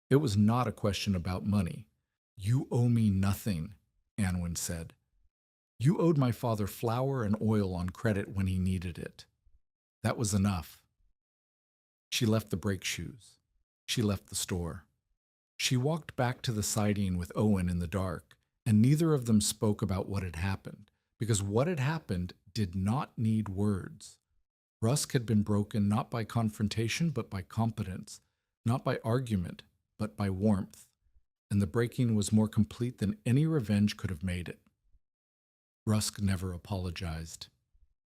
It was not a question about money. "You owe me nothing," Anwen said. "You owed my father flour and oil on credit when he needed it. That was enough." She left the brake shoes. She left the store. She walked back to the siding with Owen in the dark, and neither of them spoke about what had happened, because what had happened did not need words. Rusk had been broken not by confrontation but by competence, not by argument but by warmth, and the breaking was more complete than any revenge could have made it. Rusk never apologized.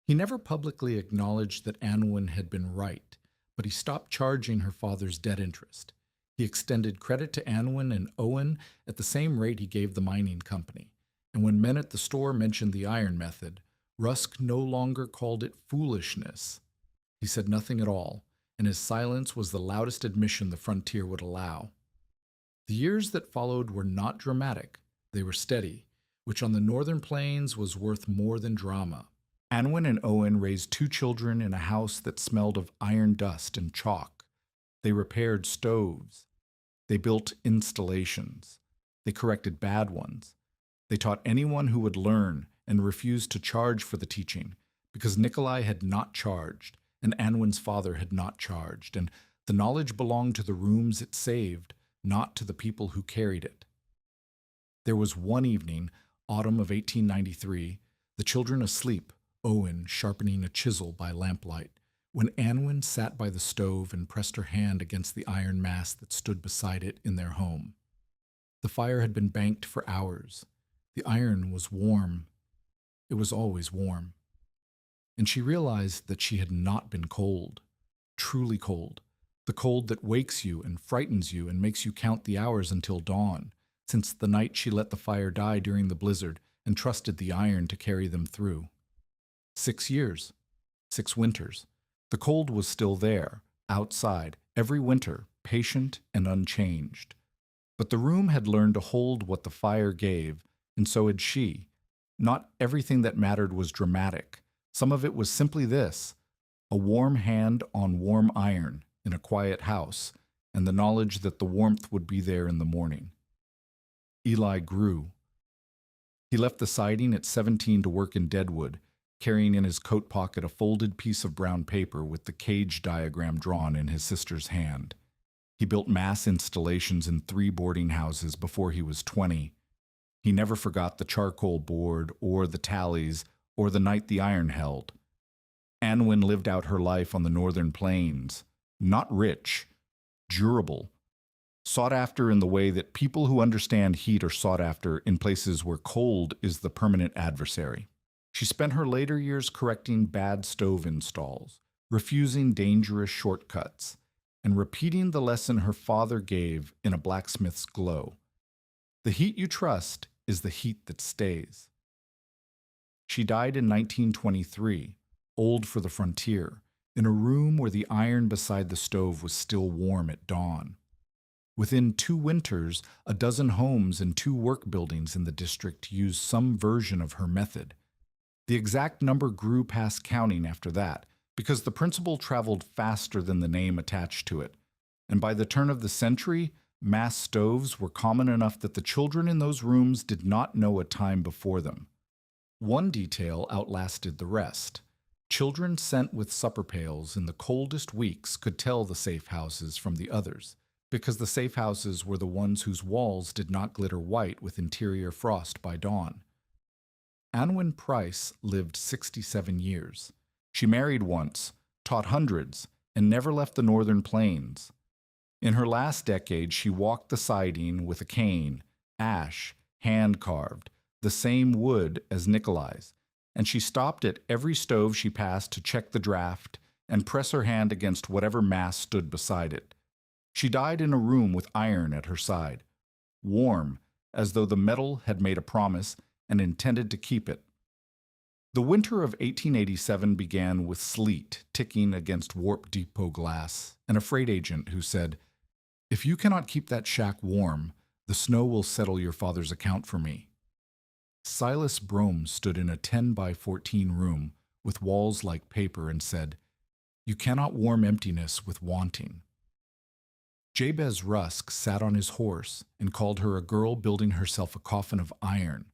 He never publicly acknowledged that Anwen had been right, but he stopped charging her father's debt interest. He extended credit to Anwen and Owen at the same rate he gave the mining company, and when men at the store mentioned the iron method, Rusk no longer called it foolishness. He said nothing at all, and his silence was the loudest admission the frontier would allow. The years that followed were not dramatic, they were steady, which on the northern plains was worth more than drama. Anwen and Owen raised 2 children in a house that smelled of iron dust and chalk. They repaired stoves. They built installations. They corrected bad ones. They taught anyone who would learn and refused to charge for the teaching, because Nikolai had not charged, and Anwen's father had not charged, and the knowledge belonged to the rooms it saved, not to the people who carried it. There was one evening, autumn of 1893, the children asleep, Owen sharpening a chisel by lamplight, when Anwen sat by the stove and pressed her hand against the iron mass that stood beside it in their home. The fire had been banked for hours. The iron was warm. It was always warm. And she realized that she had not been cold, truly cold, the cold that wakes you and frightens you and makes you count the hours until dawn, since the night she let the fire die during the blizzard and trusted the iron to carry them through. 6 years, 6 winters. The cold was still there, outside, every winter, patient and unchanged. But the room had learned to hold what the fire gave, and so had she. Not everything that mattered was dramatic. Some of it was simply this: a warm hand on warm iron in a quiet house, and the knowledge that the warmth would be there in the morning. Eli grew. He left the siding at 17 to work in Deadwood, carrying in his coat pocket a folded piece of brown paper with the cage diagram drawn in his sister's hand. He built mass installations in 3 boarding houses before he was 20. He never forgot the charcoal board or the tallies or the night the iron held. Anwen lived out her life on the northern plains, not rich, durable, sought after in the way that people who understand heat are sought after in places where cold is the permanent adversary. She spent her later years correcting bad stove installs, refusing dangerous shortcuts, and repeating the lesson her father gave in A Blacksmith's Glow. The heat you trust is the heat that stays. She died in 1923, old for the frontier, in a room where the iron beside the stove was still warm at dawn. Within 2 winters, a dozen homes and 2 work buildings in the district used some version of her method. The exact number grew past counting after that, because the principle traveled faster than the name attached to it, and by the turn of the century, mass stoves were common enough that the children in those rooms did not know a time before them. One detail outlasted the rest. Children sent with supper pails in the coldest weeks could tell the safe houses from the others, because the safe houses were the ones whose walls did not glitter white with interior frost by dawn. Anwen Price lived 67 years. She married once, taught hundreds, and never left the northern plains. In her last decade, she walked the siding with a cane, ash, hand-carved, the same wood as Nikolai's, and she stopped at every stove she passed to check the draft and press her hand against whatever mass stood beside it. She died in a room with iron at her side, warm, as though the metal had made a promise and intended to keep it. The winter of 1887 began with sleet ticking against Warp Depot glass and a freight agent who said, "If you cannot keep that shack warm, the snow will settle your father's account for me." Silas Brome stood in a 10 by 14 room with walls like paper and said, "You cannot warm emptiness with wanting." Jabez Rusk sat on his horse and called her a girl building herself a coffin of iron.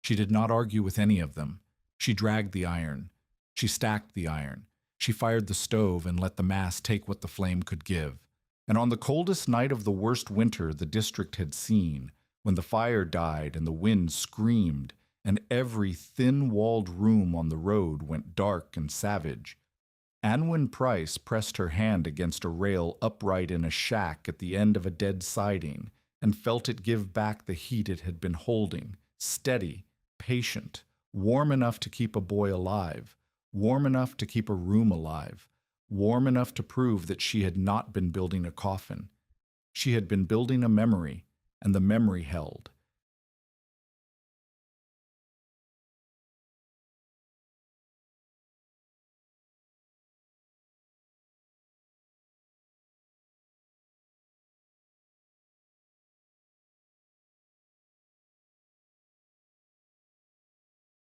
She did not argue with any of them. She dragged the iron. She stacked the iron. She fired the stove and let the mass take what the flame could give. And on the coldest night of the worst winter the district had seen, when the fire died and the wind screamed, and every thin-walled room on the road went dark and savage, Anwin Price pressed her hand against a rail upright in a shack at the end of a dead siding and felt it give back the heat it had been holding, steady, patient, warm enough to keep a boy alive, warm enough to keep a room alive, warm enough to prove that she had not been building a coffin. She had been building a memory, and the memory held.